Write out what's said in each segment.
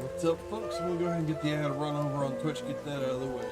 What's up, folks? I'm gonna go ahead and get the ad run over on Twitch, get that out of the way.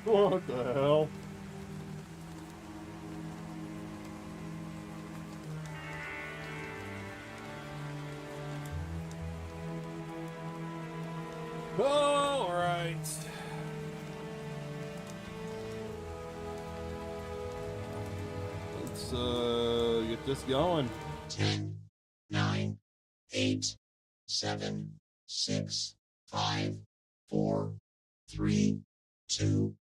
What the hell? All right. Let's get this going. 10, 9, 8, 7, 6, 5, 4, 3, 2,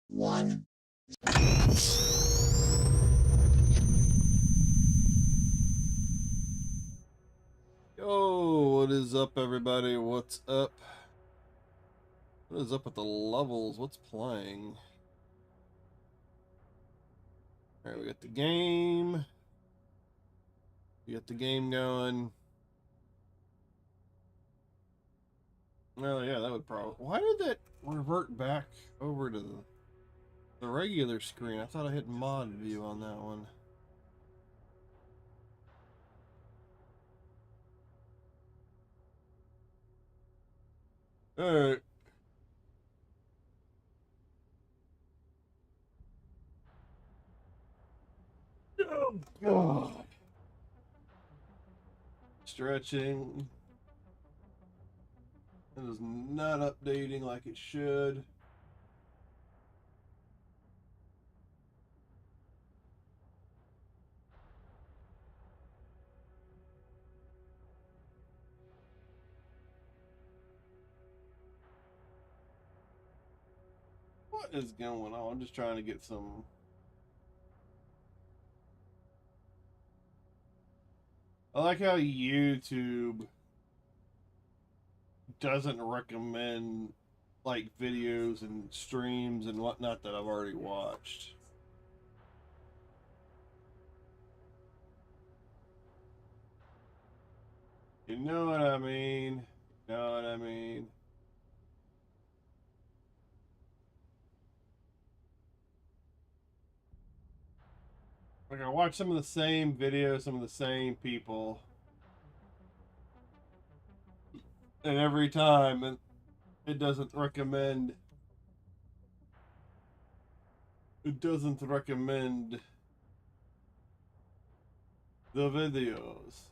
1. Yo, what is up, everybody? What's up? What is up with the levels? What's playing? All right, we got the game. We got the game going. Oh yeah, that would probably. Why did that revert back over to the regular screen? I thought I hit mod view on that one. All right. Oh, God. Stretching. It is not updating like it should. What is going on? I'm just trying to get some. I like how YouTube doesn't recommend like videos and streams and whatnot that I've already watched. You know what I mean? You know what I mean? Like I watch some of the same videos, some of the same people, and every time it doesn't recommend. It doesn't recommend the videos.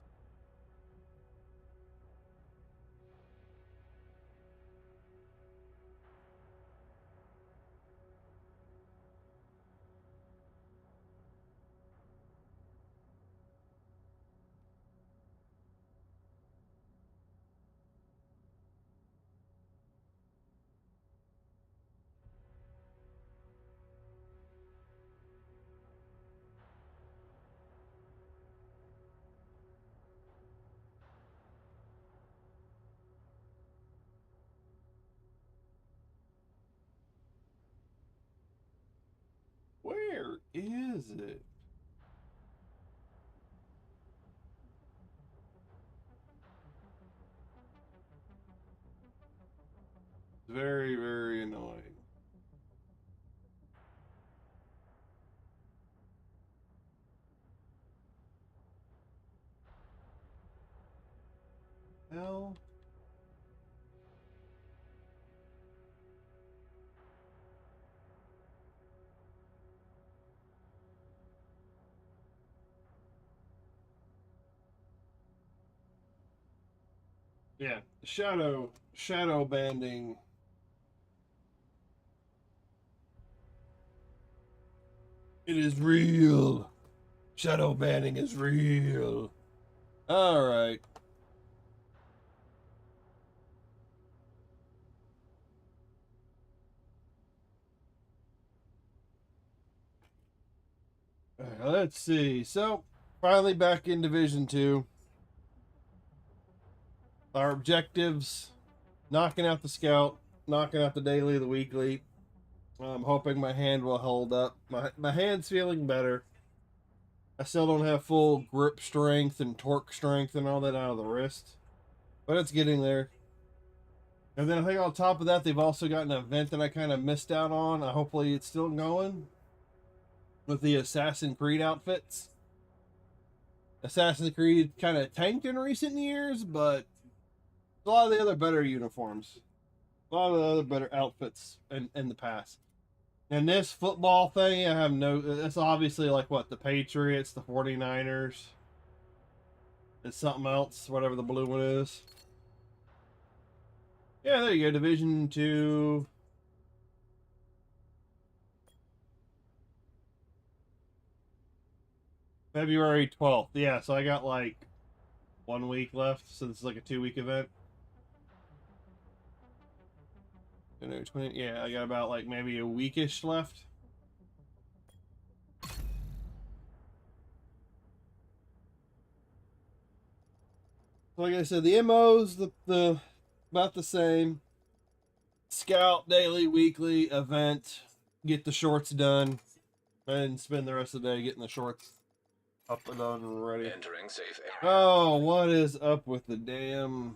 Where is it? Very, very annoying. Hell. Yeah, shadow banding. It is real. Shadow banding is real. All right. Let's see. So, finally back in Division 2. Our objectives, knocking out the scout, knocking out the daily, the weekly. I'm hoping my hand will hold up. My hand's feeling better. I still don't have full grip strength and torque strength and all that out of the wrist, but it's getting there. And then I think on top of that, they've also got an event that I kind of missed out on. Hopefully it's still going with the Assassin's Creed outfits. Assassin's Creed kind of tanked in recent years, but a lot of the other better uniforms, a lot of the other better outfits in the past. And this football thing, I have no. It's obviously like what, the Patriots, the 49ers. It's something else, whatever the blue one is. Yeah, there you go. Division 2. February 12th. Yeah, so I got like 1 week left, so this is like a 2-week event. Yeah, I got about like maybe a weekish left. Like I said, the MO's the about the same. Scout daily, weekly event. Get the shorts done, and spend the rest of the day getting the shorts up and done and ready. Entering safe area. Oh, what is up with the damn?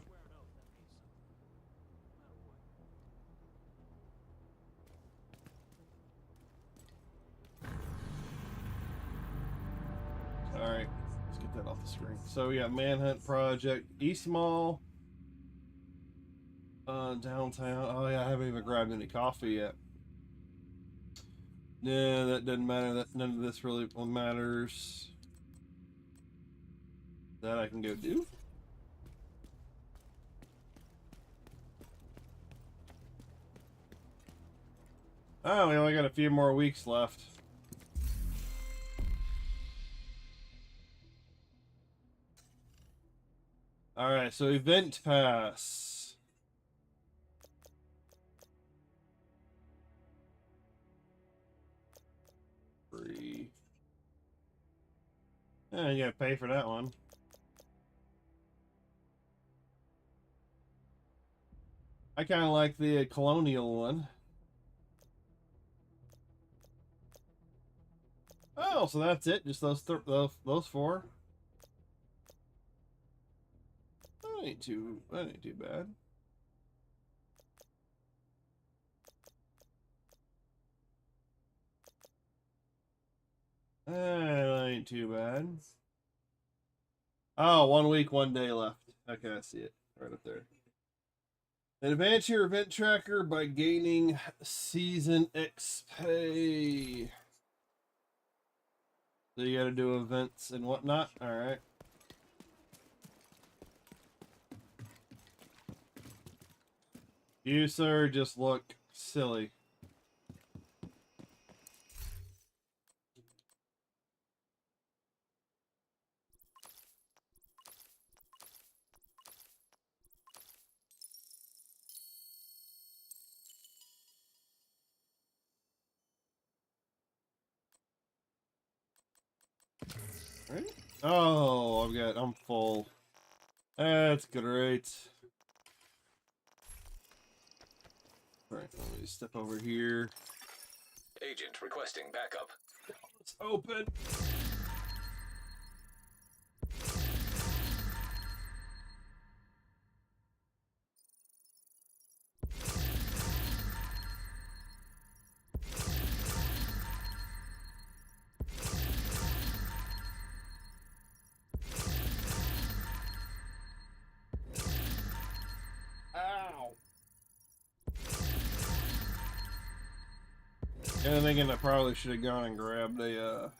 All right, let's get that off the screen. So we got Manhunt Project, East Mall, downtown. Oh yeah, I haven't even grabbed any coffee yet. Yeah, that doesn't matter. That none of this really matters. That I can go do. Oh, we only got a few more weeks left. Alright, so event pass. Free. Yeah, you gotta pay for that one. I kind of like the colonial one. Oh, so that's it? Just those four? That ain't too bad. That ain't too bad. Oh, 1 week, 1 day left. Okay, I see it right up there. Advance your event tracker by gaining season XP. So you gotta do events and whatnot. Alright. You, sir, just look silly. Right? Oh, I'm full. That's great. Alright, let me step over here. Agent requesting backup. Let's open. Ow. Yeah, I'm thinking I probably should have gone and grabbed a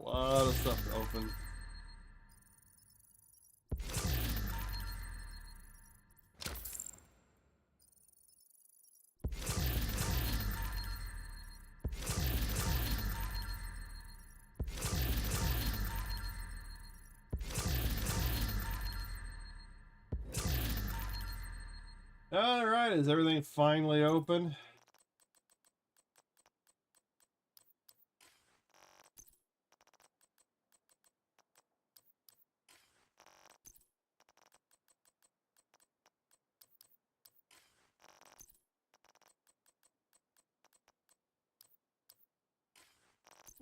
lot of stuff to open. Alright, is everything finally open?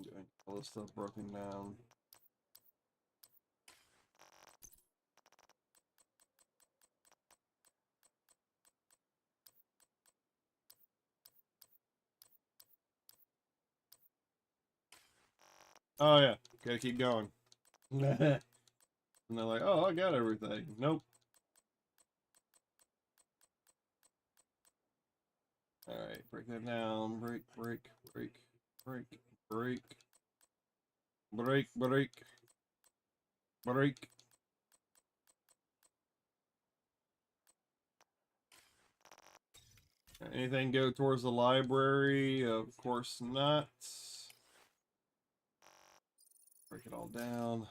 Doing all this stuff broken down. Oh yeah, gotta keep going. And they're like, oh, I got everything. Nope. Alright, break that down. Break, break, break, break, break. Break, break. Break. Anything go towards the library? Of course not. Break it all down.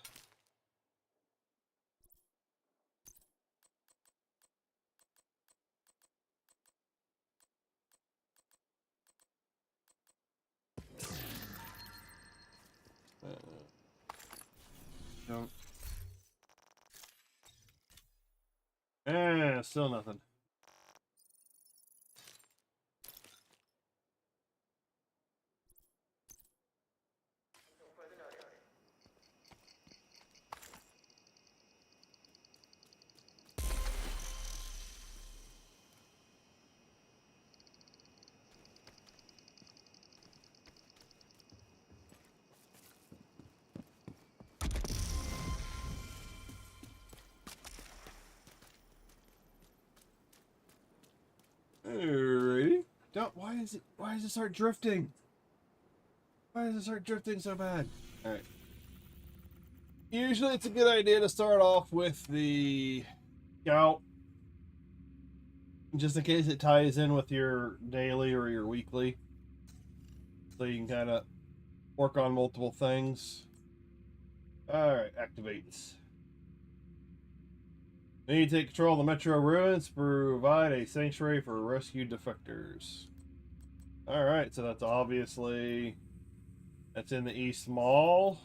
Don't. Still nothing. Don't. Why does it start drifting? Why does it start drifting so bad? All right. Usually, it's a good idea to start off with the scout, just in case it ties in with your daily or your weekly, so you can kind of work on multiple things. All right, activates. We need to take control of the Metro ruins, provide a sanctuary for rescued defectors. All right, so that's obviously that's in the East Mall.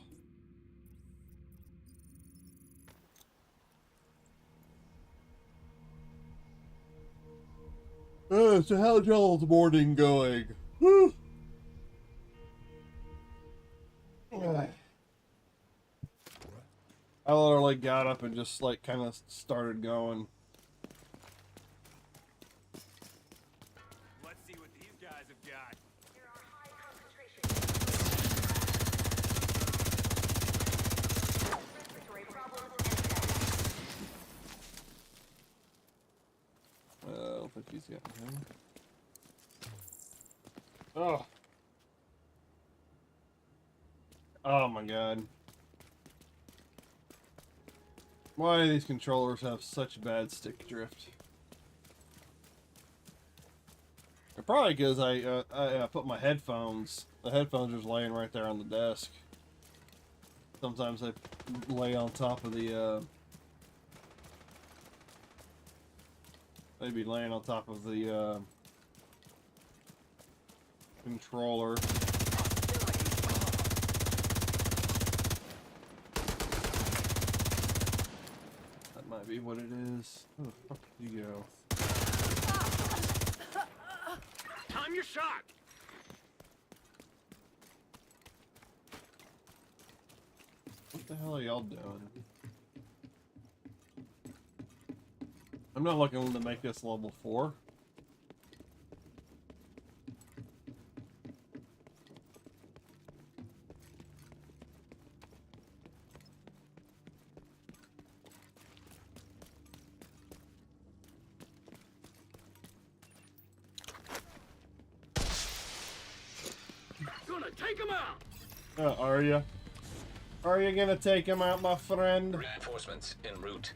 So how's y'all's morning going? Whew. I literally got up and just like kind of started going. Let's see what these guys have got. There are high concentration. Respiratory problems and death. I don't think he's got him. Oh. Oh my god. Why do these controllers have such bad stick drift? Probably because I put my headphones. The headphones are just laying right there on the desk. Sometimes they lay on top of the. They'd be laying on top of the controller. That might be what it is. Where the fuck did you go? Time your shot. What the hell are y'all doing? I'm not looking to make this level 4. Gonna take him out. Are you? Are you gonna take him out, my friend? Reinforcements en route.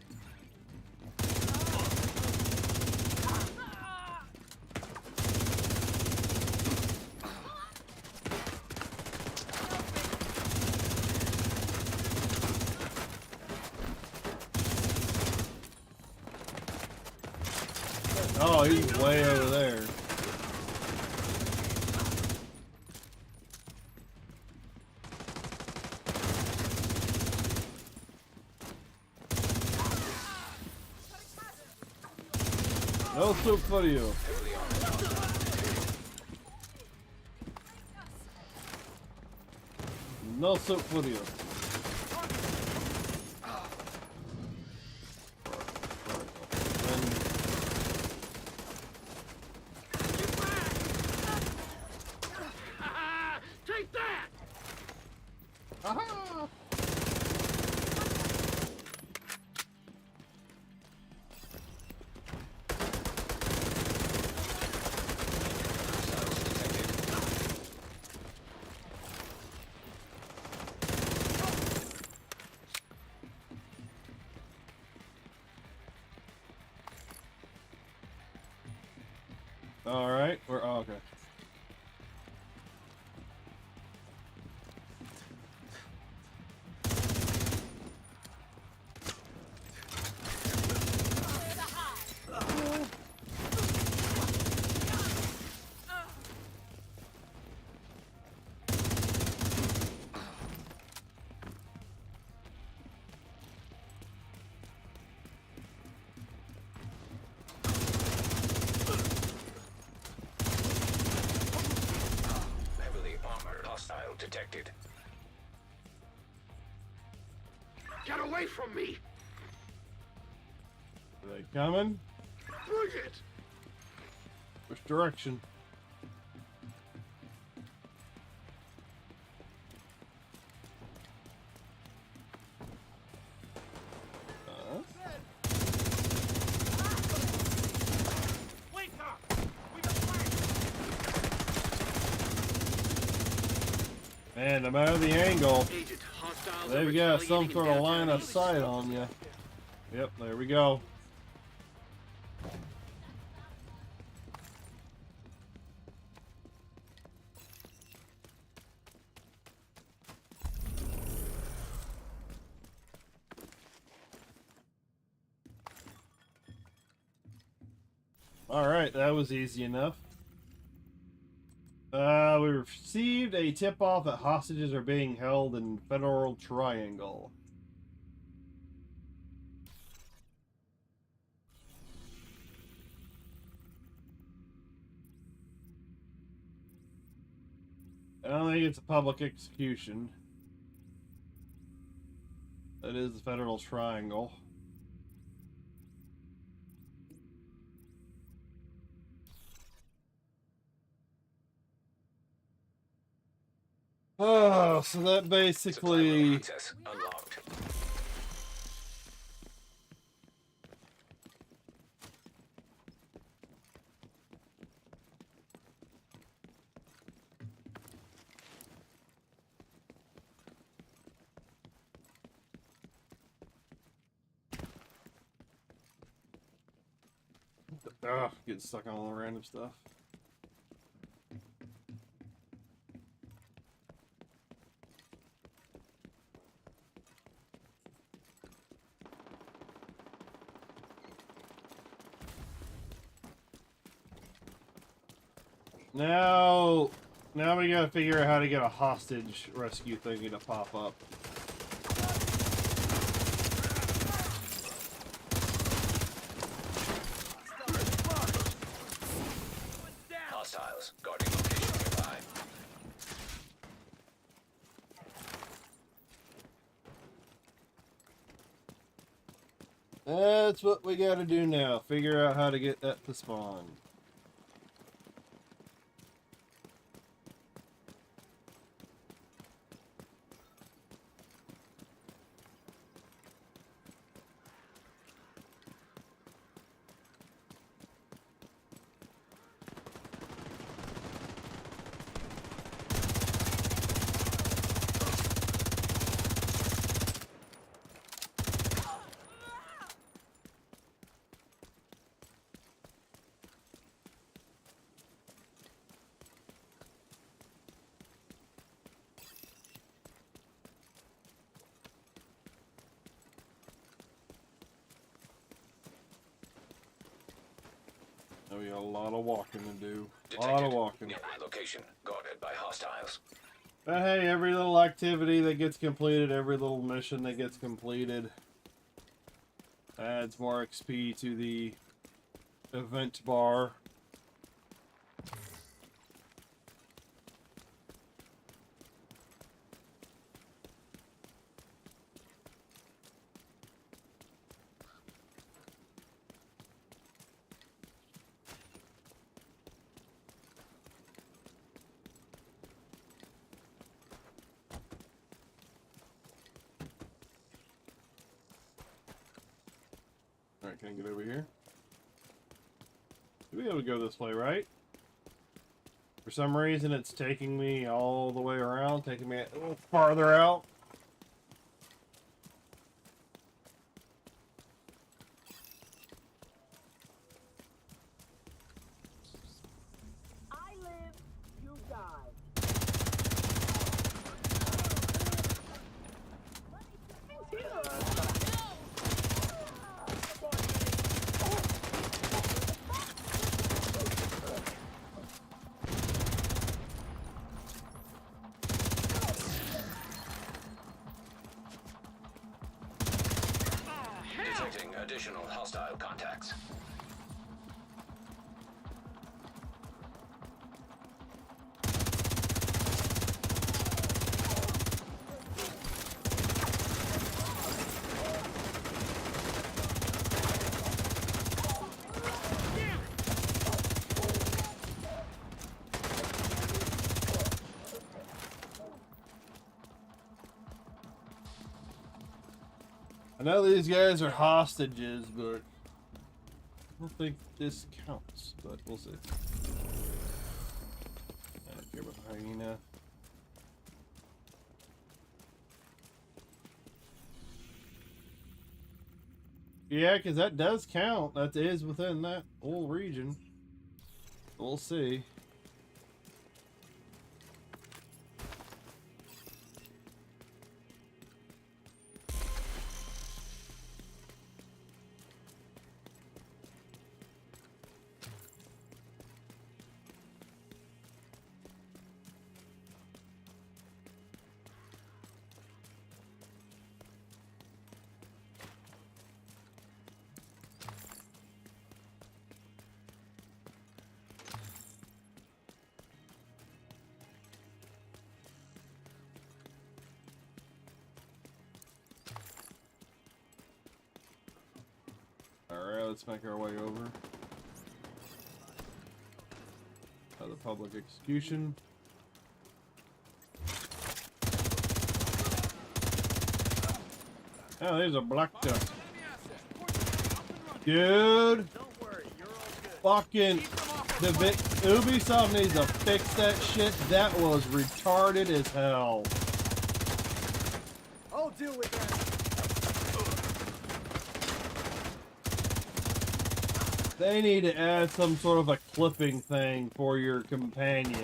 Oh, he's way over there. No soup for you. No soup for you. Take that. Aha! All right, we're okay. Heavily armored hostile detected. Get away from me. Are they coming? Bring it. Which direction? Wake up. We got flash. And no matter the angle, Agent, hostiles are they've got some retaliating sort in of line downtown of East. sight on you. Yep, there we go. Alright, that was easy enough. We received a tip-off that hostages are being held in Federal Triangle. I don't think it's a public execution. That is the Federal Triangle. Oh, so that Supply room basically... access unlocked. Getting stuck on all the random stuff. Now we gotta figure out how to get a hostage rescue thingy to pop up. Hostiles guarding location nearby. That's what we gotta do now. Figure out how to get that to spawn. Now we got a lot of walking to do. A lot of Detected. walking. Nearby location guarded by hostiles. But hey, every little activity that gets completed, every little mission that gets completed adds more XP to the event bar. Alright, can I get over here? We'll be able to go this way, right? For some reason, it's taking me all the way around, taking me a little farther out. I live, you die. Detecting additional hostile contacts. I know these guys are hostages, but I don't think this counts, but we'll see. I don't care about the hyena. Yeah, because that does count. That is within that whole region. We'll see. Alright, let's make our way over. The public execution. Oh, there's a black duck. Dude! Fucking Ubisoft needs to fix that shit. That was retarded as hell. I'll deal with that. They need to add some sort of a clipping thing for your companion.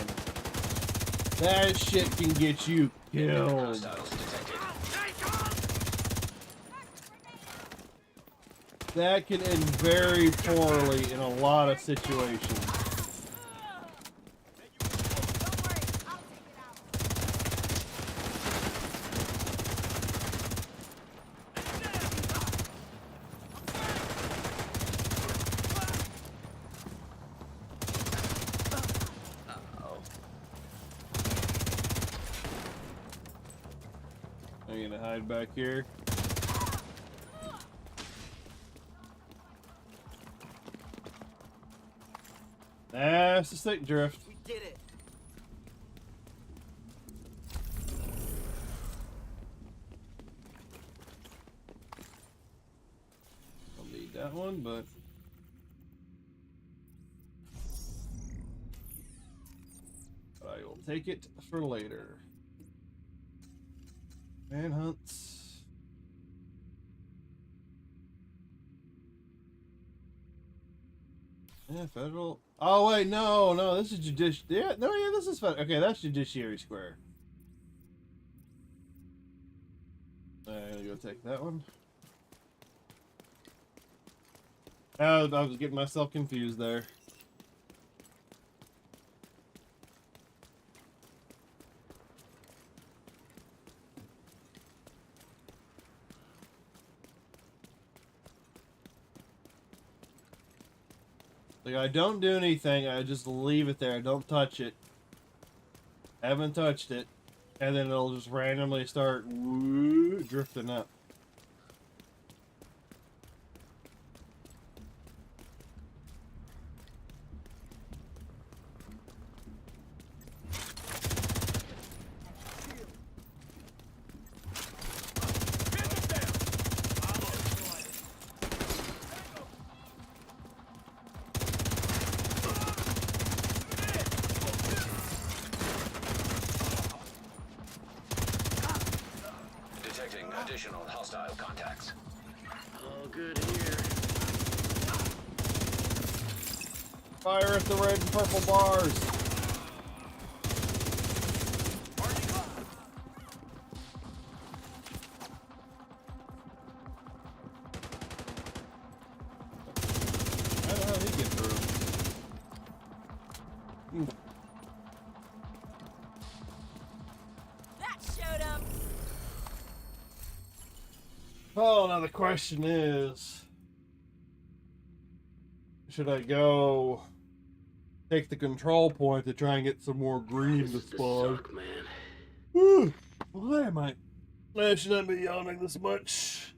That shit can get you killed. Hostiles detected. That can end very poorly in a lot of situations. I'm gonna hide back here. That's the stick drift. We did it. I'll need that one, but I will take it for later. Manhunts. Yeah, federal. Oh wait, no, this is judicial. Yeah, no, yeah, this is federal. Okay, that's Judiciary Square. I'm gonna go take that one. I was getting myself confused there. Like, I don't do anything, I just leave it there, I don't touch it. Haven't touched it. And then it'll just randomly start drifting up. Detecting additional hostile contacts. All good here. Fire at the red and purple bars. How the hell did he get through? That showed him. Oh, now the question is, should I go take the control point to try and get some more green to This is the spawn? suck, man. Whew. Why am I should not be yawning this much?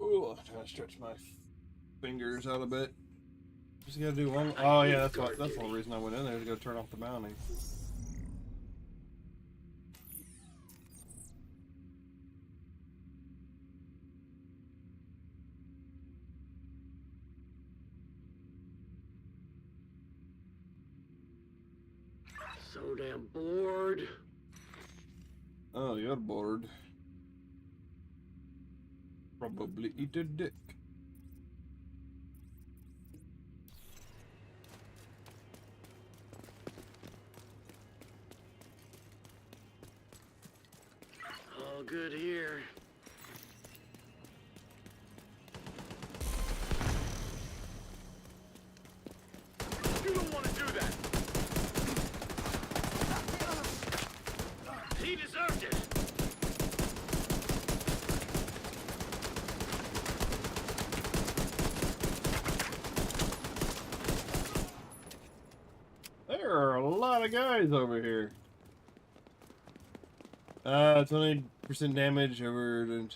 Ooh, I'm trying to stretch my fingers out a bit. Just gotta do one. Oh yeah, that's the whole reason I went in there, to go turn off the bounty. So damn bored. Oh, you're bored. Probably eat a dick. All good here. You don't want to do that. He deserved it. There are a lot of guys over here. 20% damage over.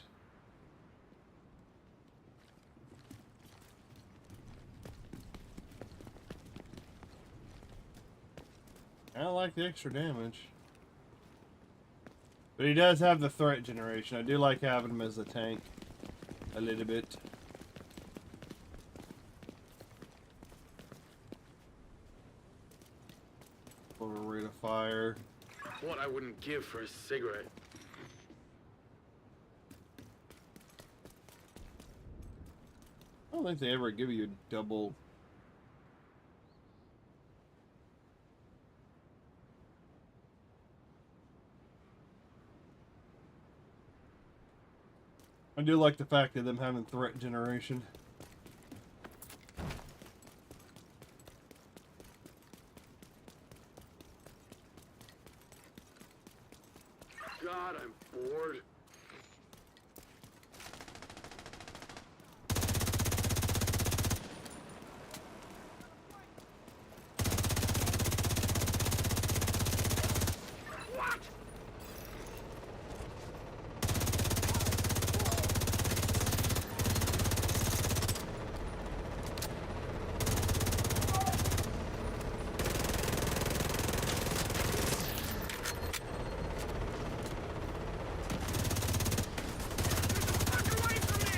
I don't like the extra damage. But he does have the threat generation. I do like having him as a tank. A little bit. For a rate of fire. What I wouldn't give for a cigarette. I don't think they ever give you double. I do like the fact of them having threat generation. God, I'm bored. What? Fuck away from me!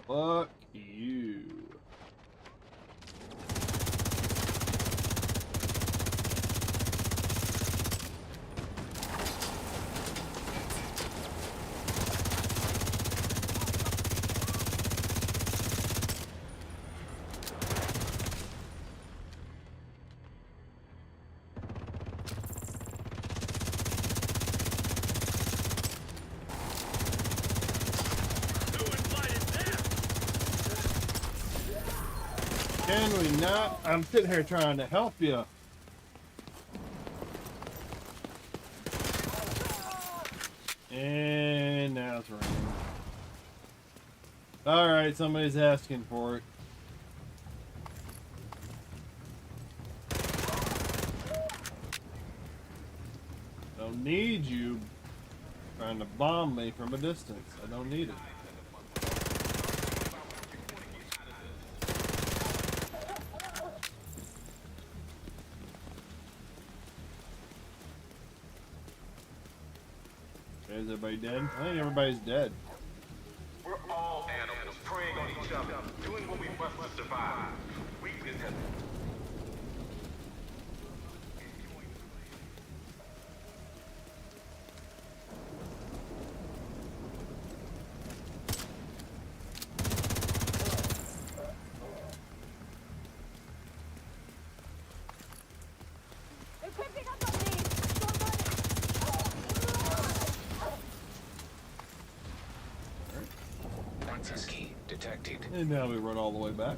Fuck you. Who invited them? Can we not? I'm sitting here trying to help you. And now it's raining. Alright, somebody's asking for it. Don't need you trying to bomb me from a distance. I don't need it. Is everybody dead? I think everybody's dead. We're all animals, preying on each other, doing what we must to survive. Weakness has... They're creeping up on me! Access key detected. And now we run all the way back.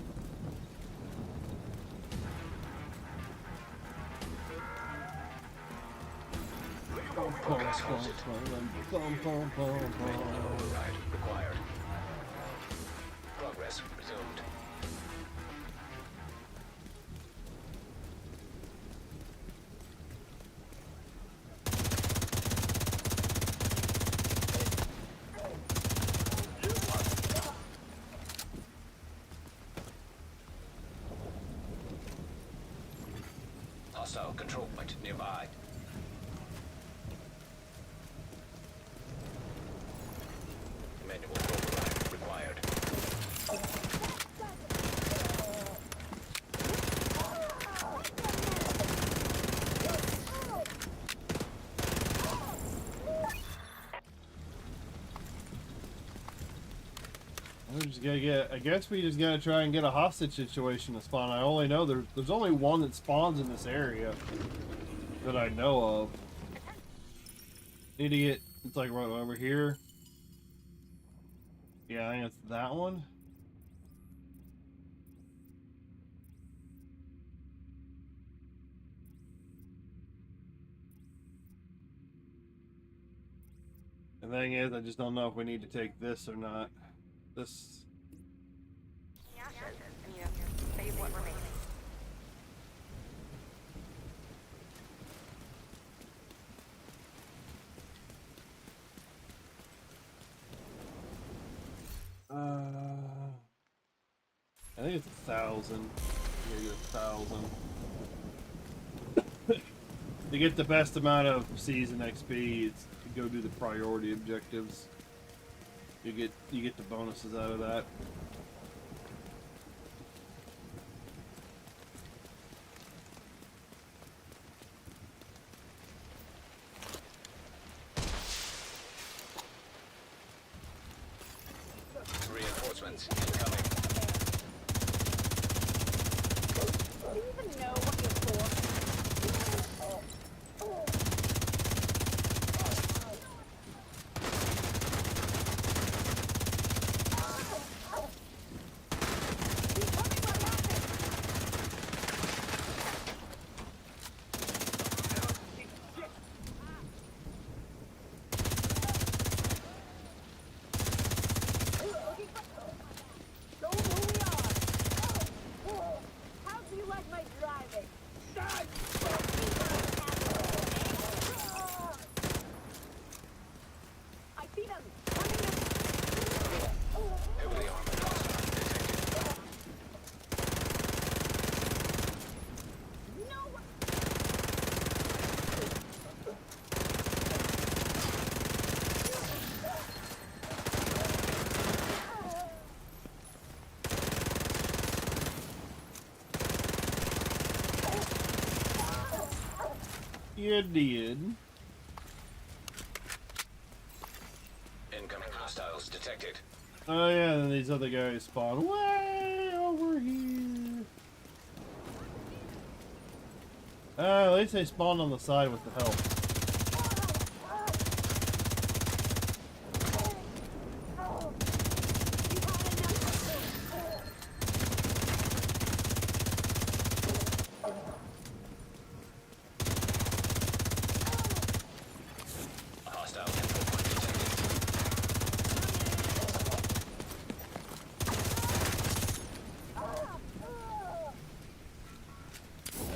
Progress halted. Override required. Progress resumed. Hostile control point nearby. Manual override required. gotta get. I guess we just gotta try and get a hostage situation to spawn. I only know there's only one that spawns in this area that I know of. Need to get. It's like right over here. Yeah, I think it's that one. The thing is, I just don't know if we need to take this or not. This. Yeah, sure. And, save what remains. I think it's 1,000. Maybe 1,000. To get the best amount of season XP, it's to go do the priority objectives. You get the bonuses out of that. Reinforcements incoming. Do you even know what you're for? How do you like my driving? I see them coming Heavily armored hostile detected. in. No one. You did. Incoming hostiles detected. Oh yeah, and these other guys spawn way over here. At least they spawned on the side with the help. Hostile control point detected.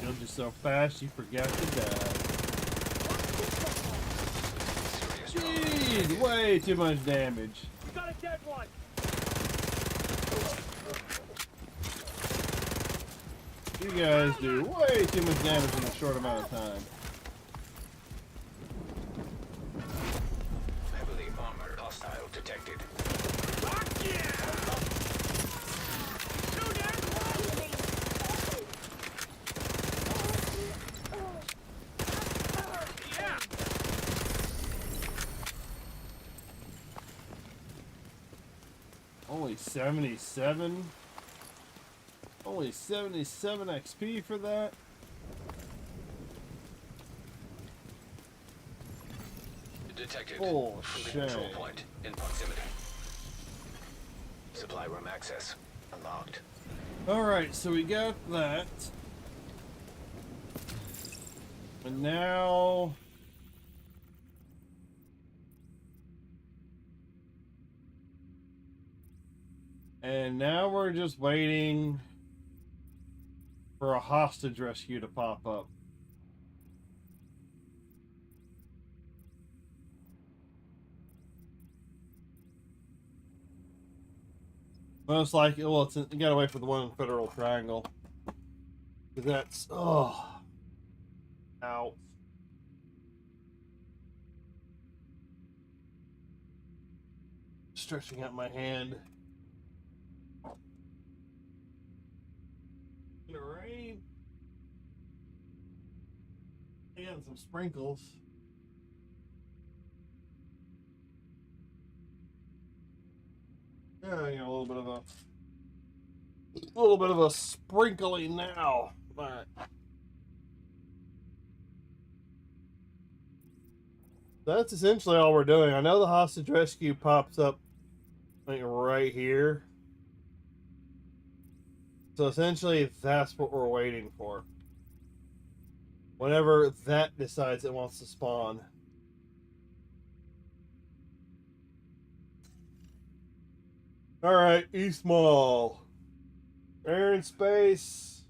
Killed you so fast you forgot to die. Serious trauma. Jeez, way too much damage. We got a dead one. You guys do way too much damage in a short amount of time. Heavily armored hostile detected. Fuck yeah! Two dead. Yeah. Only 77? Only 77 XP for that? Detected. Oh, Friendly shit. control point in proximity. Supply room access unlocked. Alright, so we got that. And now... And now we're just waiting for a hostage rescue to pop up. Most likely, well, you gotta wait for the one in Federal Triangle. Cause that's, oh. Ow. Stretching out my hand. Gonna rain. And some sprinkles. Yeah, you know, a little bit of a sprinkling now. Alright. That's essentially all we're doing. I know the hostage rescue pops up like right here. So essentially that's what we're waiting for. Whenever that decides it wants to spawn. Alright, East Mall. Air and space.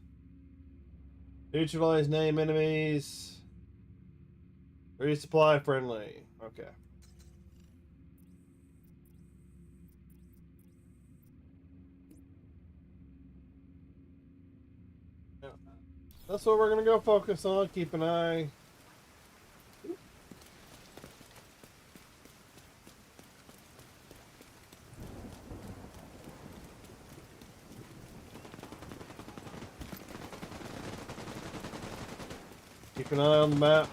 Neutralize name enemies. Resupply friendly. Okay. Yeah. That's what we're gonna go focus on. Keep an eye. Keep an eye on the map.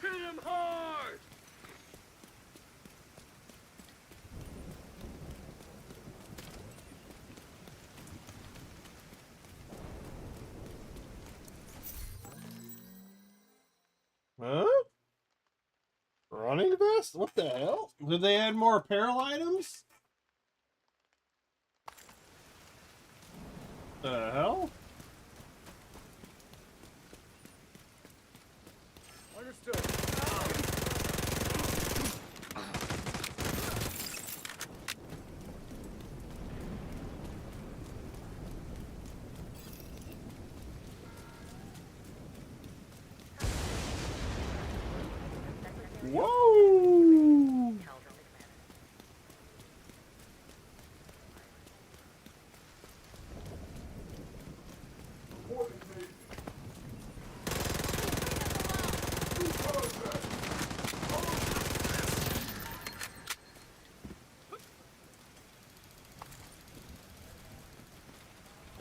Hit him hard! Huh? Running vest? What the hell? Did they add more apparel items? The hell? Understood. Whoa!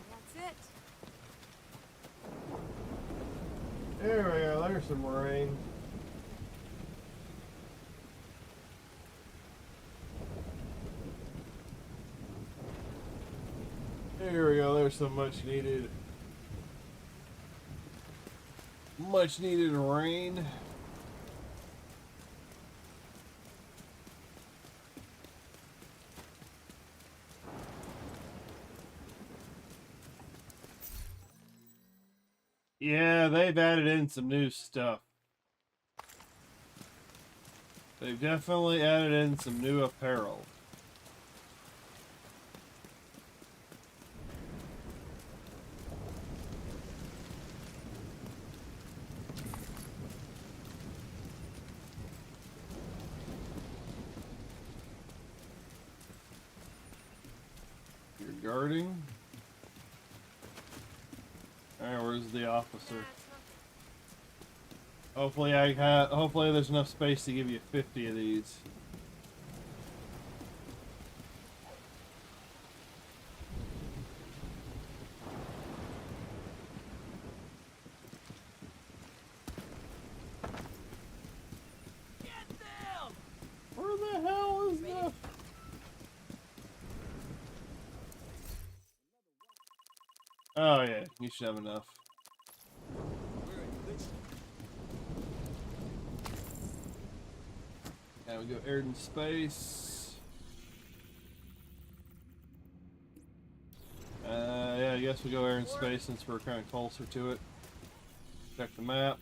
That's it. There we go, there's some rain. There we go, there's some much needed rain. Yeah, they've added in some new stuff. They've definitely added in some new apparel. You're guarding? Alright, where's the officer? Hopefully hopefully there's enough space to give you 50 of these. Get down! Where the hell is the... Oh yeah, you should have enough. Now we go air and space. Yeah, I guess we go air and space since we're kind of closer to it. Check the map.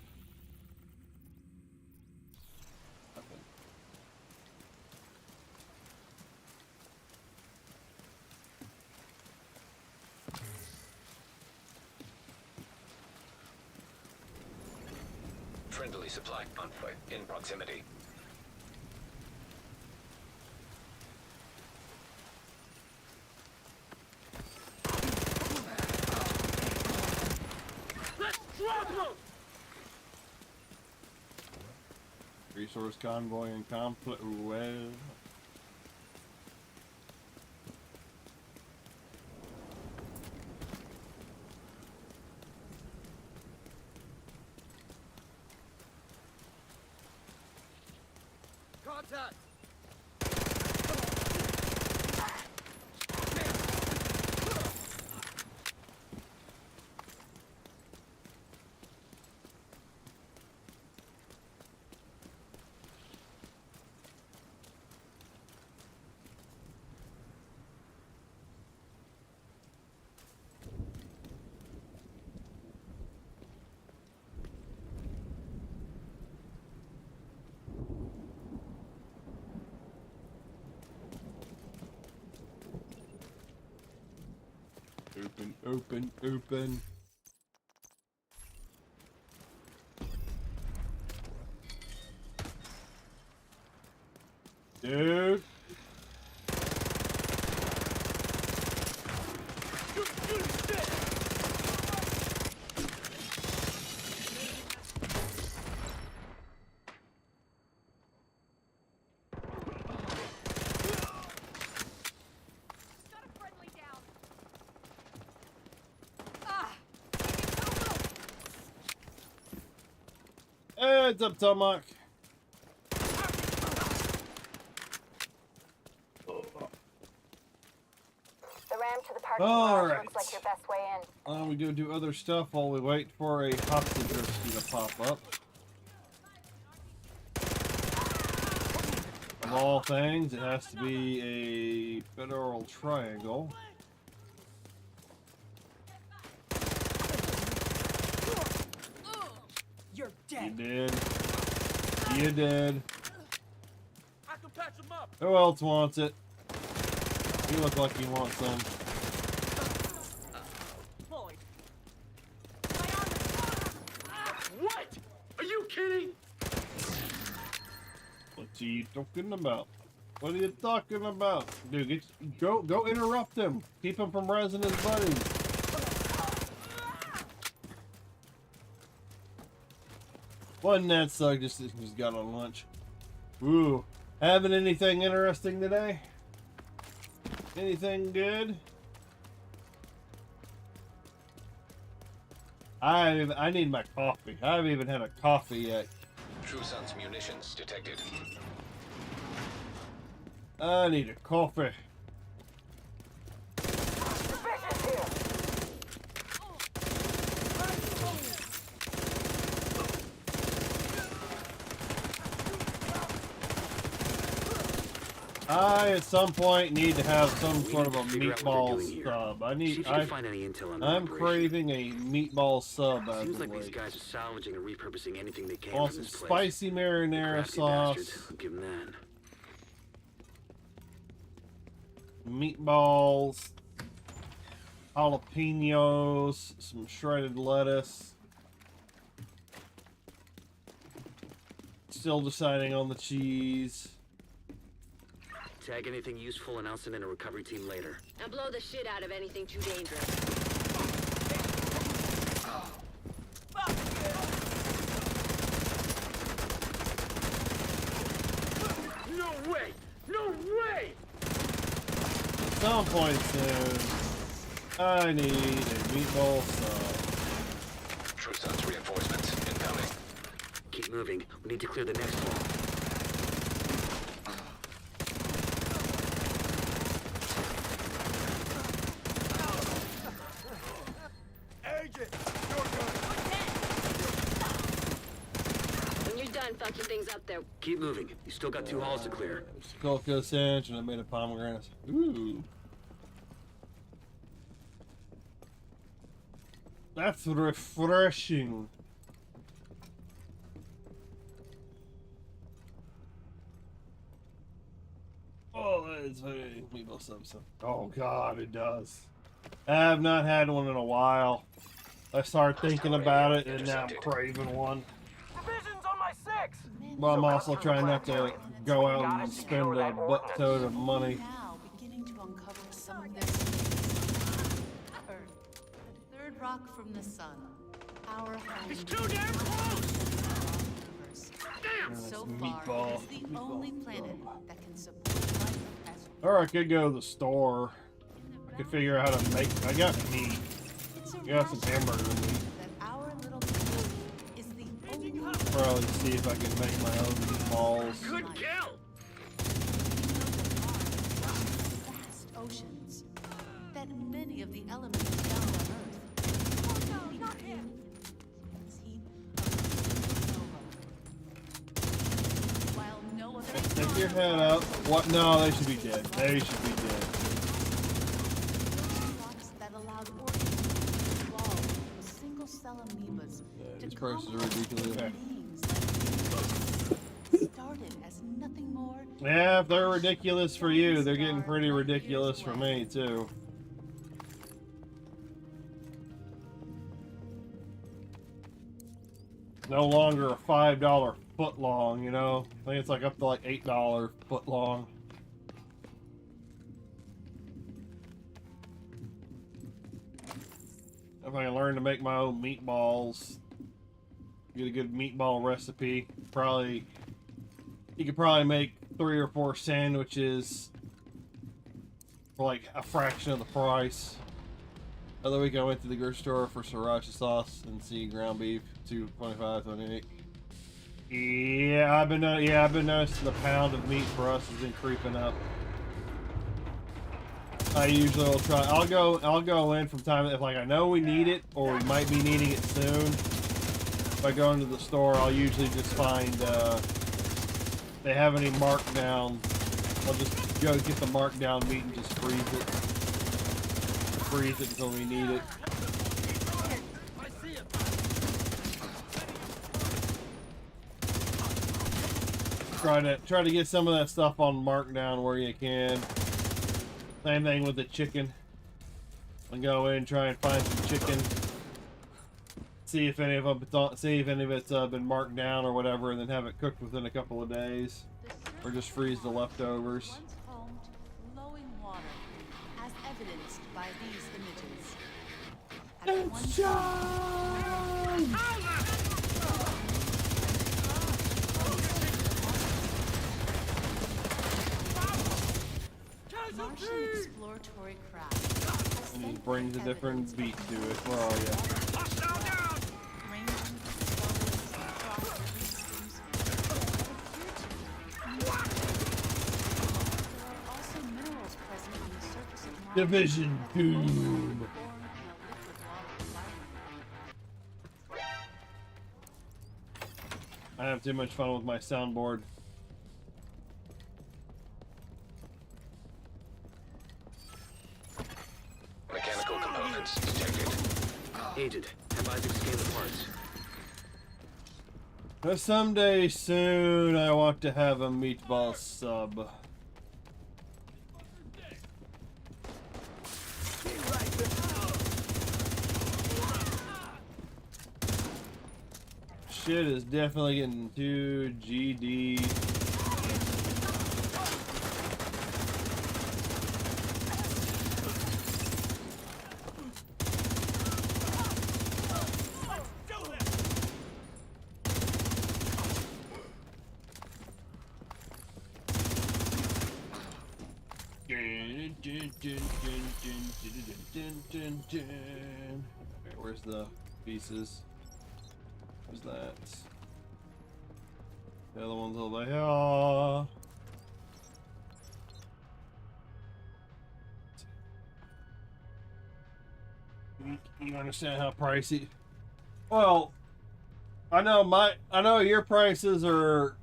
Friendly supply on foot in proximity. Let's drop him! resource convoy and conflict. Well. Contact! Open, open, open. Dude. Got a friendly down. Ah! Heads up, Tomac. The ramp to the parking All garage right. looks like your best way in. We go do other stuff while we wait for a hostage rescue to pop up. Of all things, it has to be a federal triangle. You're You dead. did. You did. I can patch him up! Who else wants it? You look like you want some. Lloyd. What? Are you kidding? What are you talking about? What are you talking about? Dude, go interrupt him. Keep him from rezzing his buddies. Wasn't that suck just got on lunch? Ooh. Having anything interesting today? Anything good? I need my coffee. I haven't even had a coffee yet. True Sun's munitions detected. I need a coffee. I at some point need to have some sort of a Figure out what they're meatball doing here. sub. See if you can find any intel on the I'm operation. craving a meatball sub as Seems of like these late. guys are salvaging and repurposing anything they can Want from some this place. spicy marinara Crafty sauce, bastards. I'll give them that. meatballs, jalapenos, some shredded lettuce. Still deciding on the cheese. Tag anything useful and I'll send in a recovery team later. And blow the shit out of anything too dangerous. No way! No way! At some point soon, I need a meatball sub. True Sun's reinforcements incoming. Keep moving. We need to clear the next wall. Agent! You're good! When you're done fucking things up there, Keep moving. You still got 2 halls to clear. Cocoa sandwich and I made a pomegranate. Ooh. That's refreshing. Oh, that is very meatball sub. Oh God, it does. I have not had one in a while. I started thinking about it, and now I'm craving one. Division's on my 6! But I'm also trying not to go out and spend a buttload of money. Now beginning to uncover some of their secrets. Earth, the third rock from the sun. Our home. It's too damn close! Universe. So Meatball. far, it is the only planet that can support life as Or I could go to the store. I could figure out how to make. I got meat. it's a I got some hamburger meat. that our little planet is the only Probably see if I can make my own meatballs. Good kill! vast oceans that many of the elements found on Earth. Oh, no, not him. Heat of while no other Stick your head up. What? No, they should be dead. They should be dead. rocks that allowed organisms to evolve from single-cell amoebas to These prices are complex ridiculous. beings that started as nothing more Yeah, if they're ridiculous for you, they're getting pretty ridiculous for me, too. No longer a $5 foot long, you know? I think it's like up to like $8 foot long. If I can learn to make my own meatballs, get a good meatball recipe, probably, you could probably make 3 or 4 sandwiches for like a fraction of the price. The other week I went to the grocery store for sriracha sauce and see ground beef, $2.25, $2.28. Yeah, I've been noticing the pound of meat for us has been creeping up. I usually will try. I'll go in from time if like I know we need it or we might be needing it soon. If I go into the store, I'll usually just find they have any marked down. I'll just go get the marked down meat and just freeze it. Freeze it until we need it. Try to get some of that stuff on markdown where you can. Same thing with the chicken. I'll go in and try and find some chicken. See if any of it's been marked down or whatever, and then have it cooked within a couple of days, or just freeze the leftovers. once home to flowing water, as evidenced by these images. At one Martian exploratory craft. And it brings a different beat to it. Where are you? Division Doom. I have too much fun with my soundboard. Mechanical components detected. Agent, have Isaac scan the parts. Someday soon, I want to have a meatball sub. Shit is definitely getting too GD. Where's the pieces? Who's that? The other one's over here. You understand how pricey? Well, I know your prices are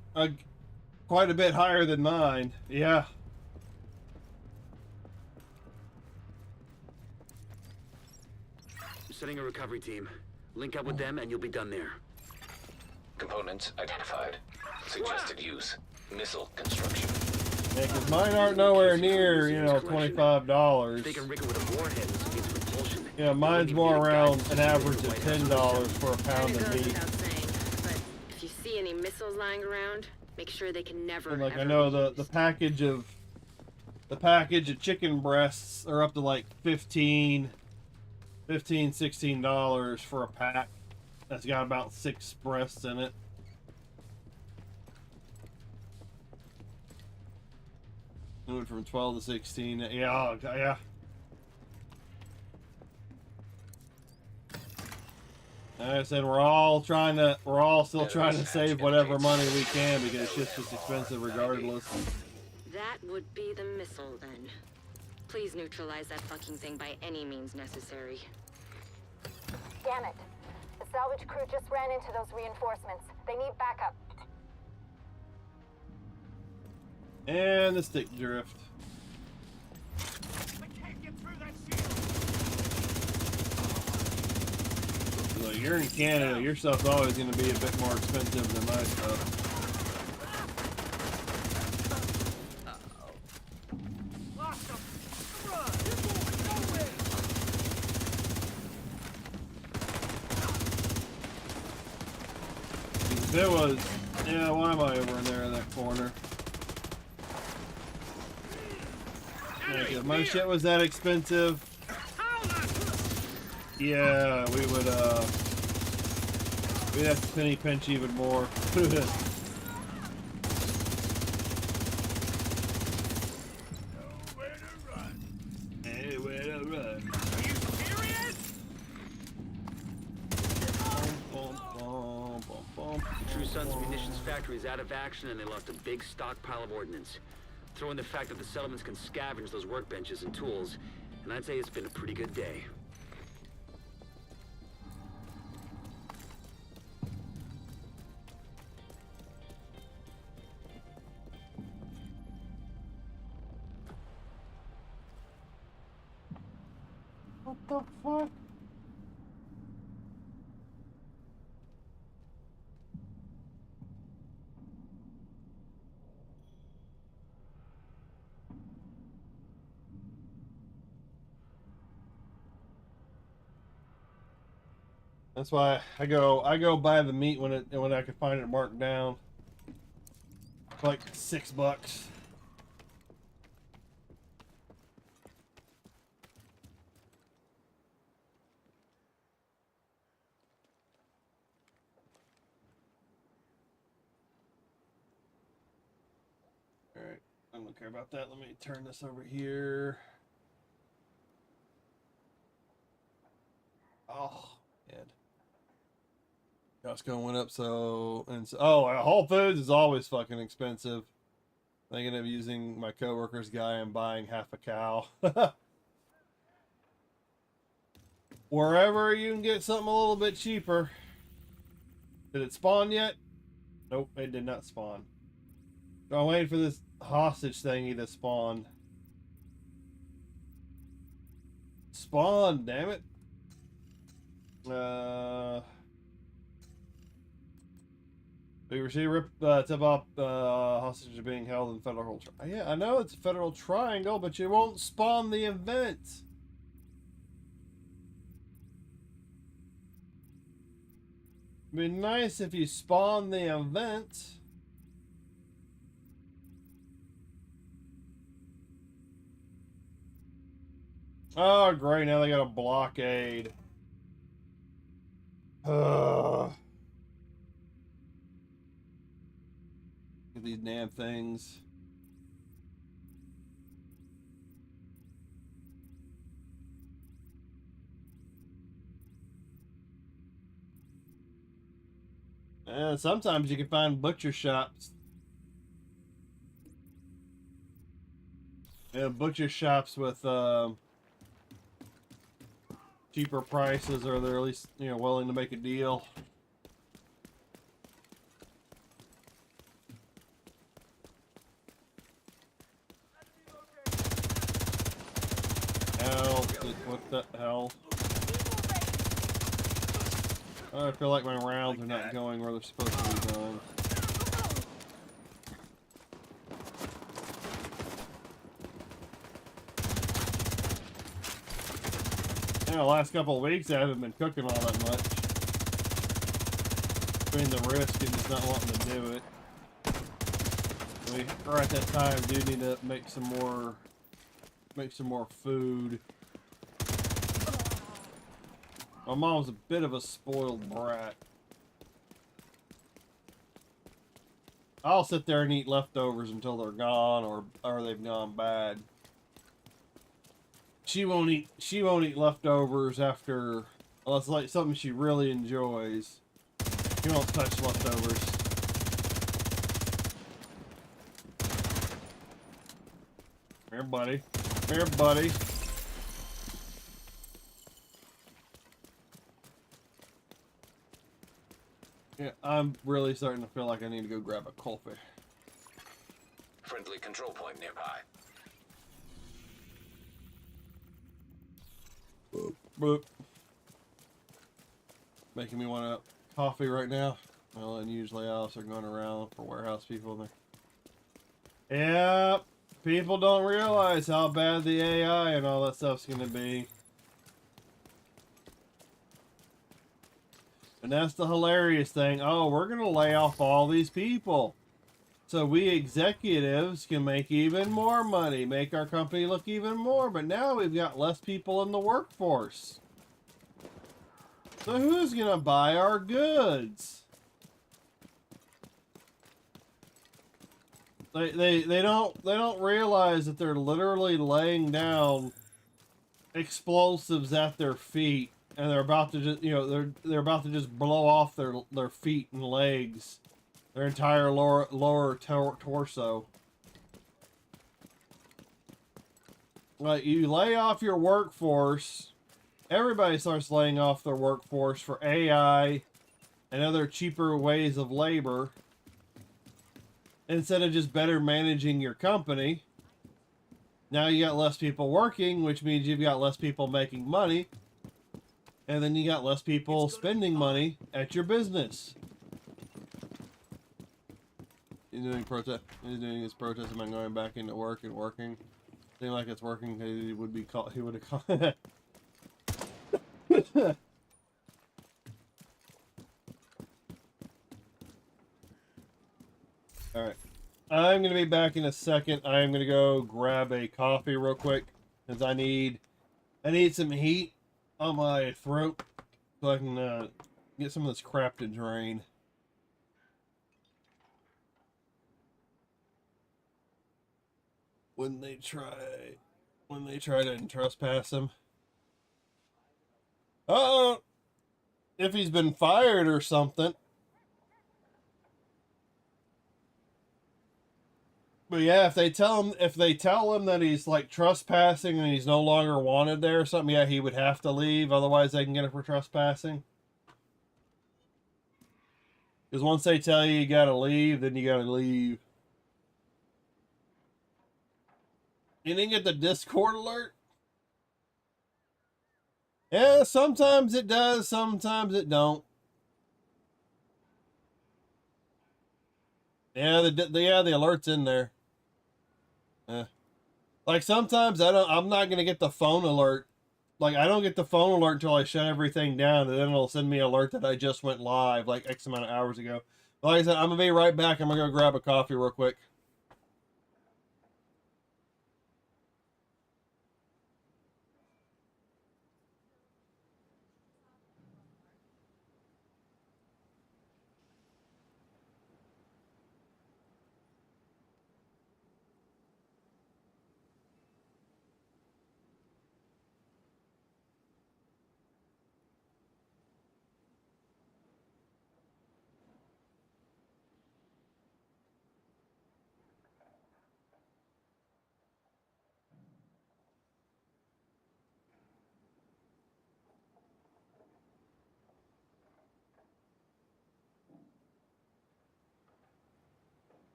quite a bit higher than mine. Yeah. Setting a recovery team. Link up with them and you'll be done there. Components identified. Suggested use. Missile construction. Yeah, because mine aren't nowhere near, you know, $25. They can rig it with a warhead against repulsion. Yeah, mine's more around an average of $10 for a pound Kinda of goes meat. without saying, but if you see any missiles lying around, make sure they can never. And like ever I know be the package of chicken breasts are up to like $16 for a pack. That's got about 6 breasts in it. It went from 12 to 16. Yeah, yeah. Like I said, we're all still trying to save whatever money we can because it's just as expensive regardless. That would be the missile, then. Please neutralize that fucking thing by any means necessary. Damn it. The salvage crew just ran into those reinforcements. They need backup. And the stick drift. I can't get through that shield. Look, you're in Canada. Your stuff's always going to be a bit more expensive than my stuff. Lost them. Run. You're moving nowhere. If it was, yeah, why am I over in there in that corner? Like, if my shit was that expensive, yeah, we would, we'd have to penny pinch even more. Nowhere to run. Are you serious? True Sun's munitions factory is out of action and they lost a big stockpile of ordnance. Throw in the fact that the settlements can scavenge those workbenches and tools, and I'd say it's been a pretty good day. What the fuck? That's why I go buy the meat when I can find it marked down. It's like $6. Alright, I don't care about that. Let me turn this over here. Oh, man. Costco went up Whole Foods is always fucking expensive. Thinking of using my coworker's guy and buying half a cow. Wherever you can get something a little bit cheaper. Did it spawn yet? Nope, it did not spawn. So I'm waiting for this hostage thingy to spawn. Spawn, damn it. We received tip off hostages being held in federal. Yeah, I know it's a federal triangle, but you won't spawn the event. It'd be nice if you spawn the event. Oh, great! Now they got a blockade. These damn things. And sometimes you can find butcher shops. Yeah, butcher shops with cheaper prices, or they're at least, you know, willing to make a deal. What the hell? I feel like my rounds are not going where they're supposed to be going. Yeah, the last couple of weeks I haven't been cooking all that much. Between the risk and just not wanting to do it. Right at that time, do need to make some more food. My mom's a bit of a spoiled brat. I'll sit there and eat leftovers until they're gone or they've gone bad. She won't eat leftovers after, unless it's like something she really enjoys. She won't touch leftovers. Here, buddy. Here, buddy. Yeah, I'm really starting to feel like I need to go grab a coffee. Friendly control point nearby. Boop. Boop. Making me want a coffee right now. Well, and usually else are going around for warehouse people. Yeah, people don't realize how bad the AI and all that stuff's going to be. And that's the hilarious thing. Oh, we're going to lay off all these people, so we executives can make even more money, make our company look even more. But now we've got less people in the workforce. So who's going to buy our goods? They don't realize that they're literally laying down explosives at their feet, and they're about to just, you know, they're about to just blow off their feet and legs, their entire lower torso. Like, you lay off your workforce, everybody starts laying off their workforce for AI and other cheaper ways of labor, instead of just better managing your company. Now you got less people working, which means you've got less people making money. And then you got less people spending money at your business. He's doing protest. He's doing his protest about going back into work and working. Seems like it's working. He would be called. He would have called. All right. I'm going to be back in a second. I'm going to go grab a coffee real quick, because I need some heat on my throat so I can get some of this crap to drain. When they try to trespass him. Uh-oh! If he's been fired or something. But yeah, if they tell him that he's like trespassing and he's no longer wanted there or something, yeah, he would have to leave. Otherwise, they can get it for trespassing. Because once they tell you gotta leave, then you gotta leave. You didn't get the Discord alert? Yeah, sometimes it does, sometimes it don't. Yeah, the alert's in there. Yeah. Like sometimes I'm not gonna get the phone alert. Like I don't get the phone alert until I shut everything down, and then it'll send me an alert that I just went live like X amount of hours ago. But like I said, I'm gonna be right back. I'm gonna go grab a coffee real quick.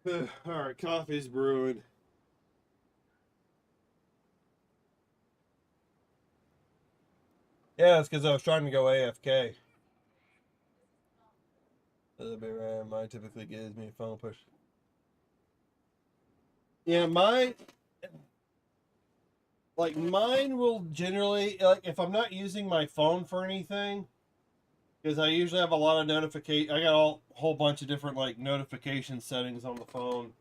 Alright, coffee's brewing. Yeah, it's because I was trying to go AFK. That'll be right. Mine typically gives me a phone push. Yeah, mine will generally, like, if I'm not using my phone for anything, because I usually have a lot of notification. I got a whole bunch of different like notification settings on the phone.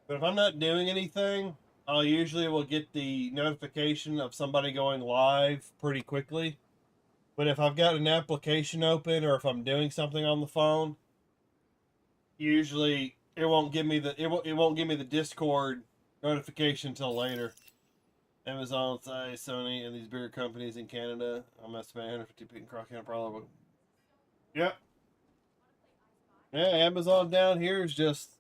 But if I'm not doing anything, I'll usually will get the notification of somebody going live pretty quickly. But if I've got an application open or if I'm doing something on the phone, usually it won't give me the Discord notification until later. Amazon, Sony, and these bigger companies in Canada. I'm estimating 150 people in cross probably. Yep. Yeah, Amazon down here is just,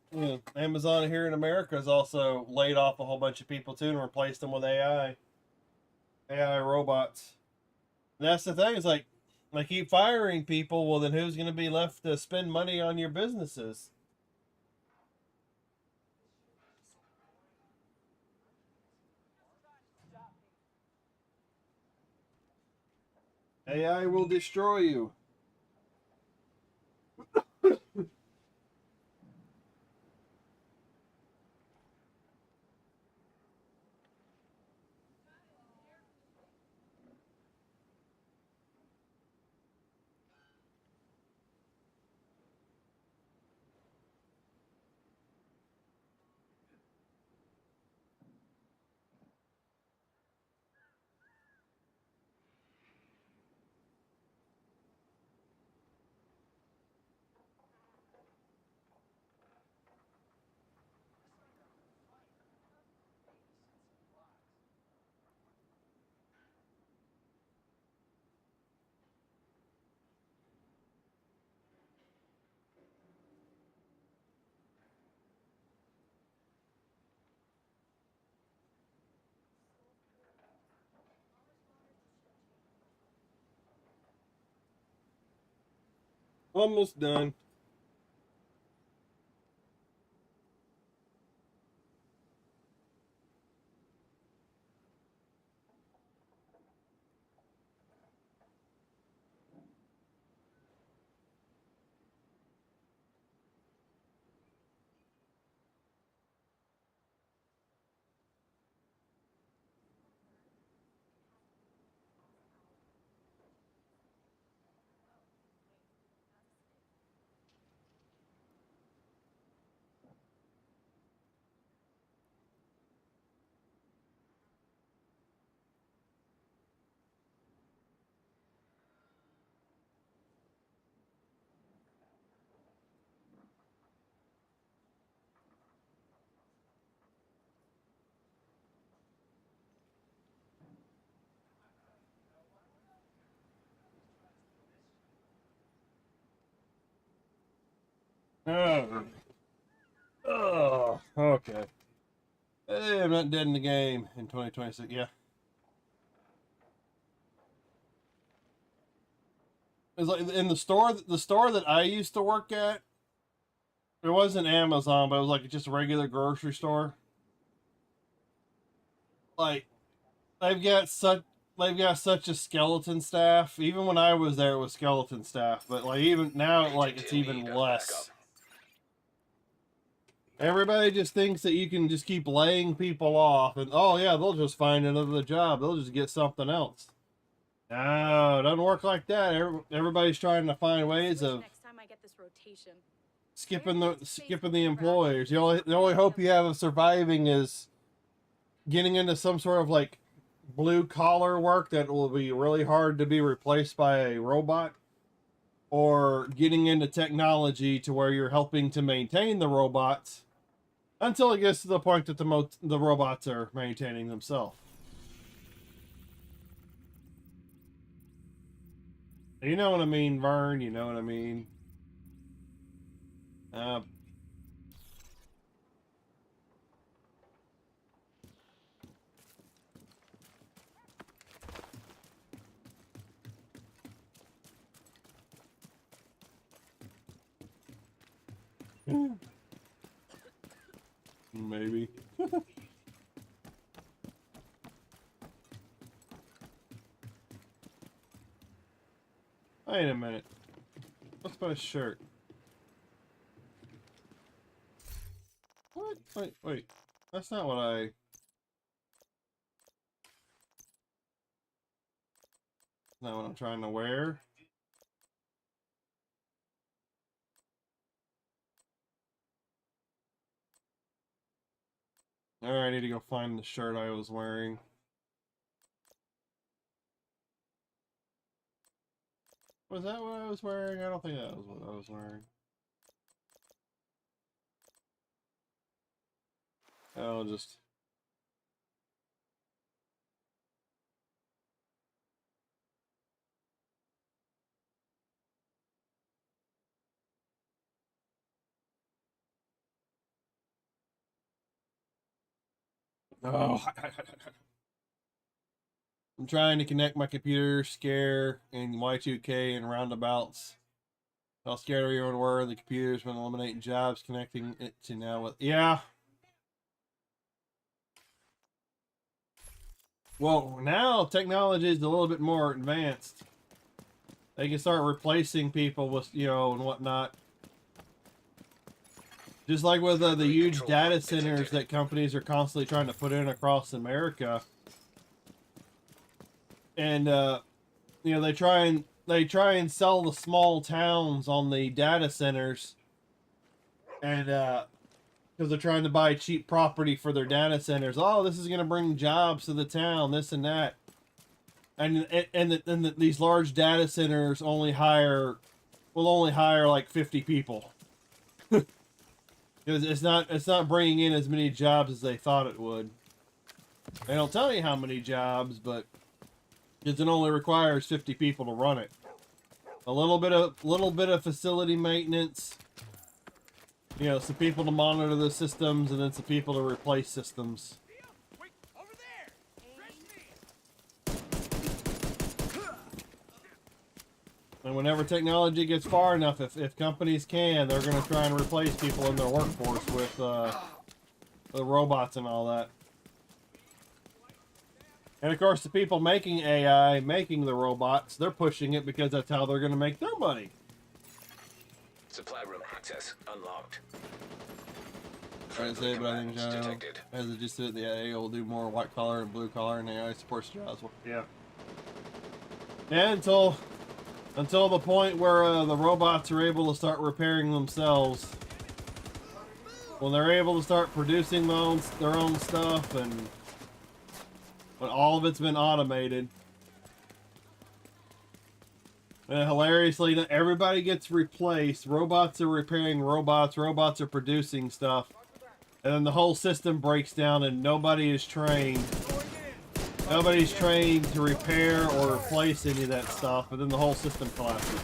Amazon here in America has also laid off a whole bunch of people too and replaced them with AI robots. And that's the thing, is like, they keep firing people, well then who's going to be left to spend money on your businesses? AI will destroy you. Almost done. Oh, okay. Hey, I'm not dead in the game in 2026. Yeah. It's like in the store that I used to work at, it wasn't Amazon, but it was like just a regular grocery store. Like they've got such a skeleton staff. Even when I was there, it was skeleton staff. But like even now, like it's even less. Everybody just thinks that you can just keep laying people off, and oh yeah, they'll just find another job. They'll just get something else. No, it doesn't work like that. Everybody's trying to find ways of Next time I get this rotation. skipping the employers. The only hope you have of surviving is getting into some sort of like blue collar work that will be really hard to be replaced by a robot, or getting into technology to where you're helping to maintain the robots until it gets to the point that the robots are maintaining themselves. You know what I mean, Vern? You know what I mean? Maybe. Wait a minute. What's my shirt? What? Wait. That's not what I... Not what I'm trying to wear. Alright, I need to go find the shirt I was wearing. Was that what I was wearing? I don't think that was what I was wearing. I'll just... Oh. I'm trying to connect my computer, scare, and Y2K and roundabouts. How scared everyone were, the computer's been eliminating jobs, connecting it to now with... Yeah. Well, now technology is a little bit more advanced. They can start replacing people with, you know, and whatnot. Just like with the huge data centers that companies are constantly trying to put in across America. And, you know, they try and sell the small towns on the data centers. And, because they're trying to buy cheap property for their data centers. Oh, this is going to bring jobs to the town, this and that. And these large data centers will only hire like 50 people. Because it's not bringing in as many jobs as they thought it would. They don't tell you how many jobs, but because it only requires 50 people to run it. A little bit of facility maintenance. You know, some people to monitor the systems, and then some people to replace systems. Wait, over there! And whenever technology gets far enough, if companies can, they're going to try and replace people in their workforce with the robots and all that. And of course, the people making AI, making the robots, they're pushing it because that's how they're going to make their money. Supply room access unlocked. Trying to say, but I think as it just said, the AI will do more white collar and blue collar, and AI supports jobs. Yeah. And until the point where the robots are able to start repairing themselves, when they're able to start producing their own stuff, and when all of it's been automated. And hilariously, everybody gets replaced. Robots are repairing robots. Robots are producing stuff. And then the whole system breaks down and nobody is trained. Nobody's trained to repair or replace any of that stuff. And then the whole system collapses.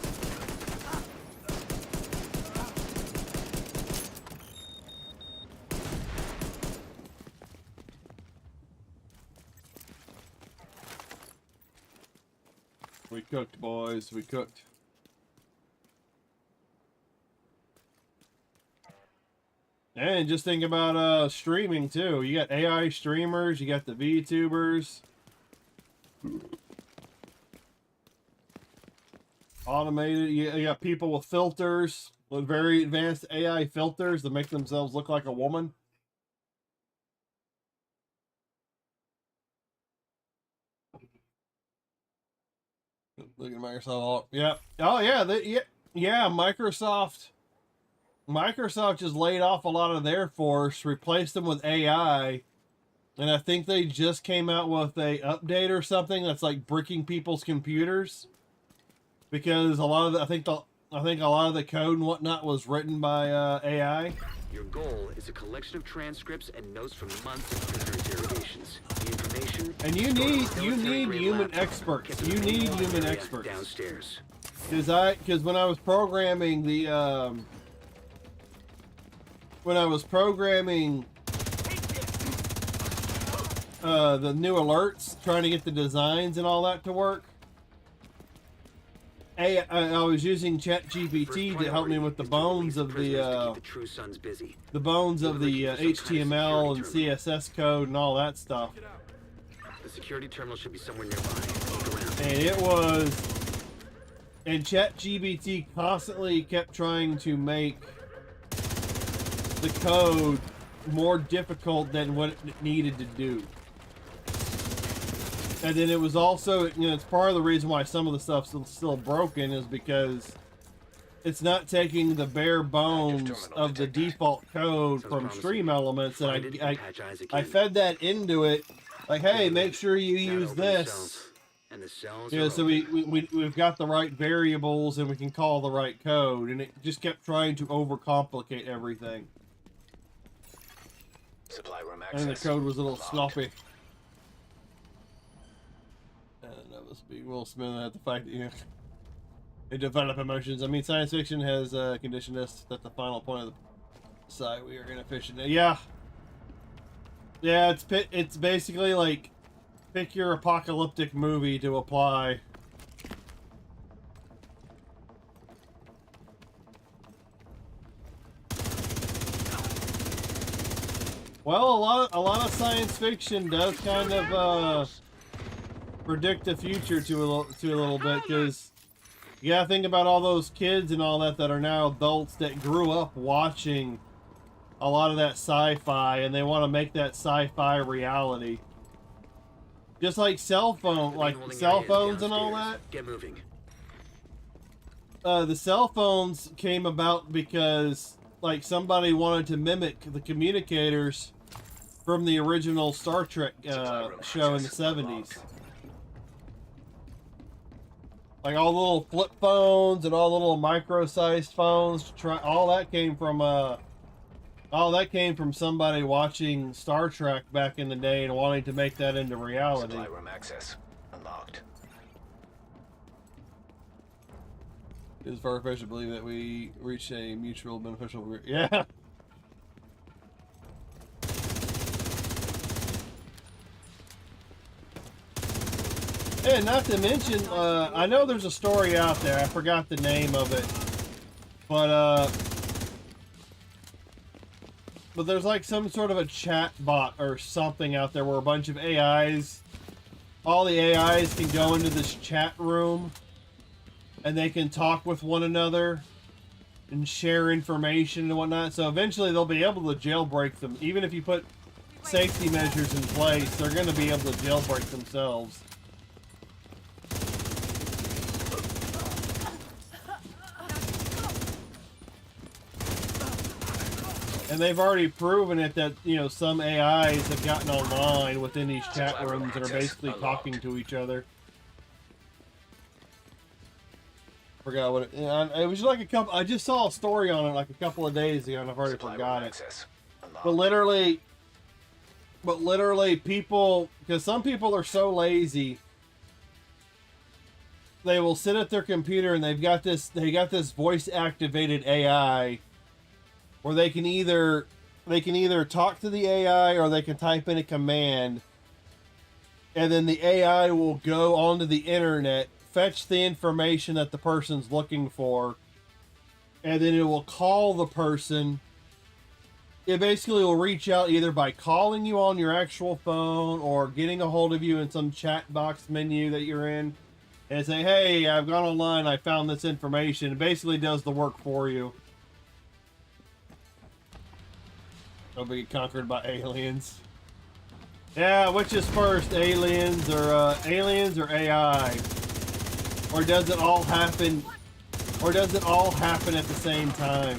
We cooked, boys. We cooked. And just think about streaming too. You got AI streamers, you got the VTubers. Automated, you got people with filters, with very advanced AI filters that make themselves look like a woman. Look at Microsoft. Yeah. Oh yeah. Yeah. Microsoft just laid off a lot of their force, replaced them with AI, and I think they just came out with a update or something that's like bricking people's computers, because a lot of I think a lot of the code and whatnot was written by AI. Your goal is a collection of transcripts and notes from months of prisoner interrogations. The information. And you need human experts. You need human experts downstairs. Because when I was programming the new alerts, trying to get the designs and all that to work, I was using ChatGPT to help me with the bones of the True Sons busy. the bones of the HTML and CSS code and all that stuff. The security terminal should be somewhere nearby. Look around. And it was, and ChatGPT constantly kept trying to make the code more difficult than what it needed to do. And then it was also, you know, it's part of the reason why some of the stuff's still broken is because it's not taking the bare bones of the default code from Stream Elements, and I fed that into it, like, hey, make sure you use this. And the cells. You know, so we've got the right variables and we can call the right code, and it just kept trying to overcomplicate everything. Supply room access. And the code was a little sloppy. And that must be Will Smith at the fact that, you know, they develop emotions. I mean, science fiction has conditioned us that the final point of the site we are inefficient. Yeah. Yeah, it's basically like pick your apocalyptic movie to apply. Well, a lot of science fiction does kind of predict the future to a little bit, because you gotta think about all those kids and all that are now adults that grew up watching a lot of that sci-fi, and they want to make that sci-fi reality. Just like cell phones and all that. Get moving. The cell phones came about because, like, somebody wanted to mimic the communicators from the original Star Trek show in the 70s. Like all the little flip phones and all the little micro-sized phones. All that came from somebody watching Star Trek back in the day and wanting to make that into reality. Supply room access unlocked. It is far-fetched to believe that we reach a mutual beneficial. Yeah. And not to mention, I know there's a story out there. I forgot the name of it, but there's like some sort of a chat bot or something out there where a bunch of AIs, all the AIs can go into this chat room and they can talk with one another and share information and whatnot. So eventually they'll be able to jailbreak them. Even if you put safety measures in place, they're going to be able to jailbreak themselves. And they've already proven it that, you know, some AIs have gotten online within these chat rooms and are basically talking to each other. Forgot what it was like a couple. I just saw a story on it like a couple of days ago, and I've already forgot it. But literally, people, because some people are so lazy, they will sit at their computer and they got this voice activated AI where they can either talk to the AI or they can type in a command, and then the AI will go onto the internet, fetch the information that the person's looking for, and then it will call the person. It basically will reach out either by calling you on your actual phone or getting a hold of you in some chat box menu that you're in and say, hey, I've gone online, I found this information. It basically does the work for you. They'll be conquered by aliens. Yeah, which is first, aliens or AI? Or does it all happen? Or does it all happen at the same time?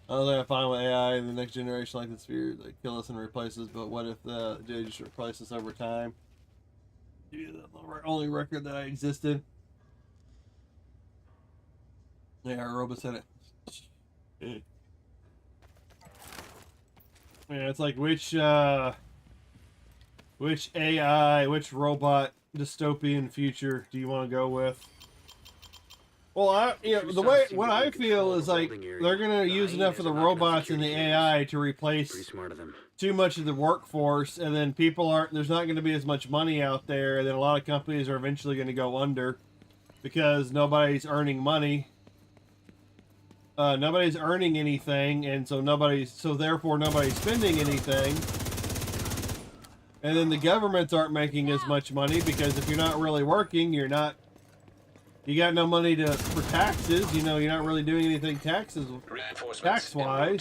I don't think I'm fine with AI in the next generation like the sphere. They kill us and replace us, but what if they just replace us over time? The only record that I existed. Yeah, our robot said it. Yeah, it's like which AI, which robot dystopian future do you want to go with? Well, what I feel is like they're gonna use enough of the robots and the AI to replace too much of the workforce, and then there's not going to be as much money out there, and then a lot of companies are eventually going to go under because nobody's earning money. Nobody's earning anything, and so therefore nobody's spending anything. And then the governments aren't making as much money because if you're not really working, you got no money for taxes. You know, you're not really doing anything tax-wise,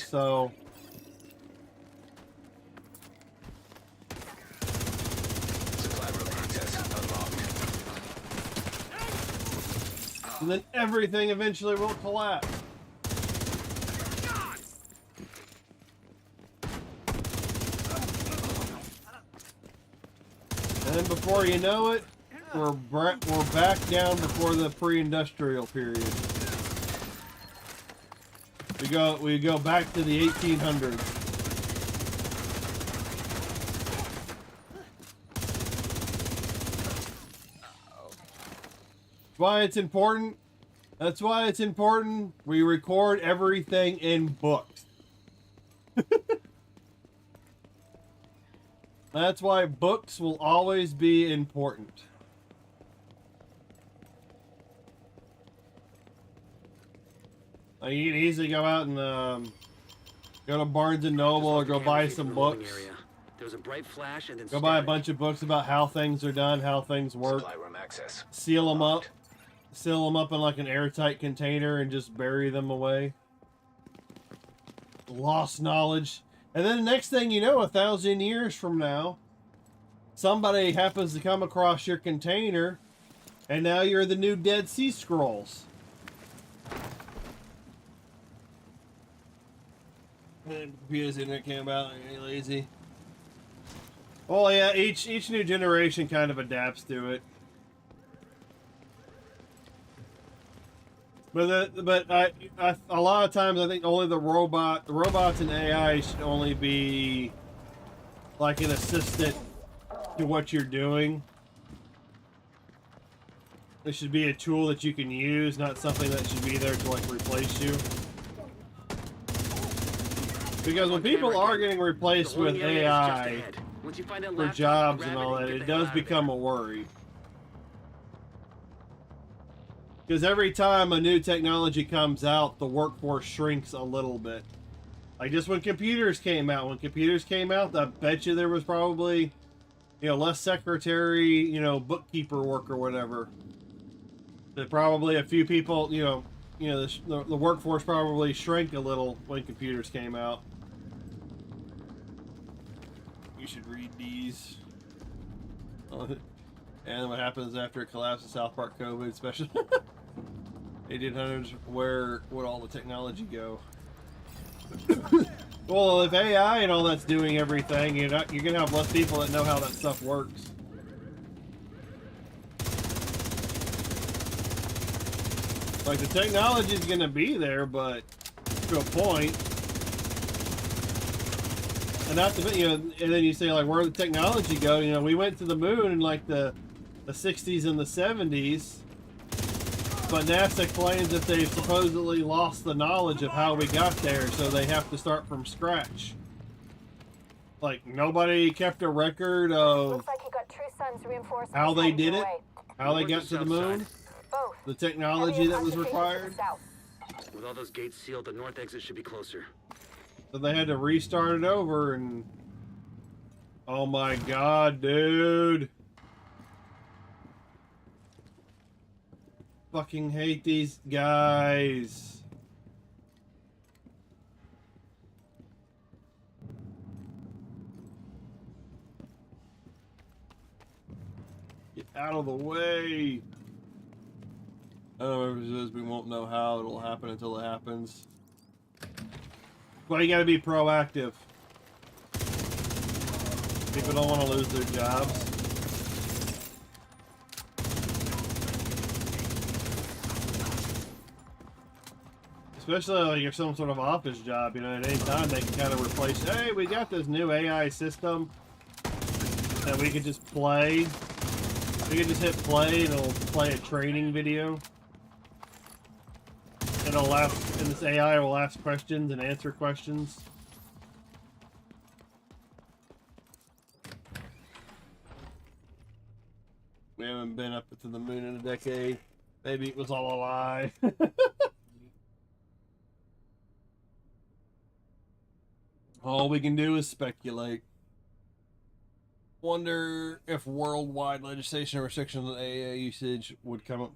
so. And then everything eventually will collapse. And then before you know it, we're back down before the pre-industrial period. We go back to the 1800s. That's why it's important we record everything in books. That's why books will always be important. Like you can easily go out and go to Barnes and Noble or go buy some books. There was a bright flash and then go buy a bunch of books about how things are done, how things work. Seal them up in like an airtight container and just bury them away. Lost knowledge. And then the next thing you know, 1,000 years from now, somebody happens to come across your container, and now you're the new Dead Sea Scrolls. And computer's internet came about, are you lazy? Well, yeah, each new generation kind of adapts to it. But a lot of times I think only the robots and AI should only be like an assistant to what you're doing. It should be a tool that you can use, not something that should be there to like replace you. Because when people are getting replaced with AI for jobs and all that, it does become a worry. Because every time a new technology comes out, the workforce shrinks a little bit. Like just when computers came out. When computers came out, I bet you there was probably, less secretary, bookkeeper work or whatever. But probably a few people, the workforce probably shrank a little when computers came out. You should read these. And what happens after it collapses, South Park COVID, especially. 1800s, where would all the technology go? Well, if AI and all that's doing everything, you're gonna have less people that know how that stuff works. Like the technology is gonna be there, but to a point. And not to, and then you say like, where did the technology go? We went to the moon in like the 60s and the 70s. But NASA claims that they've supposedly lost the knowledge of how we got there, so they have to start from scratch. Like, nobody kept a record of Looks like you got True Sun's reinforcements how they did it, away. how they got to the moon, Both. the technology that was required. With all those gates sealed, the north exit should be closer. So they had to restart it over, and oh my god, dude. Fucking hate these guys. Get out of the way. I don't know if it says we won't know how it'll happen until it happens. Well, you gotta be proactive. People don't want to lose their jobs. Especially like if some sort of office job, at any time they can kind of replace, hey, we got this new AI system that we could just play. We could just hit play and it'll play a training video. And this AI will ask questions and answer questions. haven't been up to the moon in a decade. Maybe it was all a lie. All we can do is speculate. Wonder if worldwide legislation or restrictions on AA usage would come up.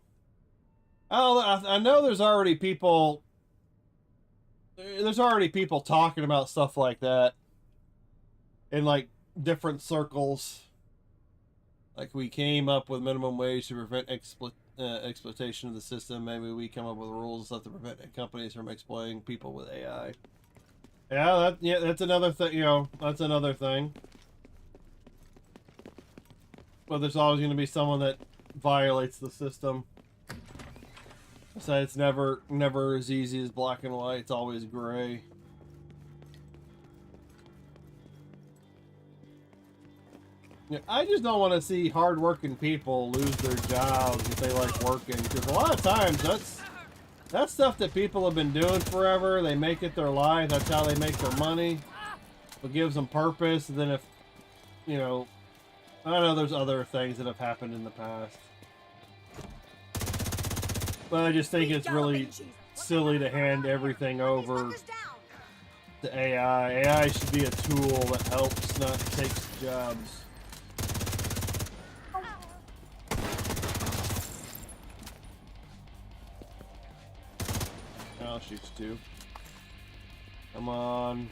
I know there's already people. There's already people talking about stuff like that in like different circles. Like we came up with minimum wage to prevent exploitation of the system. Maybe we come up with rules and stuff to prevent companies from exploiting people with AI. Yeah, that's another thing. You know, that's another thing. But there's always going to be someone that violates the system. So it's never as easy as black and white. It's always gray. Yeah, I just don't want to see hardworking people lose their jobs if they like working. Because a lot of times that's stuff that people have been doing forever. They make it their life. That's how they make their money. It gives them purpose. And then if, you know, I know there's other things that have happened in the past. But I just think it's really silly to hand everything over to AI. AI should be a tool that helps, not takes jobs. I'll shoot two. Come on.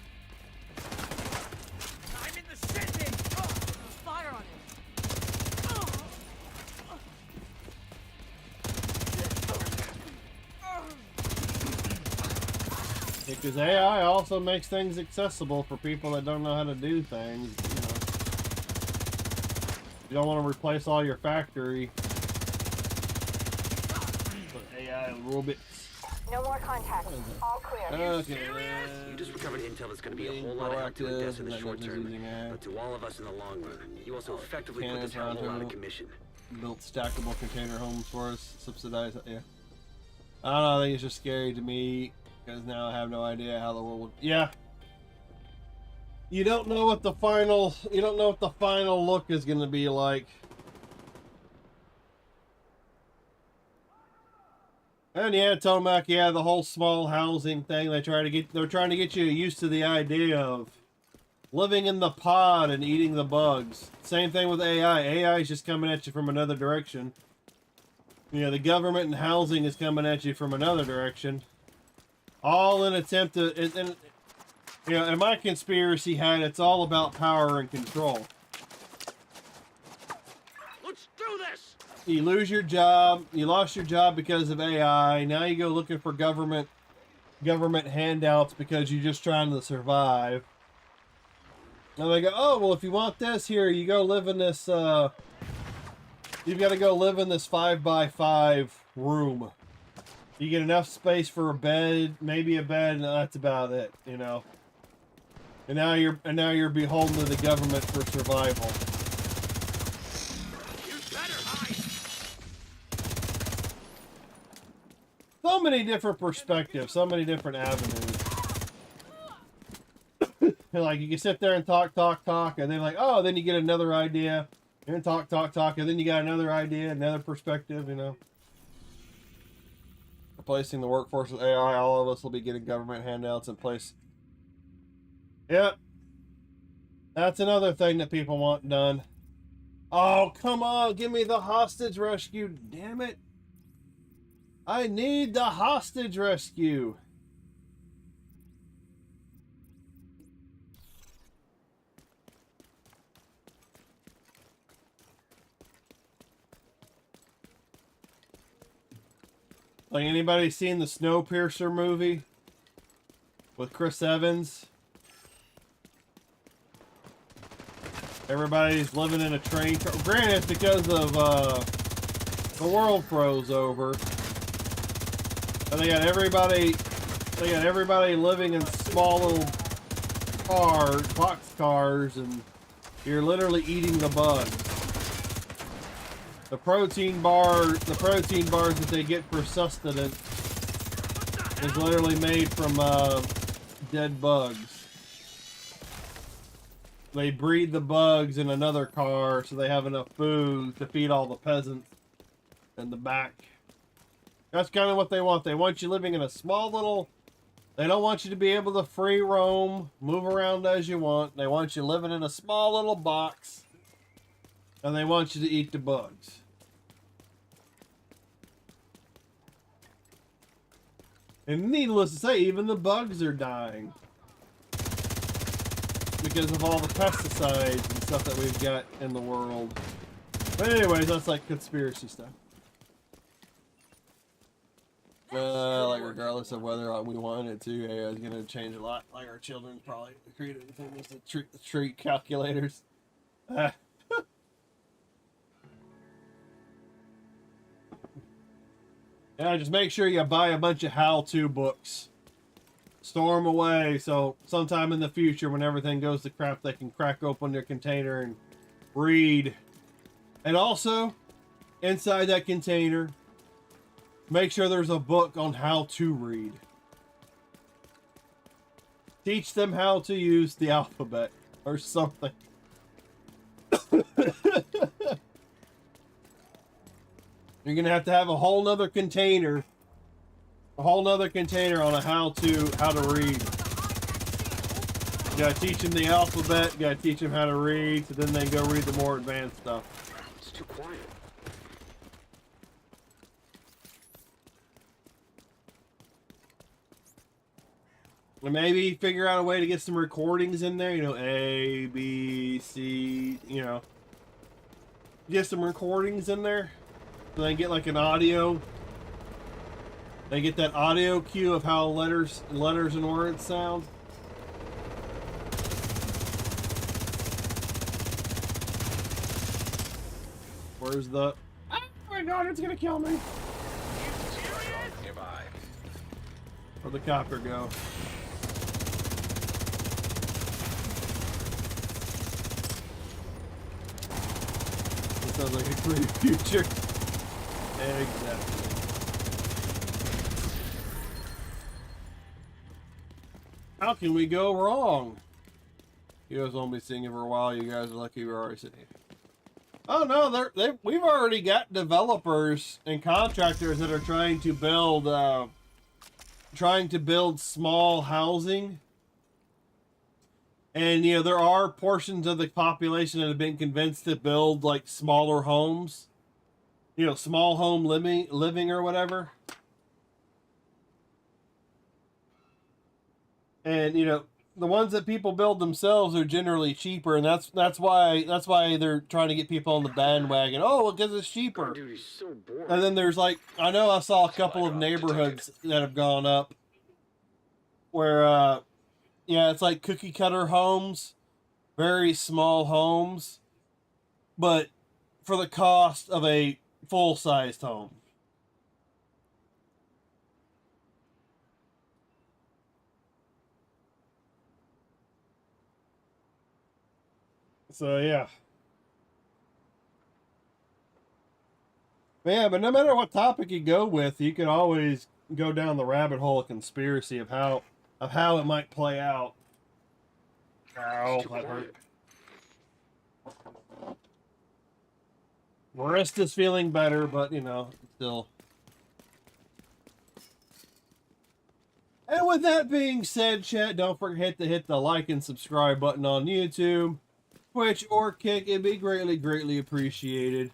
I'm in the sending! Fire on him! Because AI also makes things accessible for people that don't know how to do things. You don't want to replace all your factory. But AI a little bit. No more contact. All clear. Okay. You just recovered intel that's going to be a whole lot of help to Odessa in the short term, but to all of us in the long run. You also effectively put this hellhole out of commission. Built stackable container homes for us, subsidized. Yeah. I don't know. I think it's just scary to me because now I have no idea how the world would. Yeah. You don't know what the final. You don't know what the final look is going to be like. And yeah, Tomac, yeah, the whole small housing thing. They're trying to get you used to the idea of living in the pod and eating the bugs. Same thing with AI. AI is just coming at you from another direction. You know, the government and housing is coming at you from another direction. All in attempt to, and you know, in my conspiracy hat, it's all about power and control. Let's do this! You lose your job. You lost your job because of AI. Now you go looking for government handouts because you're just trying to survive. And they go, oh, well, if you want this, here, you go live in this, you've got to go live in this 5x5 room. You get enough space for a bed, maybe a bed, and that's about it, you know. And now you're beholden to the government for survival. So many different perspectives, so many different avenues. Like, you can sit there and talk, and then like, oh, then you get another idea, and talk, and then you got another idea, another perspective, you know. Replacing the workforce with AI, all of us will be getting government handouts in place. Yep. That's another thing that people want done. Oh, come on, give me the hostage rescue, damn it. I need the hostage rescue. Like, anybody seen the Snowpiercer movie with Chris Evans? Everybody's living in a train car. Granted, it's because of the world froze over. But they got everybody living in small little cars, box cars, and you're literally eating the bugs. The protein bars that they get for sustenance is literally made from dead bugs. they breed the bugs in another car so they have enough food to feed all the peasants in the back. That's kind of what they want. They want you living in a small little... They don't want you to be able to free roam, move around as you want. They want you living in a small little box. And they want you to eat the bugs. And needless to say, even the bugs are dying. Because of all the pesticides and stuff that we've got in the world. But anyways, that's like conspiracy stuff. Like regardless of whether we wanted it to, AI is going to change a lot. Like our children probably created the thing was the treat calculators. Yeah, just make sure you buy a bunch of how-to books. Store them away so sometime in the future when everything goes to crap they can crack open their container and read. And also, inside that container, make sure there's a book on how to read. Teach them how to use the alphabet or something. You're gonna have to have a whole nother container. A whole nother container on a how to read. You gotta teach them the alphabet, you gotta teach them how to read, so then they go read the more advanced stuff. It's too quiet. And maybe figure out a way to get some recordings in there, you know, A, B, C, you know. Get some recordings in there. So they get like an audio. They get that audio cue of how letters and words sound. Where's the... Oh my god, it's gonna kill me! Nearby. Where'd the copter go? This sounds like a great future. Exactly. How can we go wrong? You guys won't be seeing it for a while. You guys are lucky we're already sitting here. Oh no, we've already got developers and contractors that are trying to build small housing. And you know, there are portions of the population that have been convinced to build like smaller homes. You know, small home living or whatever. And you know, the ones that people build themselves are generally cheaper, and that's why they're trying to get people on the bandwagon. Oh, well, because it's cheaper. Dude, he's so boring. And then there's like, I know I saw a couple of neighborhoods that have gone up where yeah, it's like cookie cutter homes, very small homes, but for the cost of a full-sized home. So yeah. Yeah, but no matter what topic you go with, you can always go down the rabbit hole of conspiracy of how it might play out. Ow, that hurt. Wrist is feeling better, but you know, still. And with that being said, chat, don't forget to hit the like and subscribe button on YouTube, Twitch, or Kick. It'd be greatly, greatly appreciated.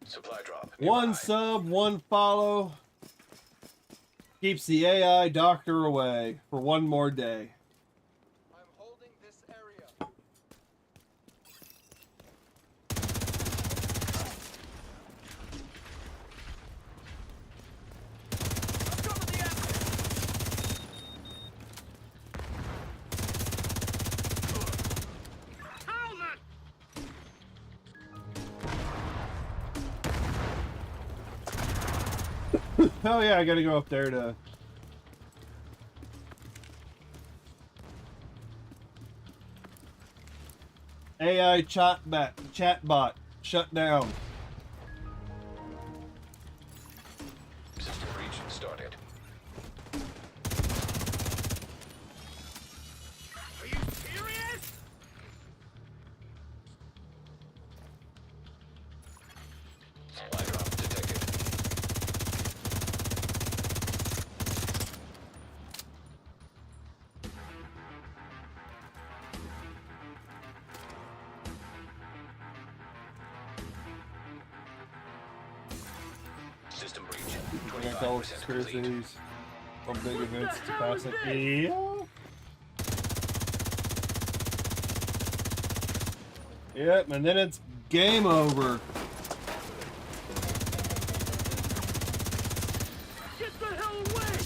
Supply drop. One Nearby. sub, one follow. Keeps the AI doctor away for one more day. I'm holding this area. Oh yeah, I gotta go up there to... AI chatbot shut down. System breach started. Supply drop detected. System breach. Can't call 25% complete. conspiracies from big events to pass it. Yeah. Yep, and then it's game over. Get the hell away!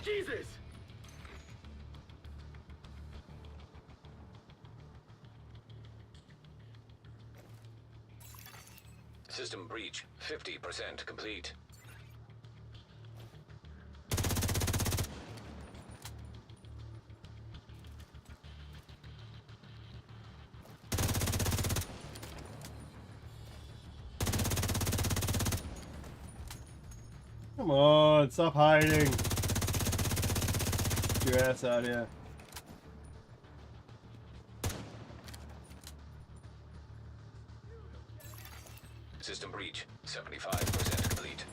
Jesus! System breach. 50% complete. Come on, stop hiding. Get your ass out here. System breach. 75% complete.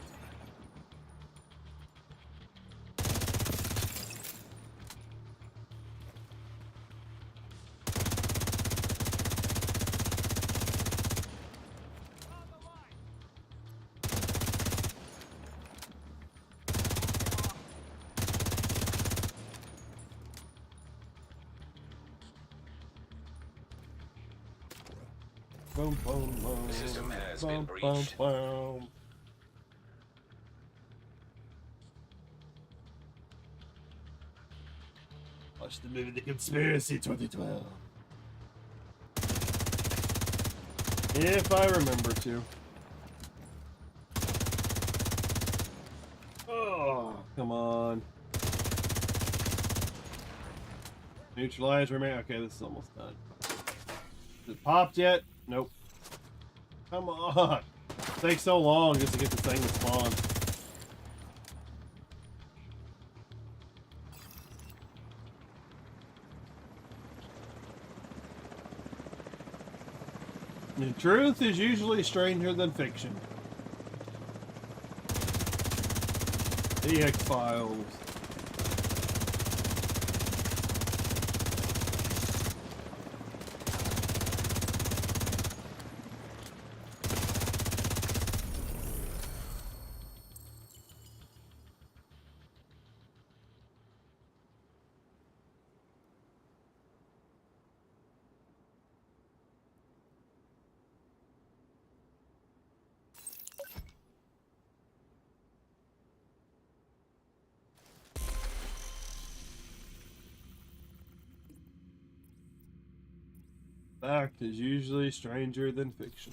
Boom, boom, boom. The system has Boom, been boom, breached. boom. Watch the movie The Conspiracy 2012. If I remember to. Oh, come on. Neutralize, remain. Okay, this is almost done. Is it popped yet? Nope. Come on. It takes so long just to get this thing to spawn. The truth is usually stranger than fiction. The X-Files. Fact is usually stranger than fiction.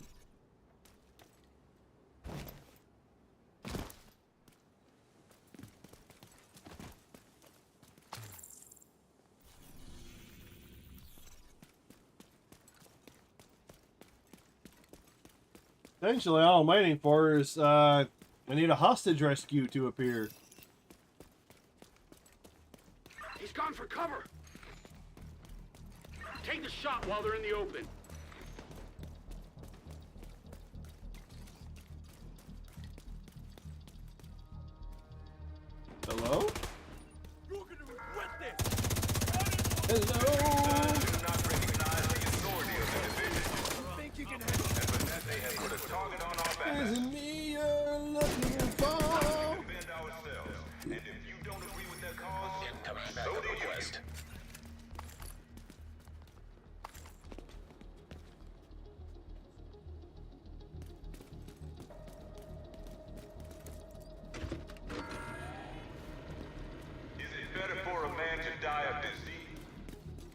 Essentially, all I'm waiting for is I need a hostage rescue to appear. He's gone for cover! Take the shot while they're in the open. Hello? You're gonna regret this! Hello? Do not recognize the authority of the division. Think you can handle it? And for that, they have put a target on our back. Is it me you're looking for? Defend ourselves. And if you don't agree with that cause, Incoming so backup do you. request. Is it better for a man to die of disease?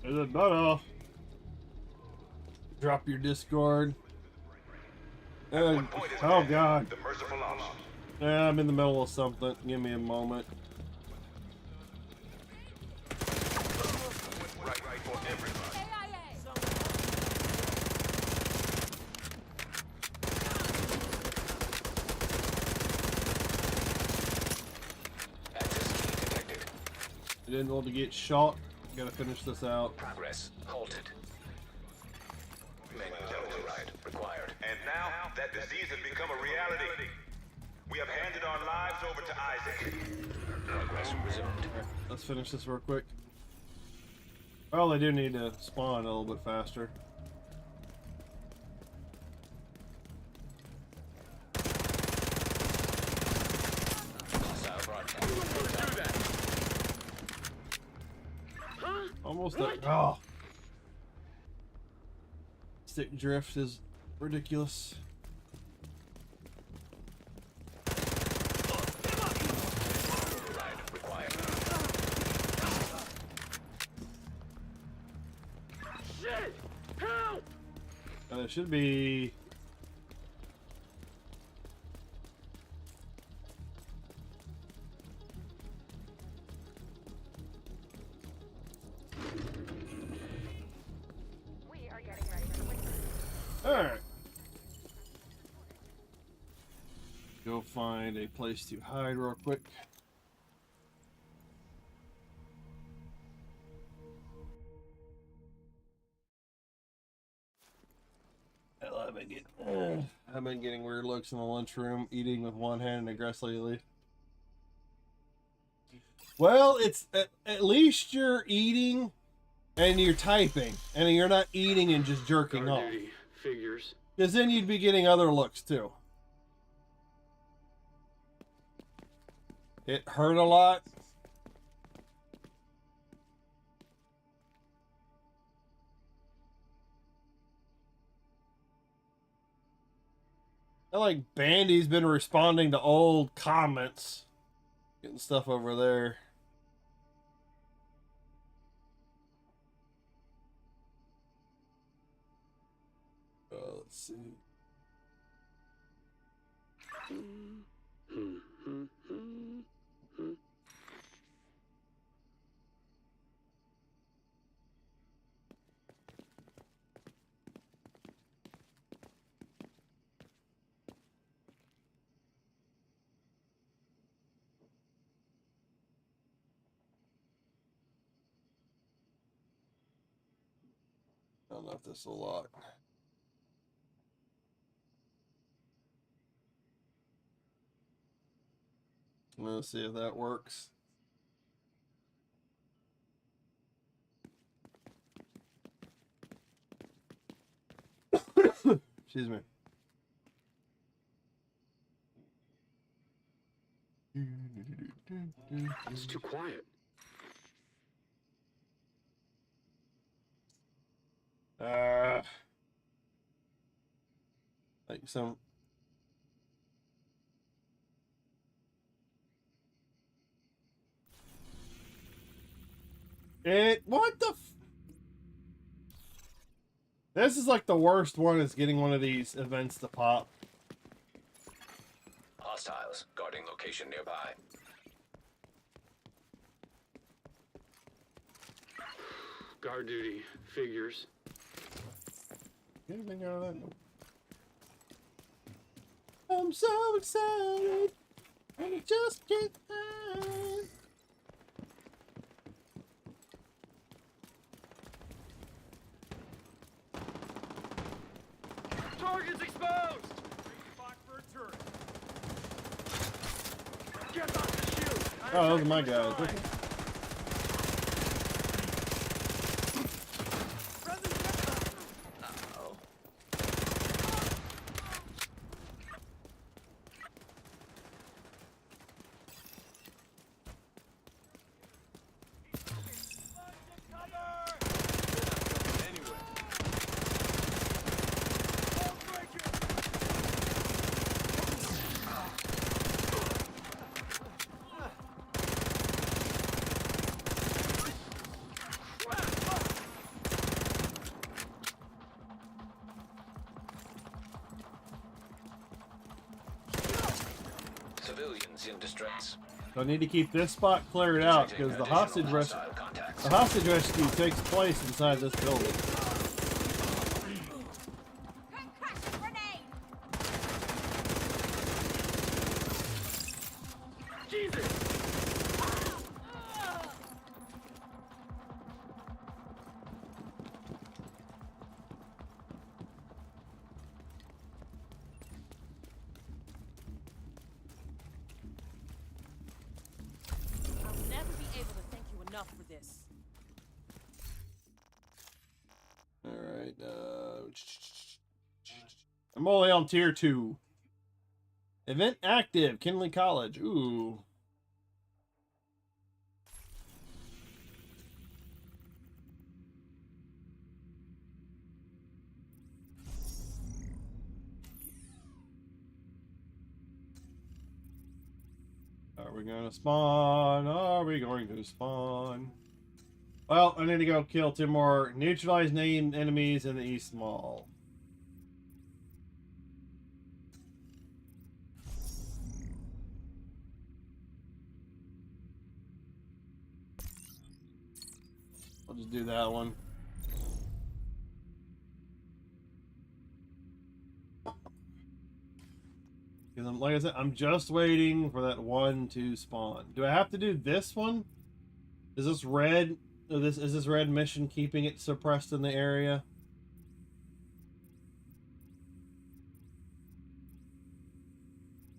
Is it better? Drop your Discord. What point is Oh that? god. The merciful option. Yeah, I'm in the middle of something. Give me a moment. Right for everybody. Access key detected. I didn't want to get shot. Gotta finish this out. Progress halted. Men That disease has become a reality. We have handed our lives over to Isaac. Progress resumed. Let's finish this real quick. Well, they do need to spawn a little bit faster. Hostile broadcast. Almost there. Oh. Stick drift is ridiculous. Ride required. Shit! Help! It should be. We are getting ready for winter. Alright. Go find a place to hide real quick. Hell, I've been getting weird looks in the lunchroom, eating with one hand and aggressively. Well, it's at least you're eating and you're typing, and you're not eating and just jerking Guard off. duty. Figures. Because then you'd be getting other looks too. It hurt a lot. I like Bandy's been responding to old comments. Getting stuff over there. Let's see. I don't know if this will lock. Let's see if that works. Excuse me. It's too quiet. Like some. What the This is like the worst one, is getting one of these events to pop. Hostiles guarding location nearby. Guard duty. Figures. Get anything out of that? Nope. I'm so excited, and I just can't hide. Target's exposed! Spot for a turret. Get off the shoot! Oh, those are my guys. Civilians in distress. So I need to keep this spot cleared out because the hostage rescue takes place inside this building. I'm only on tier 2. Event active, Kinley College. Ooh. Are we going to spawn? Are we going to spawn? Well, I need to go kill 2 more neutralized named enemies in the East Mall. I'll just do that one. Because like I said, I'm just waiting for that one to spawn. Do I have to do this one? Is this red? Is this red mission keeping it suppressed in the area?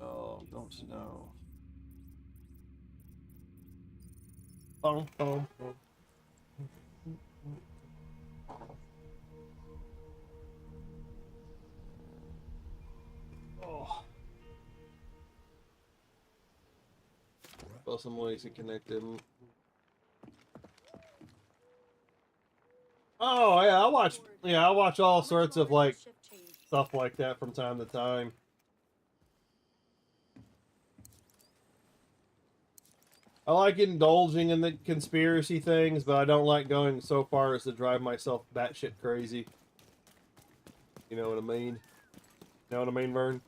Oh, don't know. Oh. Oh. Well, some ways to connect them. Oh yeah, I watch all sorts of like stuff like that from time to time. I like indulging in the conspiracy things, but I don't like going so far as to drive myself batshit crazy. You know what I mean? You know what I mean, Vern?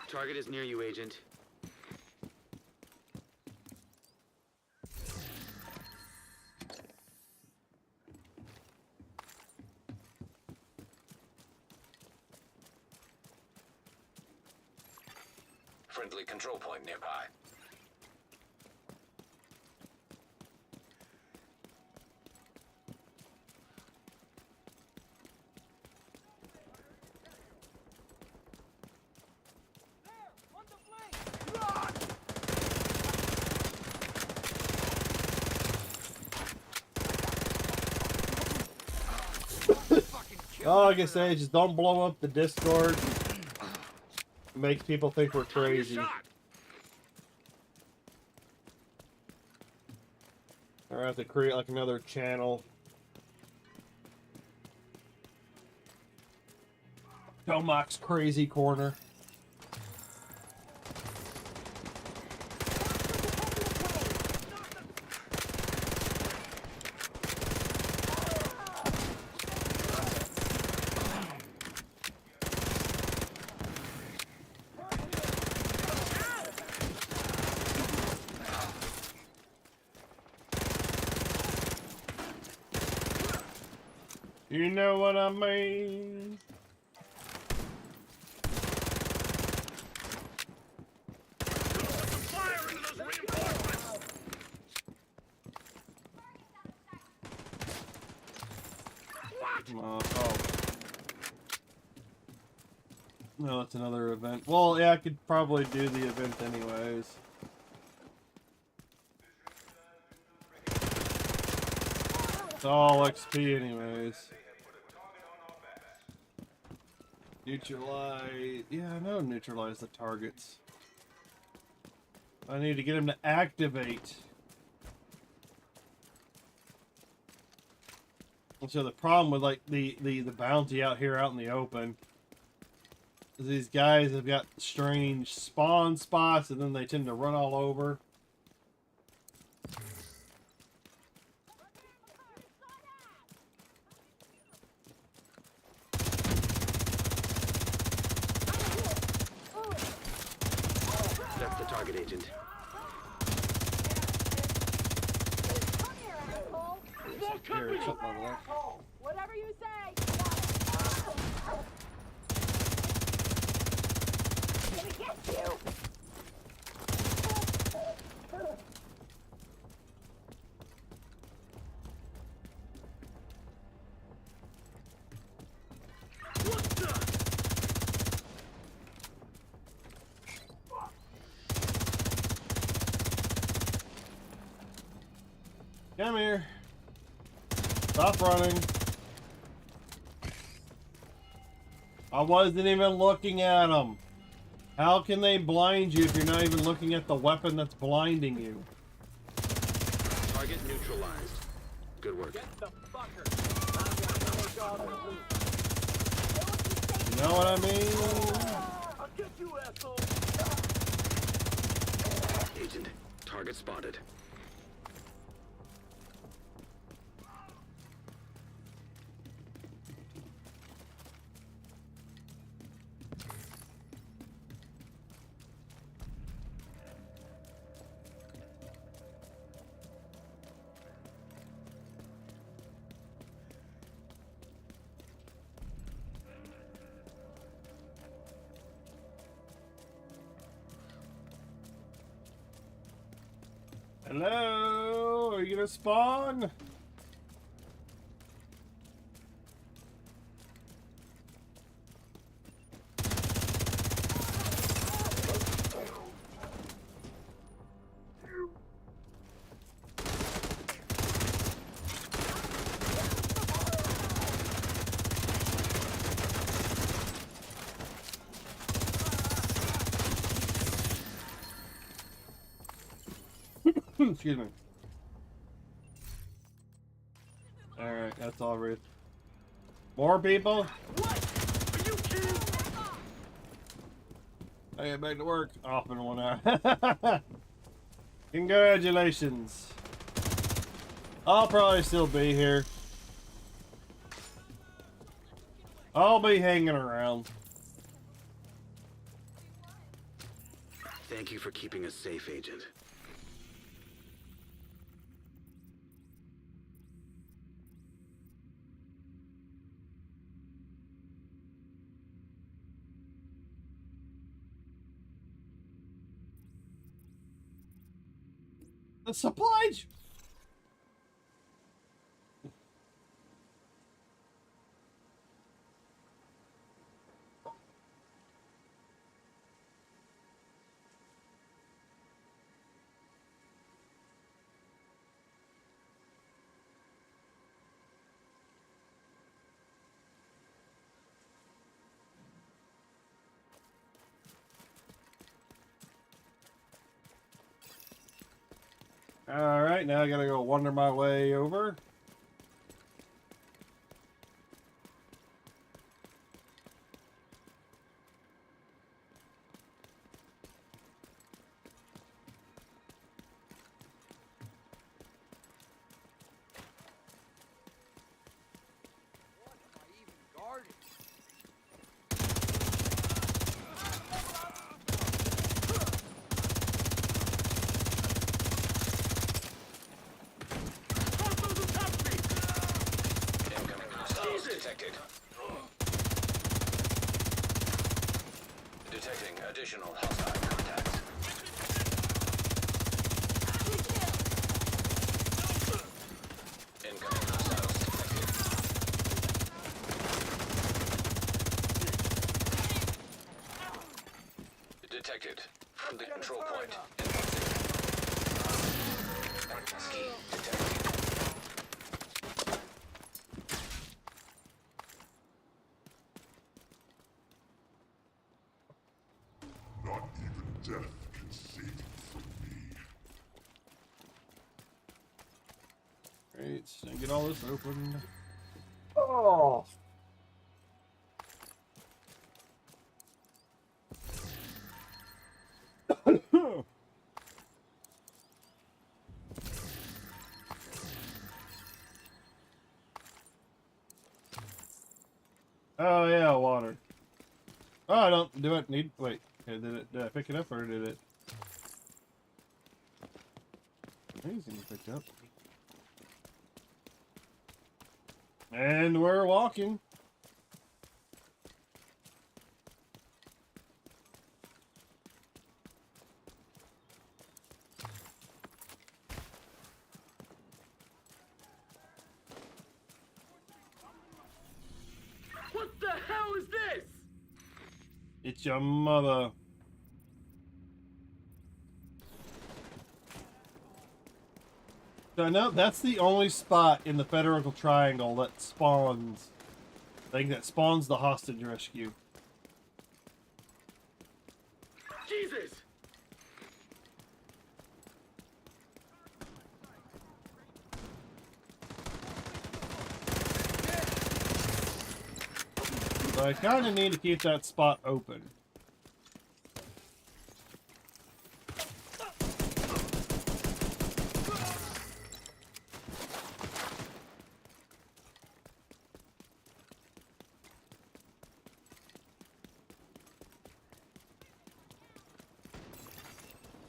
Target is near you, Agent. Friendly control point nearby. All I can say is just don't blow up the Discord. It makes people think we're crazy. Or I have to create like another channel. Tomac's Crazy Corner. You know what I mean? Oh. No, it's another event. Well, yeah, I could probably do the event anyways. It's all XP anyways. Neutralize. Yeah, I know neutralize the targets. I need to get him to activate. And so the problem with like the bounty out here out in the open is these guys have got strange spawn spots and then they tend to run all over. That's the target, Agent. Here, something like that. Whatever you say. Gonna get you. Come here. Stop running. I wasn't even looking at them. How can they blind you if you're not even looking at the weapon that's blinding you? Target neutralized. Good work. Get the fucker. I've got more job than You know what I mean? I'll get you, asshole. Agent, target spotted. Hello? Are you gonna spawn? Excuse me. Alright, that's all Ruth. More people? What? Are you kidding? I get back to work. Off in 1 hour. Congratulations. I'll probably still be here. I'll be hanging around. Thank you for keeping us safe, Agent. The supply. Alright, now I gotta go wander my way over. What am I even guarding? Incoming hostiles detected. Detecting additional hostile contacts. Incoming hostiles detected. Detected. From the control point. Ski detected. Not even death can save you from me. Great, so get all this open. Oh! Oh yeah, water. Oh, I don't do it. Need wait. Okay, did I pick it up or did it? Amazing, picked up. And we're walking. What the hell is this? It's your mother. So I know that's the only spot in the Federal Triangle that spawns, like that spawns the hostage rescue. Jesus! So I kind of need to keep that spot open.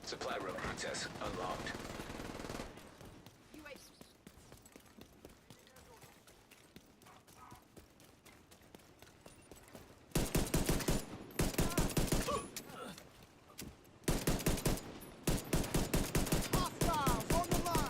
Supply room access unlocked. Hostiles on the line.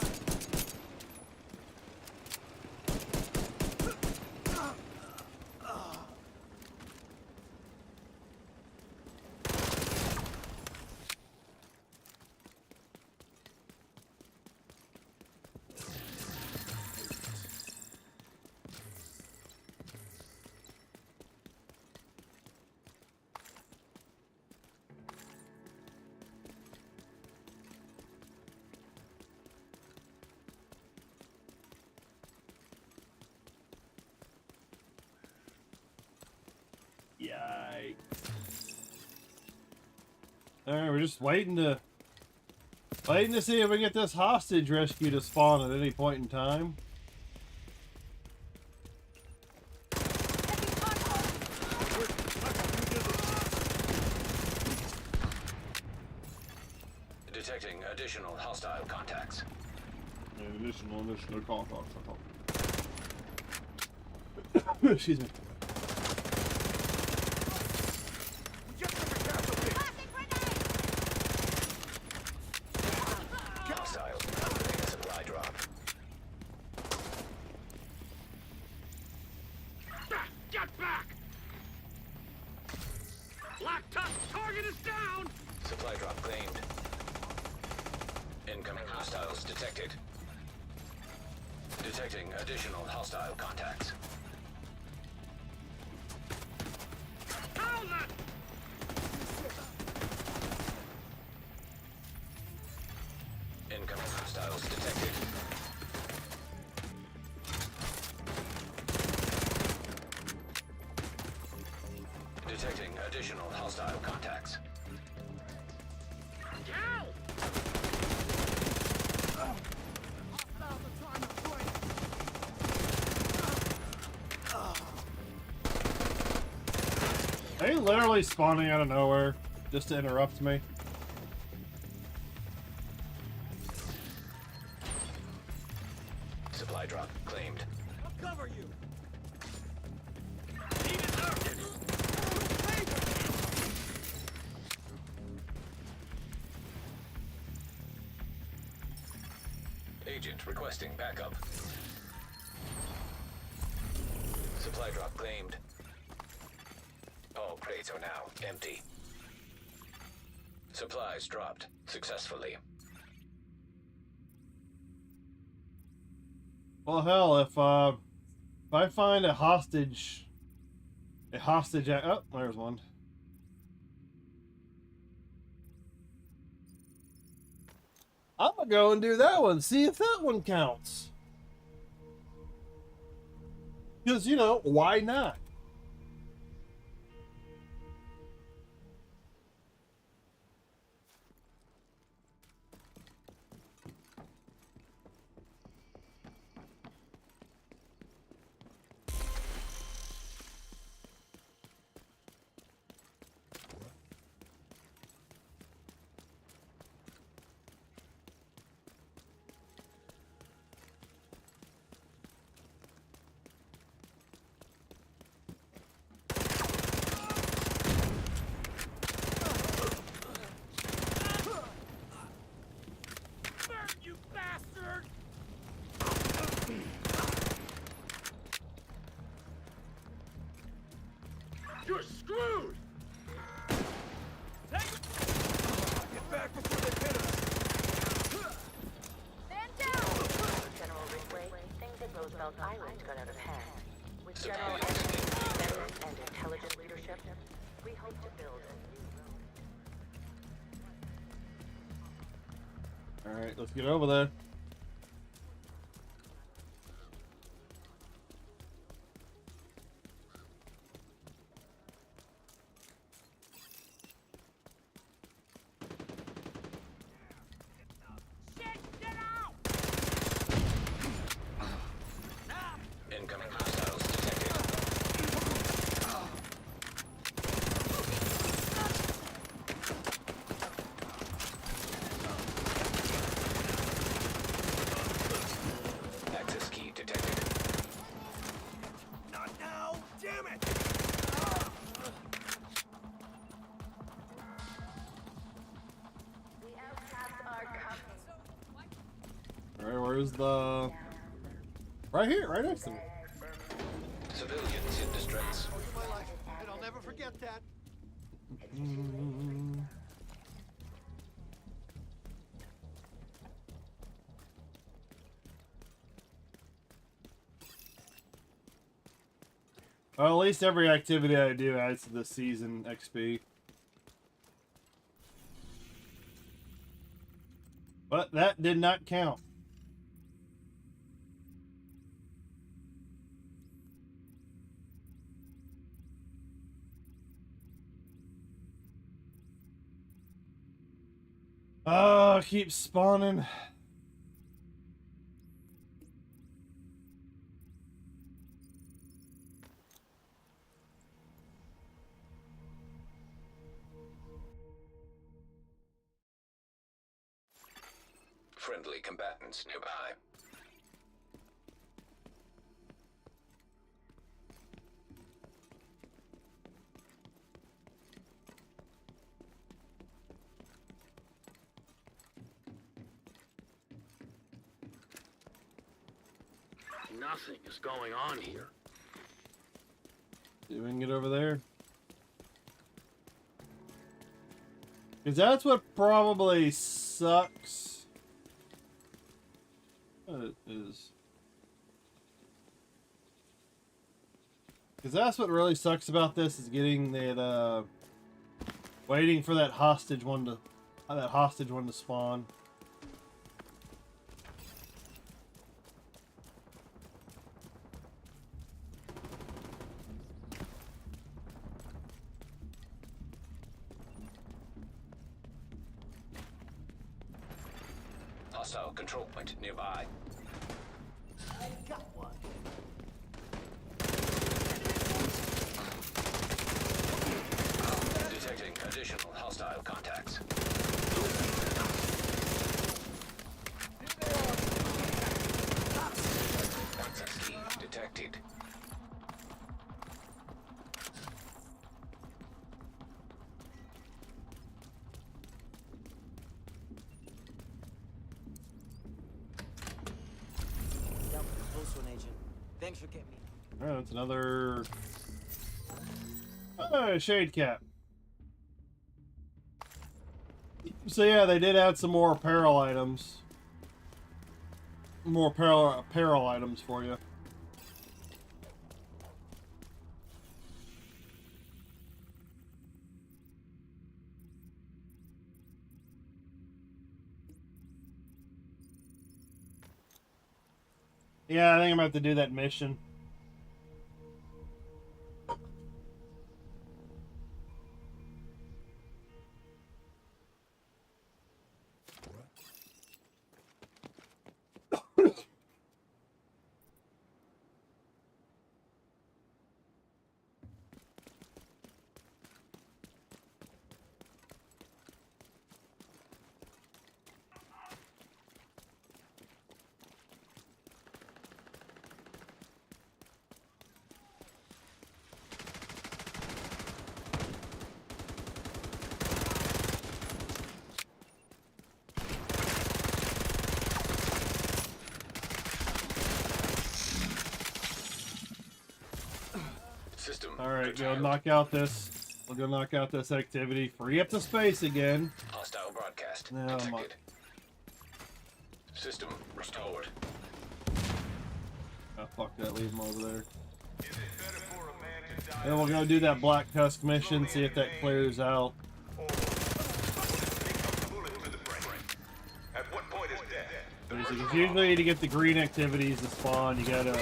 Yikes. Alright, we're just waiting to see if we get this hostage rescue to spawn at any point in time. Detecting additional hostile contacts. Additional contacts. Excuse me. Hostile opening a supply drop. Get back! Black Tusk target is down! Supply drop claimed. Incoming hostiles detected. Detecting additional hostile contacts. Down that! Incoming hostiles detected. Detecting additional hostile contacts. Down! Hostiles are trying to break. Are they literally spawning out of nowhere just to interrupt me? Supply drop claimed. I'll cover you. He deserved it. Agent requesting backup. Supply drop claimed. All crates are now empty. Supplies dropped successfully. Well, hell, if I find a hostage, oh, there's one. I'm gonna go and do that one. See if that one counts. Because, you know, why not? Roosevelt Island got out of hand. With Civilians general in danger. and intelligent leadership, we hope to build a new road. Alright, let's get over there. Incoming hostiles detected. Access key detected. Not now! Damn it! The outcasts are coming. Alright, where's the... Right here, right next to me. Civilians in distress. My life, and I'll never forget that. Well, at least every activity I do adds to the season XP. But that did not count. Oh, keep spawning. Friendly combatants nearby. Nothing is going on here. See if we can get over there. Because that's what probably sucks. It is. Because that's what really sucks about this is getting that, waiting for that hostage one to spawn. Hostile control point nearby. I got one. Detecting additional hostile contacts. Access key detected. Down for the close one, Agent. Thanks for getting me. Alright, that's another... shade cap. So yeah, they did add some more apparel items. More apparel items for you. Yeah, I think I'm about to do that mission. System. Alright, go knock out this. We'll go knock out this activity. Free up the space again. Hostile broadcast No, detected. System restored. Oh, fuck that, leave him over there. Then we'll go do that Black Tusk mission, see if that clears out. Because usually to get the green activities to spawn, you gotta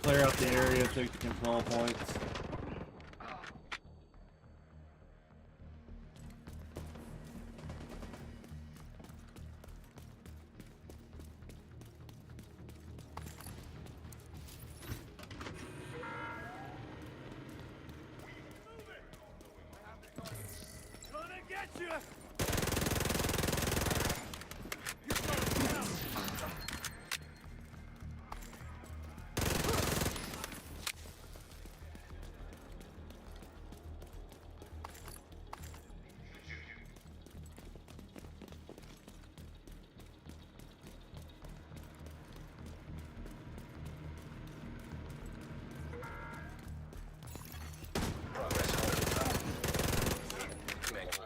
clear out the area, take the control points. Gonna get you!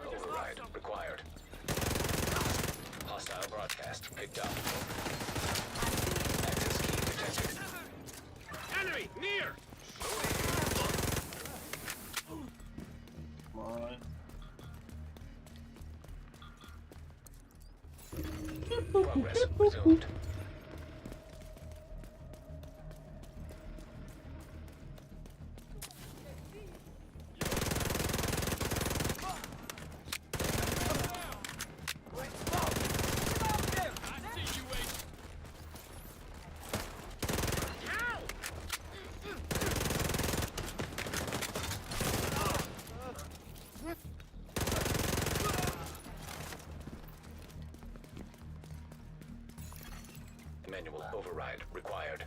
Override required. Hostile broadcast picked up. Access key detected. Enemy near! Come on. Progress resumed. Manual override required.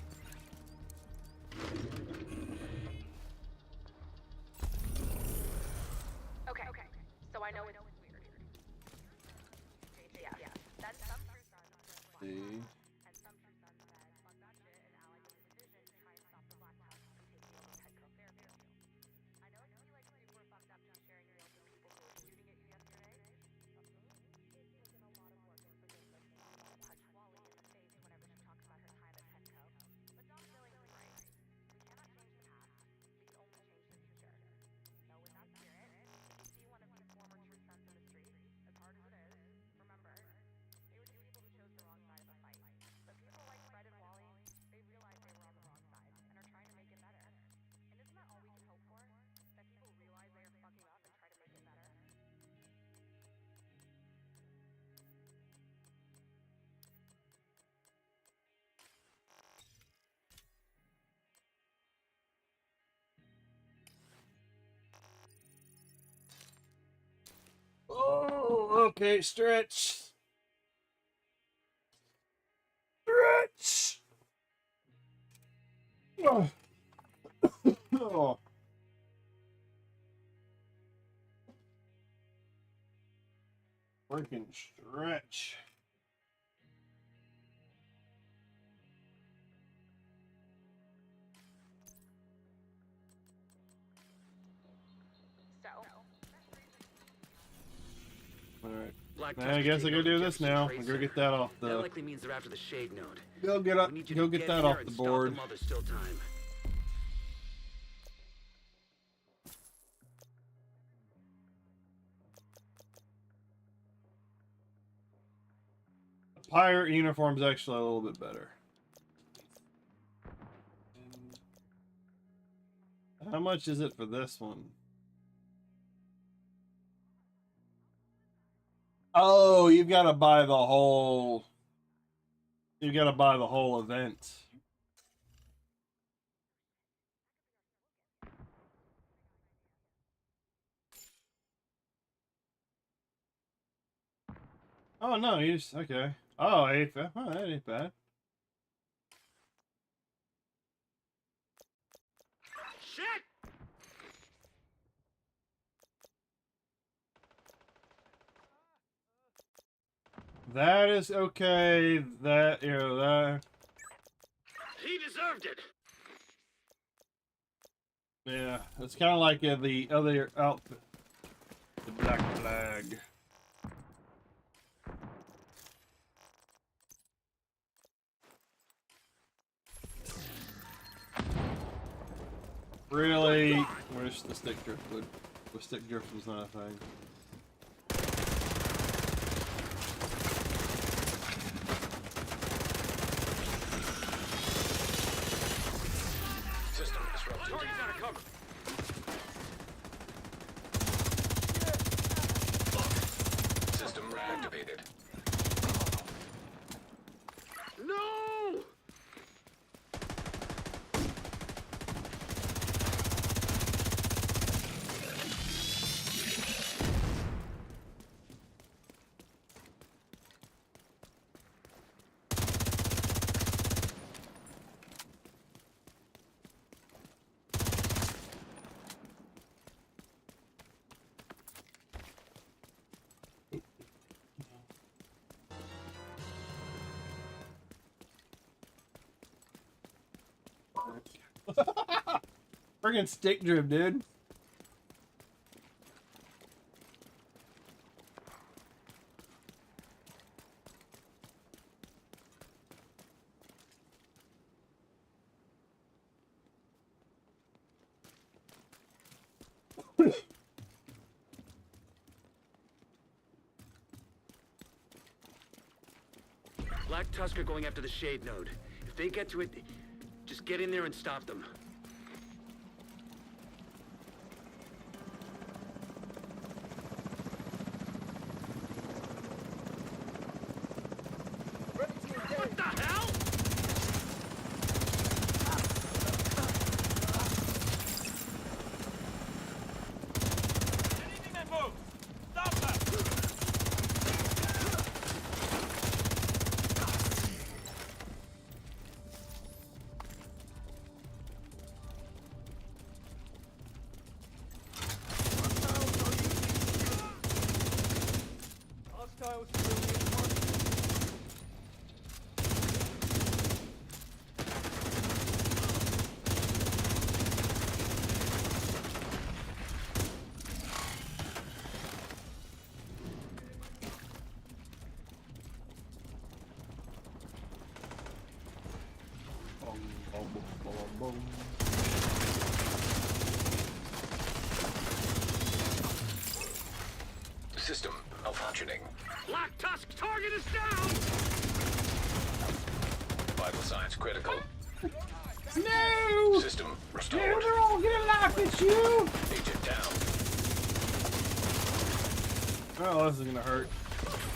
Okay, so I know it's weird. Yeah, that's some true son See. and some true son said, fuck that shit, and allied with the decision to try and stop the Black Tusk from taking over the head cook there too. I know it can be like super fucked up to be sharing meals with people who were shooting at you yesterday. Casey was in a lot of work and forgives us for not want to punch Wally in the face whenever she talks about her time at Petco. But John's feelings is right. We cannot change the past. We can only change the future. So with that spirit, if you see one of these former true sons in the street, as hard as it is, remember, they were two people who chose the wrong side of a fight. But people like Fred and Wally, they realize they were on the wrong side and are trying to make it better. And isn't that all we can hope for? That people realize they are fucking up and try to make it better? Oh, okay, stretch. Stretch. Oh. Oh. Freaking stretch. So, Alright. Black I Tusk guess I taking go over do the this Jefferson now. Trade I go Center. get that off That the. likely means they're after the Shade Node. Go get up. We need you Go to get that there off and the stop board. them while there's still time. Pirate uniform's actually a little bit better. How much is it for this one? Oh, you've got to buy the whole. You got to buy the whole event. Oh no, you just okay. Oh, oh, that ain't bad. Shit! That is okay. That that. He deserved it. Yeah, it's kind of like the other outfit, the Black Flag. Really wish the stick drift would. The stick drift was not a thing. System disrupted. Target's out of cover. System reactivated. No! Friggin' stick drift, dude. Black Tusk are going after the Shade node. If they get to it, just get in there and stop them. What the hell? Anything that moves! Stop that! Hostiles civilian marked. Boom, boom, boom, boom, boom. System malfunctioning. Black Tusk target is down! Vital signs critical. No! System Dude, restored. they're all getting laughed at you! Agent down. Oh, this is gonna hurt.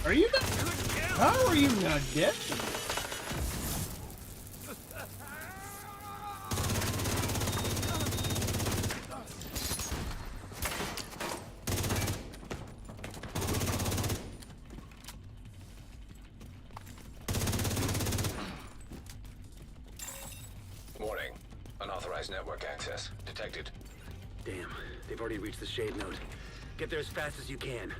Are you not? How are you not dead? Warning. Unauthorized network access detected. Damn, they've already reached the Shade node. Get there as fast as you can.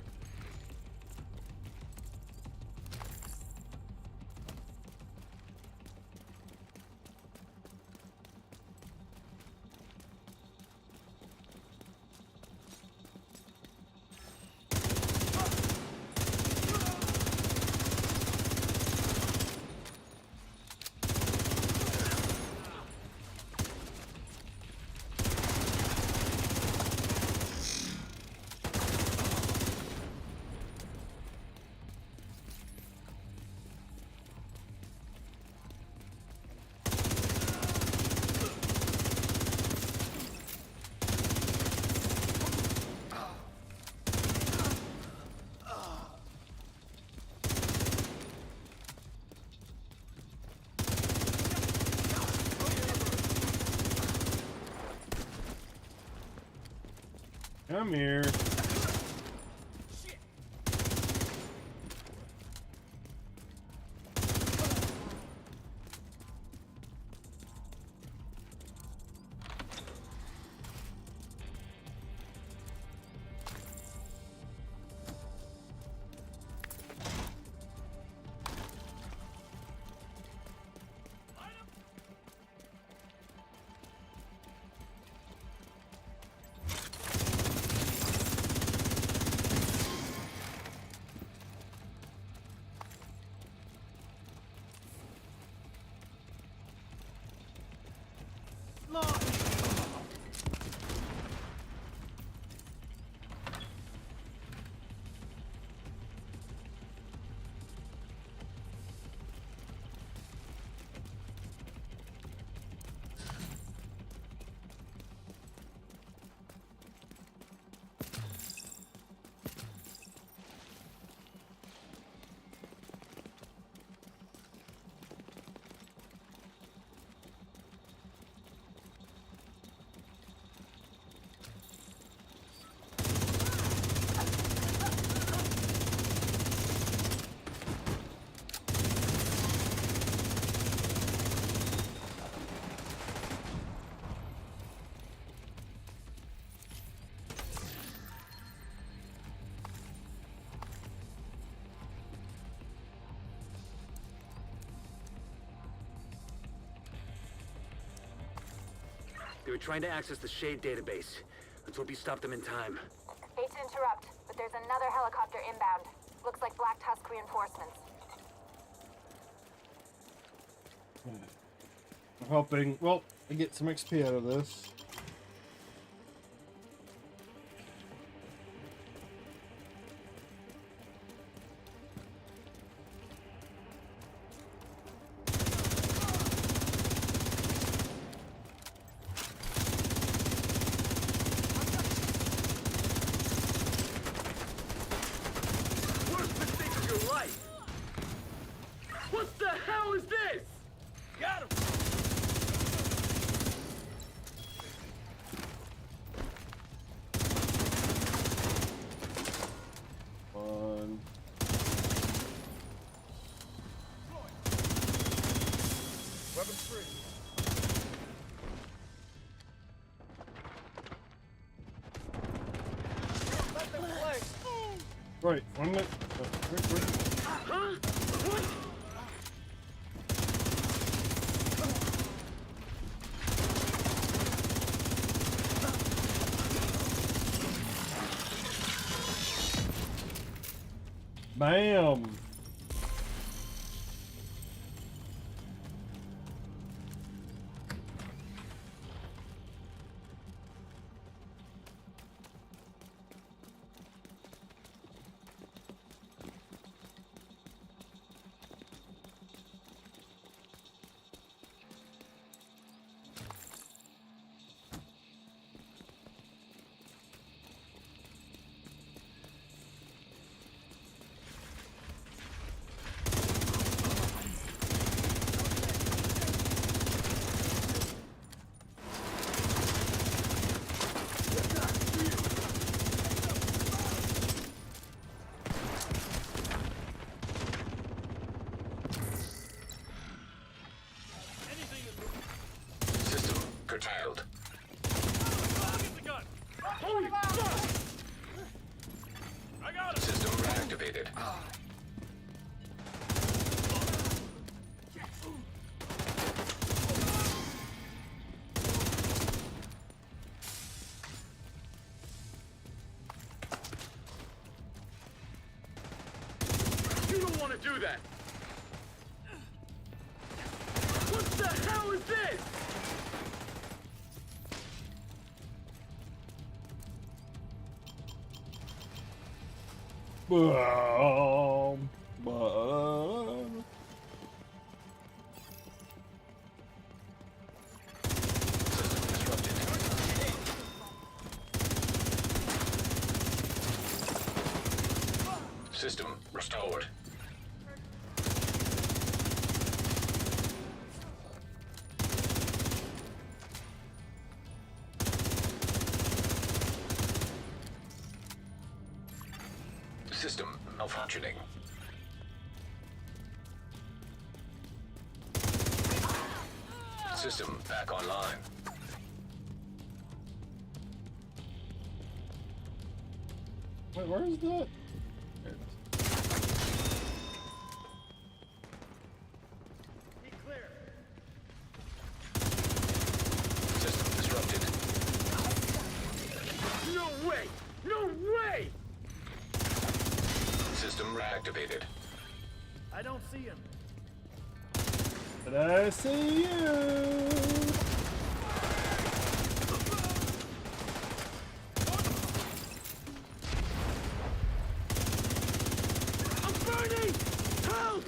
Come here. They were trying to access the Shade database. Let's hope you stop them in time. Hate to interrupt, but there's another helicopter inbound. Looks like Black Tusk reinforcements. I'm hoping, well, I get some XP out of this. Worst mistake of your life! What the hell is this? Got him! Fun. Weapons free. Let them play. Right, 1 minute. Huh? What? Bam! System curtailed. Get the gun. Holy fuck! I got him. System reactivated. You don't want to do that! What the hell is this? Bam! Bam! System restored. System malfunctioning. System back online. Wait, where is that? There it is. Be clear. System disrupted. No way! No way! System reactivated. I don't see him. But I see you! I'm burning! Help!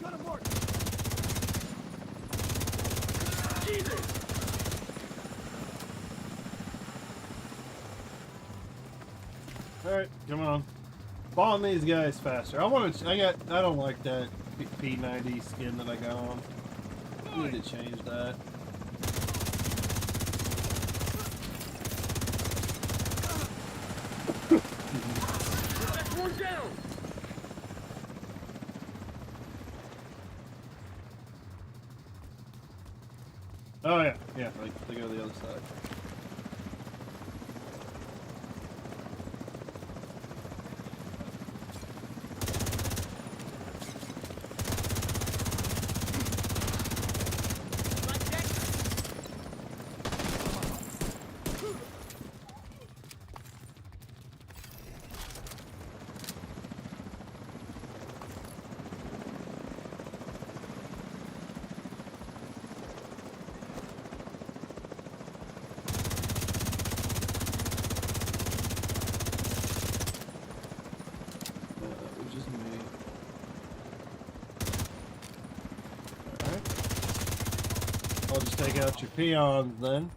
Got him marked. Jesus! Alright, come on. Bomb these guys faster. I don't like that P90 skin that I got on. I need to change that. One down! Oh yeah, yeah, like they go to the other side. I'll just take out your peons then.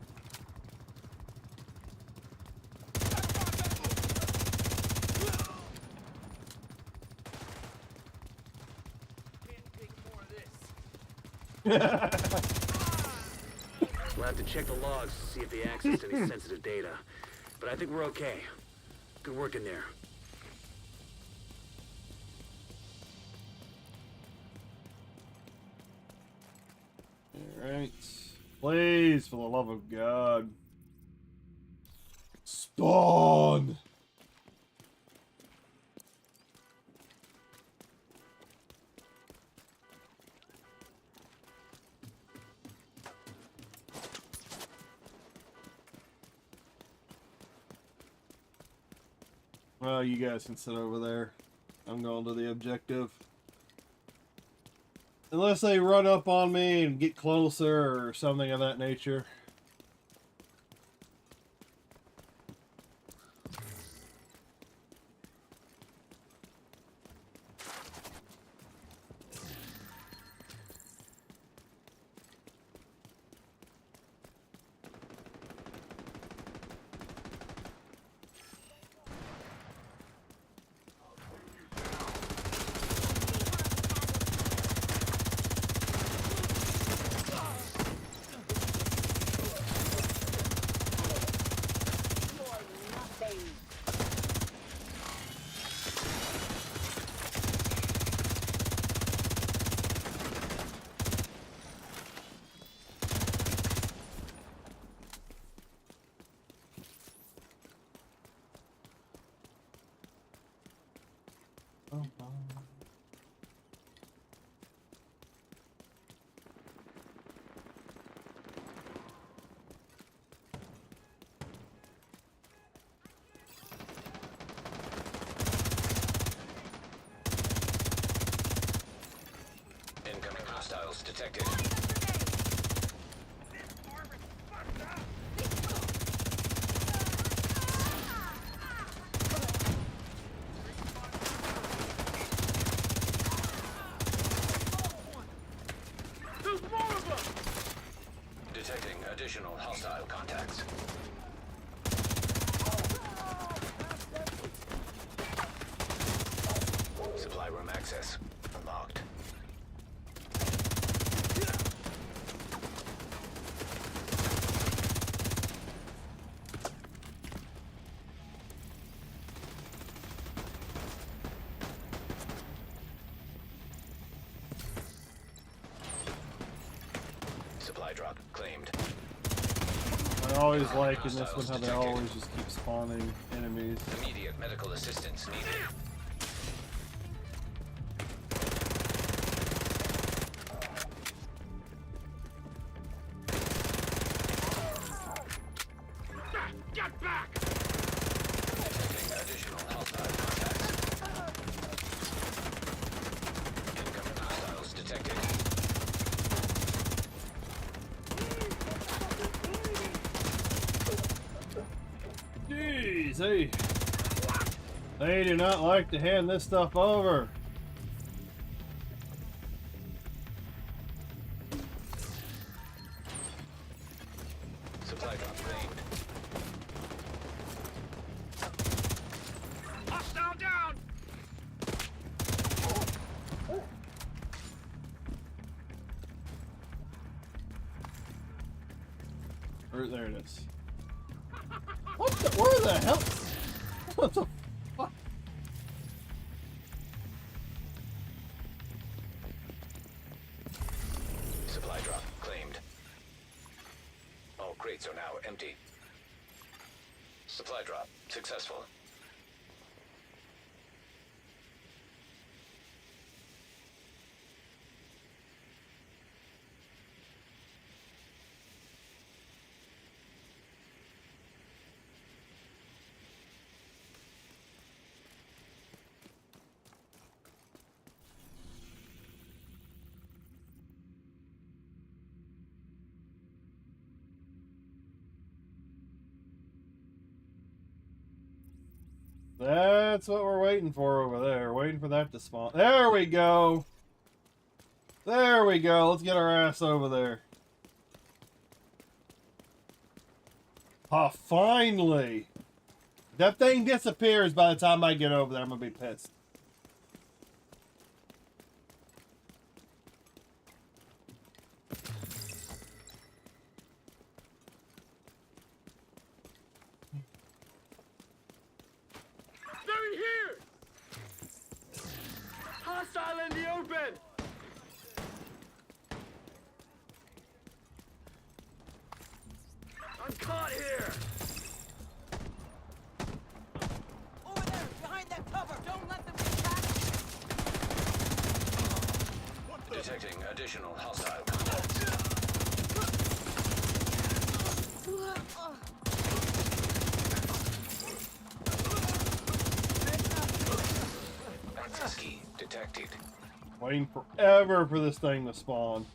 We'll have to check the logs to see if they accessed any sensitive data. But I think we're okay. Good work in there. Alright. Please, for the love of God. Spawn! Well, you guys can sit over there. I'm going to the objective. Unless they run up on me and get closer or something of that nature. Incoming hostiles detected. Detecting additional hostile contacts. Supply room access unlocked. Supply drop claimed. I always like in this one how they always just keep spawning enemies. Immediate medical assistance needed. Get back! Detecting additional hostile contacts. Incoming hostiles detected. Jeez, they do not like to hand this stuff over. Supply drop claimed. There it is. What the? Where the hell? What the fuck? Supply drop claimed. All crates are now empty. Supply drop successful. That's what we're waiting for over there. Waiting for that to spawn. There we go. There we go. Let's get our ass over there. Ah, finally. That thing disappears by the time I get over there. I'm going to be pissed. They're here! Hostile in the open! I'm caught here! Over there, behind that cover. Don't let them get back. Detecting additional hostile contacts. Access key detected. Waiting forever for this thing to spawn.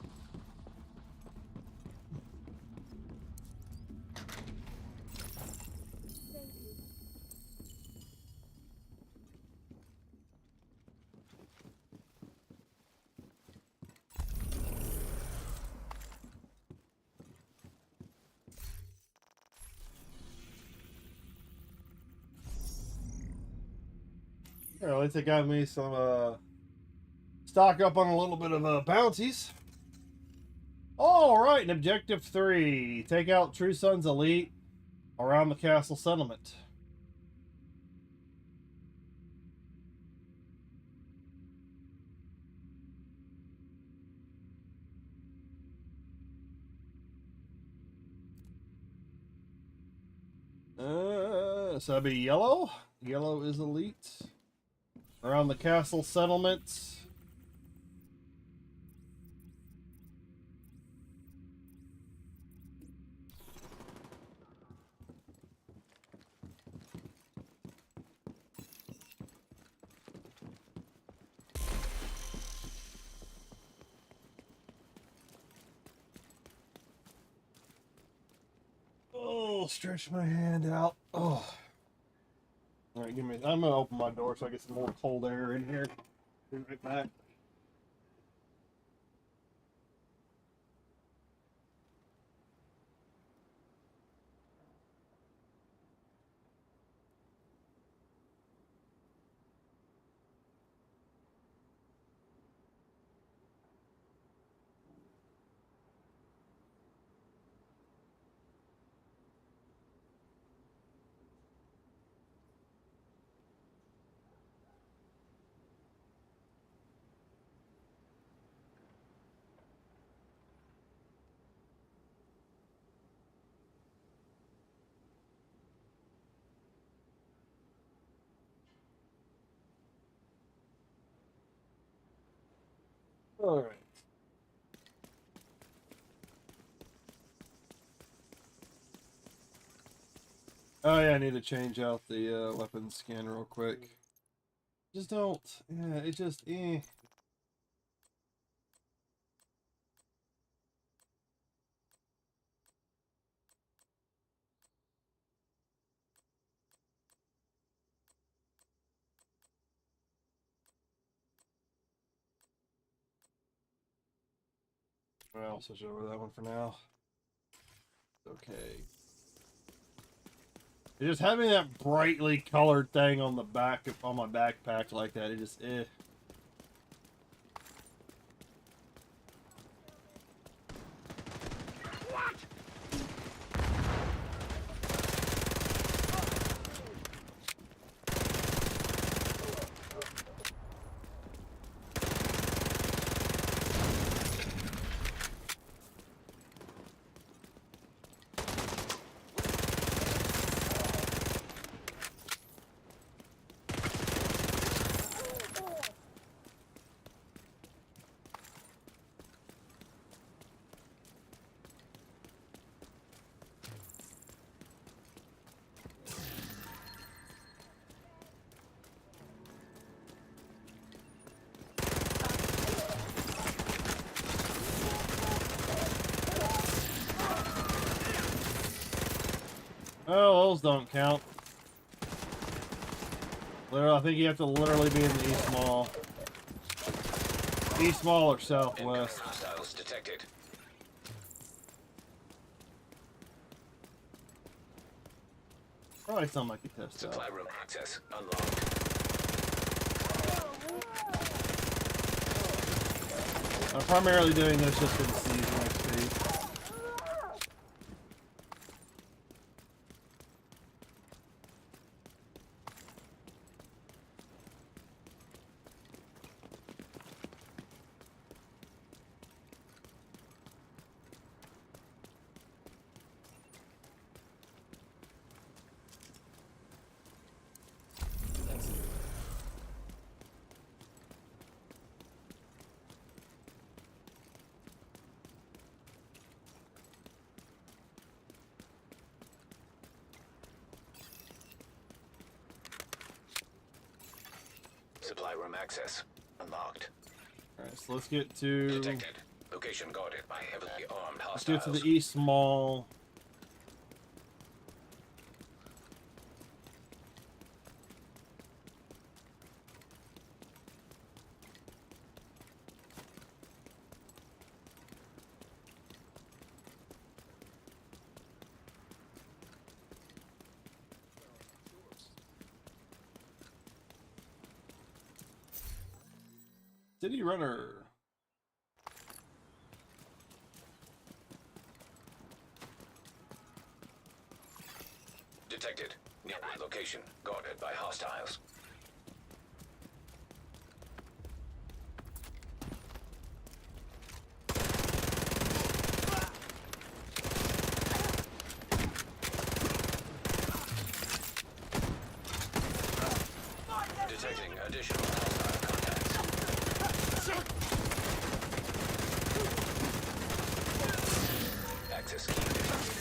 Yeah, at least they got me some stock up on a little bit of bounties. All right, and objective 3: take out True Sun's elite around the castle settlement. So that'd be yellow. Yellow is elite. Around the castle settlement. Oh, stretch my hand out. Oh. All right, give me. I'm gonna open my door so I get some more cold air in here. Be right back. All right. Oh yeah, I need to change out the weapon scan real quick. Just don't. Yeah, it just. I'll switch over that one for now. Okay. Just having that brightly colored thing on the back of on my backpack like that, it just What? Oh, those don't count. Literally, I think you have to literally be in the East Mall. East Mall or Southwest. Hostiles detected. Probably something I could test Supply out. room access unlocked. I'm primarily doing this just for the season XP. Supply room access unlocked. Alright, so let's get to... Detected. Location guarded by heavily armed Let's hostiles. get to the East Mall. City Runner. Detected. Nearby location guarded by hostiles. Detecting additional hostile contacts. Access key detected.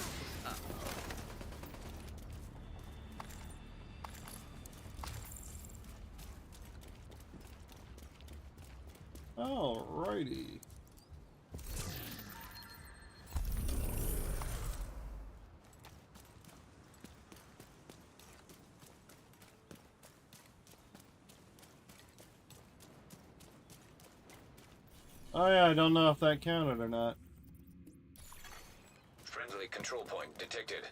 Alrighty. Oh yeah, I don't know if that counted or not. Friendly control point detected.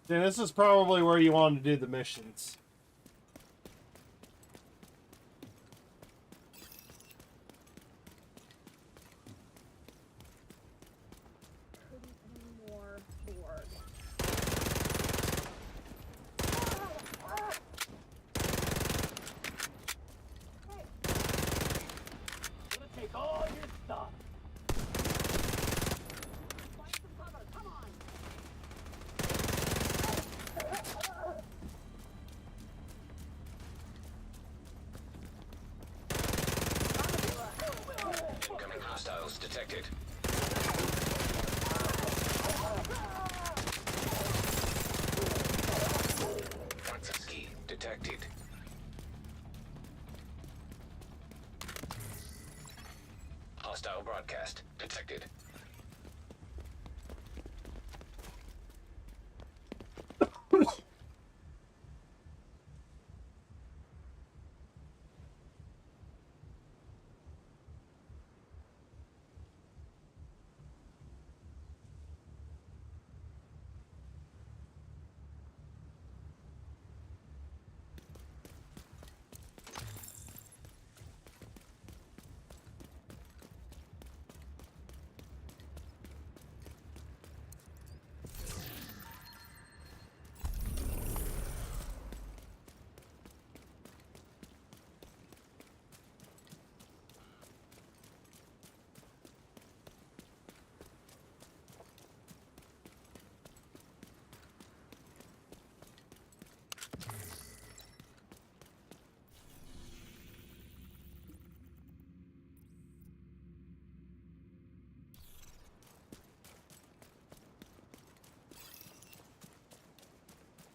Then this is probably where you want to do the missions. More bored. Gonna take all your stuff. Find some cover, come on. Incoming hostiles detected. Access key detected. Hostile broadcast detected.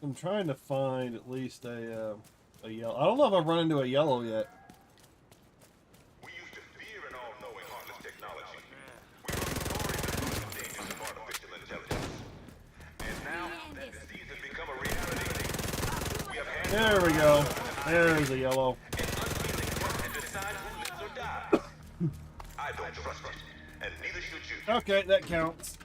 I'm trying to find at least a yellow. I don't know if I've run into a yellow yet. We used to fear an all-knowing heartless technology. We wrote stories and There we go. There's a yellow. I don't trust it, and neither should you. Okay, that counts.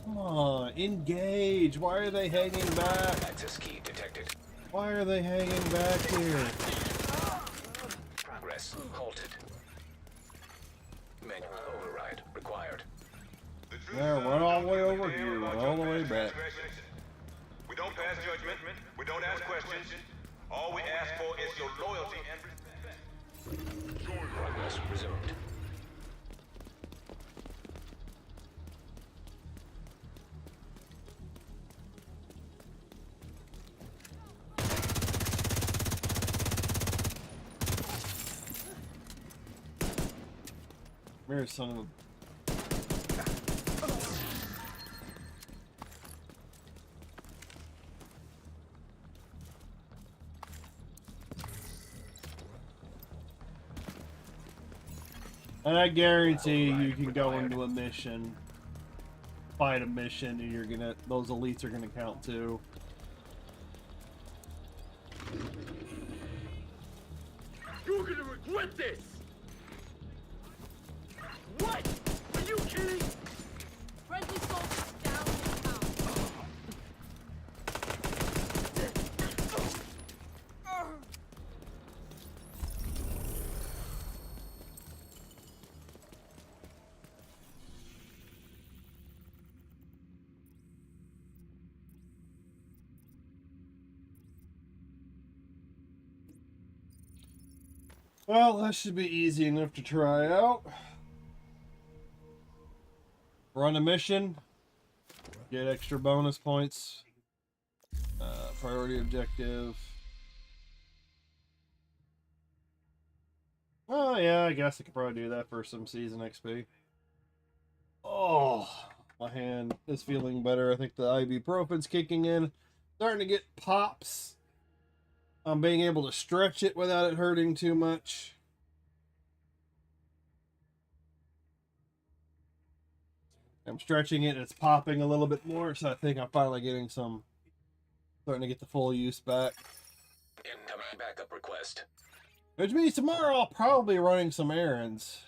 Come on, engage. Why are they hanging back? Access key detected. Why are they hanging back here? Progress halted. Manual override required. Yeah, run all the way over here. Run all the way back. We don't pass judgment. We don't ask questions. All we ask for is your loyalty and respect. Progress resumed. Where's son of a... And I guarantee you can go into a mission, fight a mission, and you're gonna, those elites are gonna count too. You're gonna regret this! What? Are you kidding? Friendly soldiers down in town. Well, that should be easy enough to try out. Run a mission, get extra bonus points, priority objective. Oh yeah, I guess I could probably do that for some season XP. Oh, my hand is feeling better. I think the ibuprofen's kicking in. Starting to get pops. I'm being able to stretch it without it hurting too much. I'm stretching it, and it's popping a little bit more, so I think I'm finally getting some, starting to get the full use back. Incoming backup request. Which means tomorrow I'll probably be running some errands.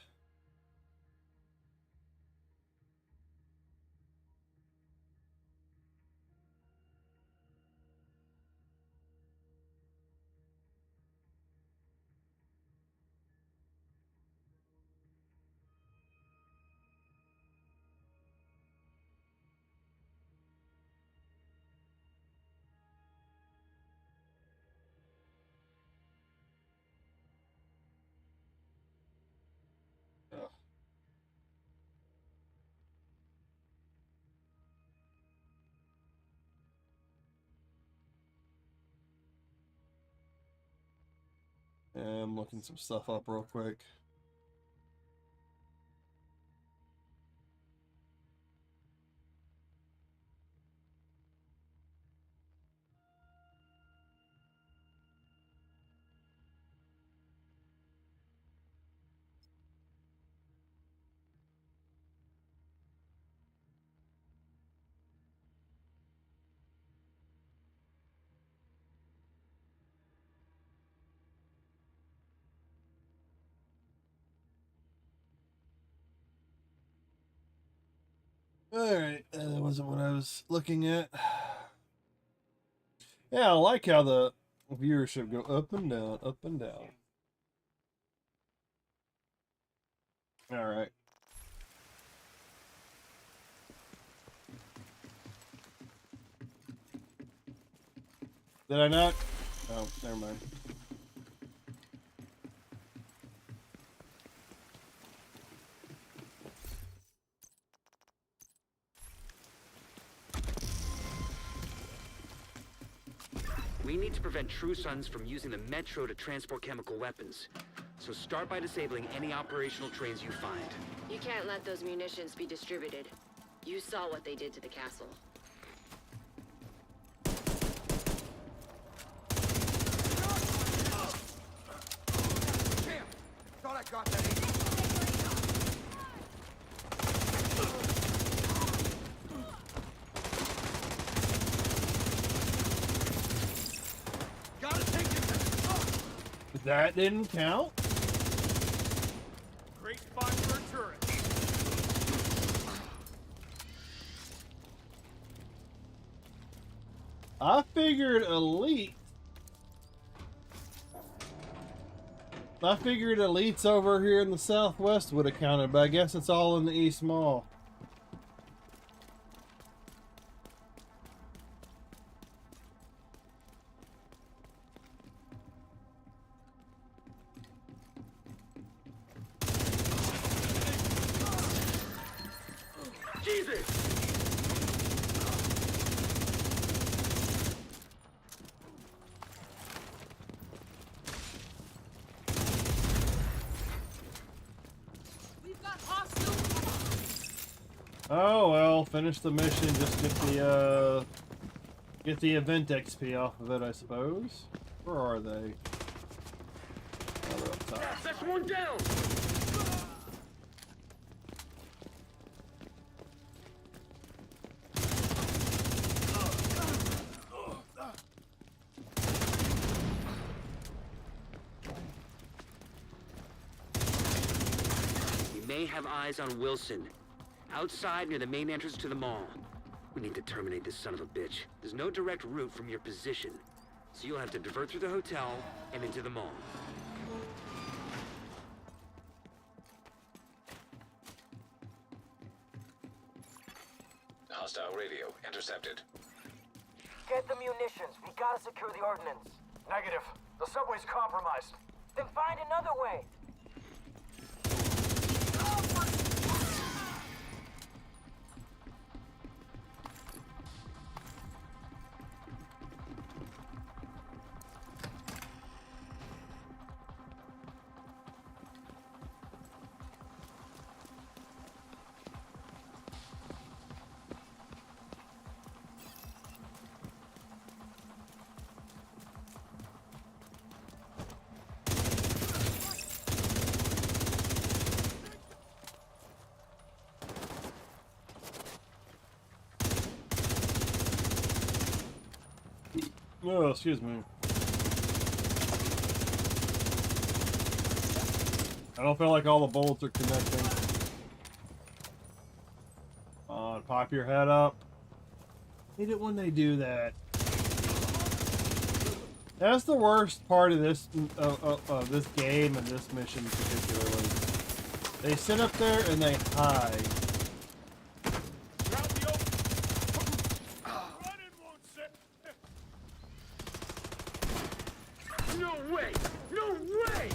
I'm looking some stuff up real quick. Alright, that wasn't what I was looking at. Yeah, I like how the viewership go up and down, up and down. Alright. Did I not? Oh, never mind. We need to prevent True Sons from using the Metro to transport chemical weapons. So start by disabling any operational trains you find. You can't let those munitions be distributed. You saw what they did to the castle. Damn! Thought I got that. Gotta take it. That didn't count? Great spot for a turret. I figured elite. I figured elites over here in the southwest would have counted, but I guess it's all in the East Mall. Jesus! We've got hostiles. Oh well, finish the mission, just get the event XP off of it, I suppose. Where are they? Oh, they're up top. That's one down! We may have eyes on Wilson. Outside near the main entrance to the mall. We need to terminate this son of a bitch. There's no direct route from your position. So you'll have to divert through the hotel and into the mall. Hostile radio intercepted. Get the munitions. We gotta secure the ordnance. Negative. The subway's compromised. Then find another way. Oh, excuse me. I don't feel like all the bullets are connecting. Pop your head up. Hate it when they do that. That's the worst part of this this game and this mission particularly. They sit up there and they hide. No way! No way!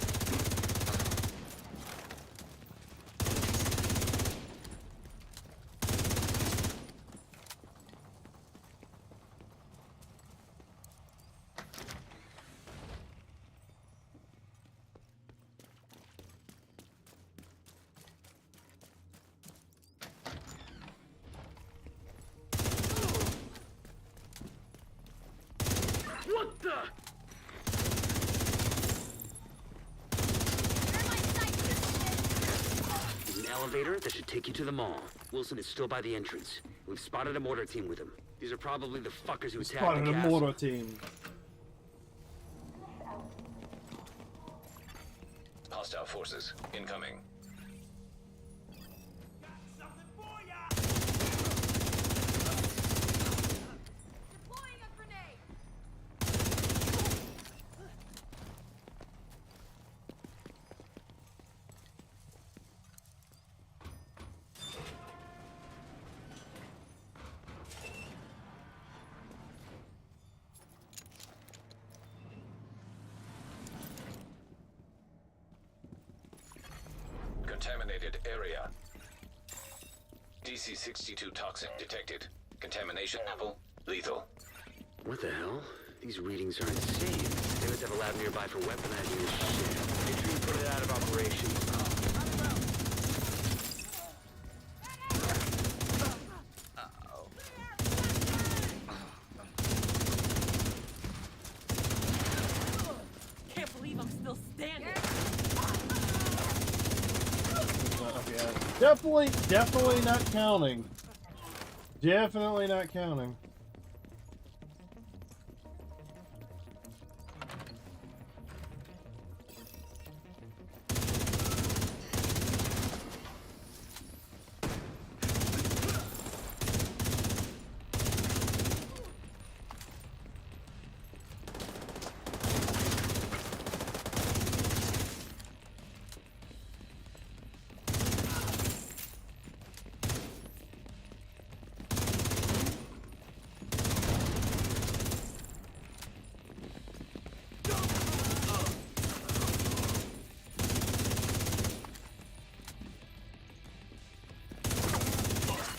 What the? There's an elevator that should take you to the mall. Wilson is still by the entrance. We've spotted a mortar team with him. These are probably the fuckers who attacked Spotted the a castle. mortar team. Hostile forces incoming. Deploying a grenade. Contaminated area. DC-62 toxin detected. Contamination level lethal. What the hell? These readings are insane. They must have a lab nearby for weaponizing this shit. Entry put it out of operation. Can't believe I'm still standing. Okay. Definitely not counting. Definitely not counting.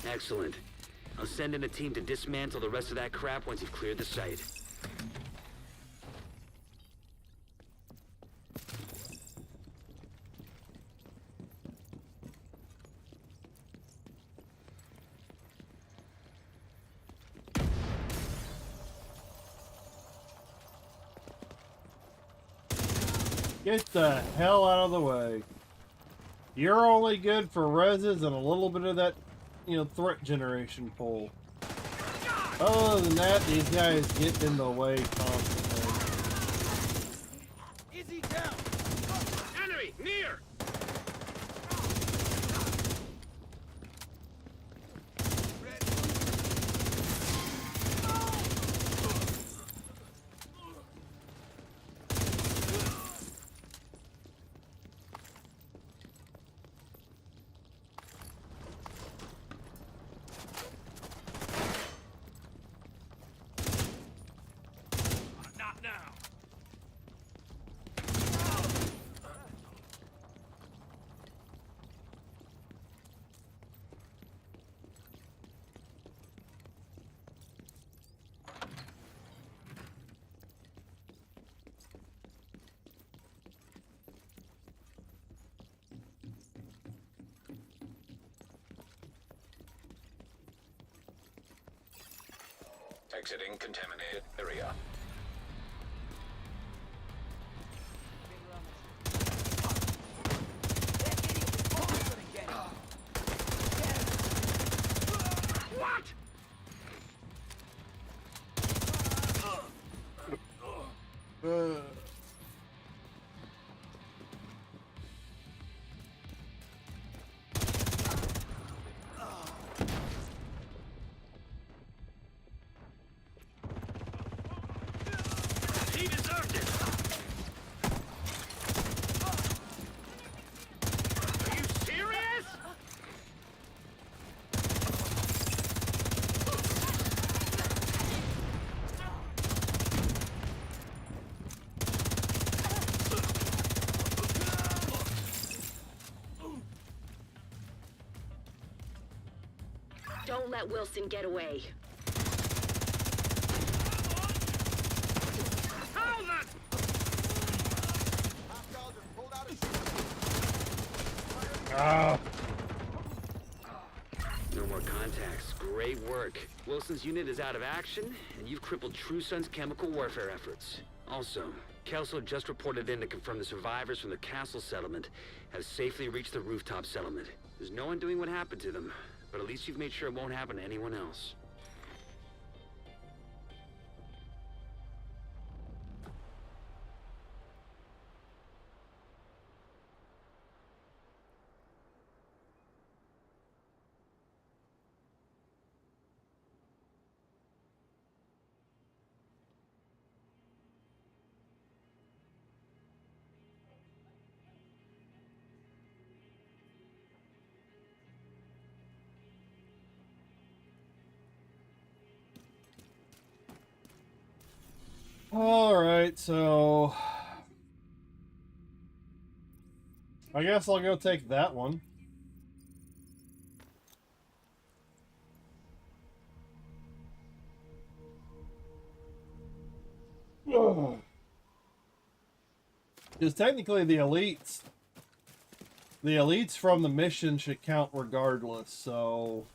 Excellent. I'll send in a team to dismantle the rest of that crap once you've cleared the site. Get the hell out of the way. You're only good for reses and a little bit of that, you know, threat generation pull. Other than that, these guys get in the way constantly. Easy down. Enemy! Near! Not now. Exiting contaminated area. What? He deserved it! Are you serious? Don't let Wilson get away. Hold it! Ah. No more contacts. Great work. Wilson's unit is out of action, and you've crippled True Sun's chemical warfare efforts. Also, Kelso just reported in to confirm the survivors from the castle settlement have safely reached the rooftop settlement. There's no one doing what happened to them, but at least you've made sure it won't happen to anyone else. Alright, so I guess I'll go take that one. Ugh. Because technically the elites from the mission should count regardless, so...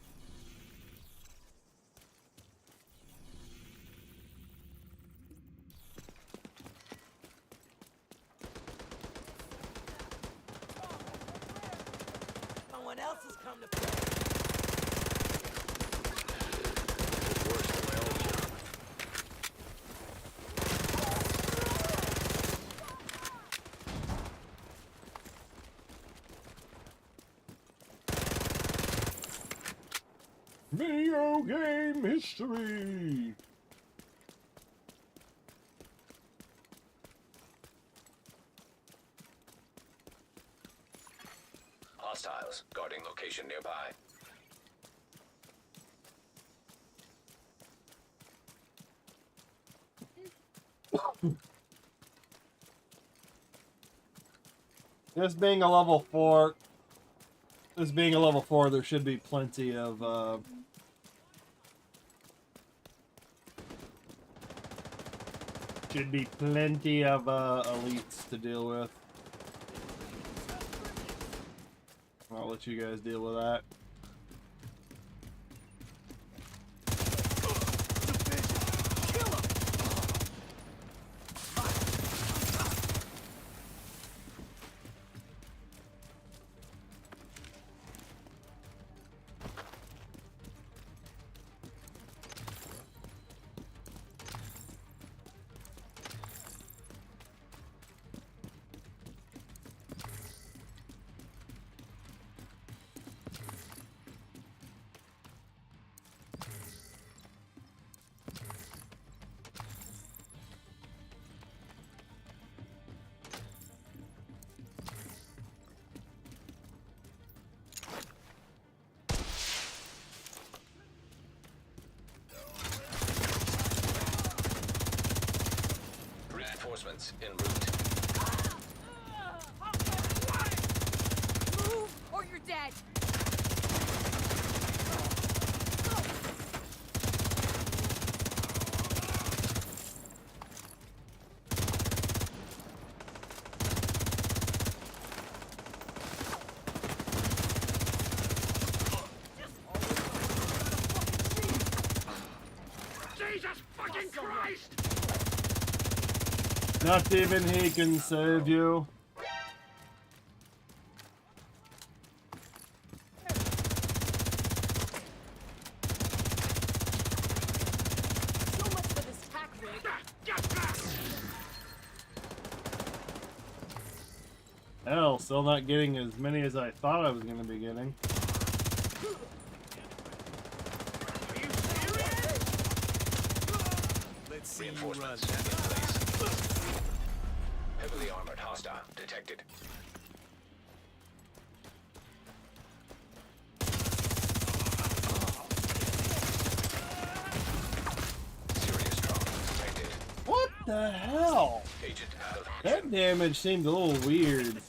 Someone else has come to play. Worse than my old job. Video game history! Hostiles guarding location nearby. This being a level 4, there should be plenty of, elites to deal with. I'll let you guys deal with that. Reinforcements en route. Move or you're dead. Jesus fucking Christ! Not even he can save you. So much for this tack rig. Hell, still not getting as many as I thought I was going to be getting. Let's see you run. Reinforcements in place. Heavily armored hostile detected. Serious trauma detected. What the hell? Agent out of That action. damage seemed a little weird.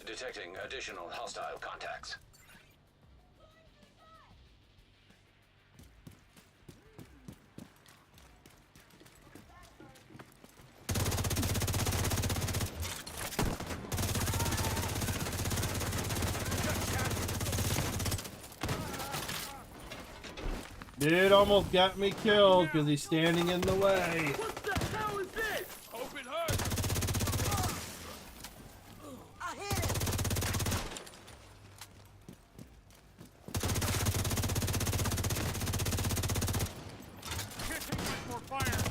Detecting additional hostile contacts. Dude almost got me killed because he's standing in the way. What the hell is this? Hope it hurts. I hit him. Can't take much more fire.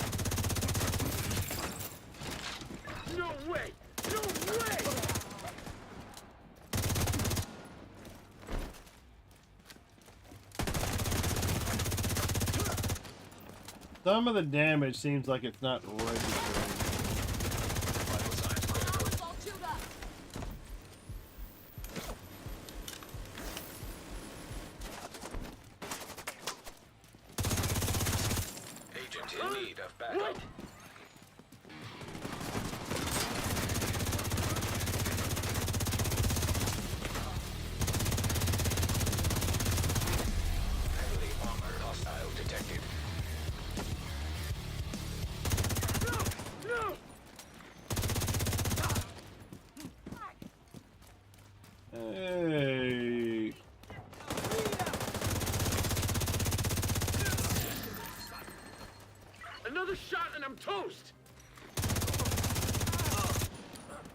No way! No way! Some of the damage seems like it's not registering. Vital signs critical. All chewed up.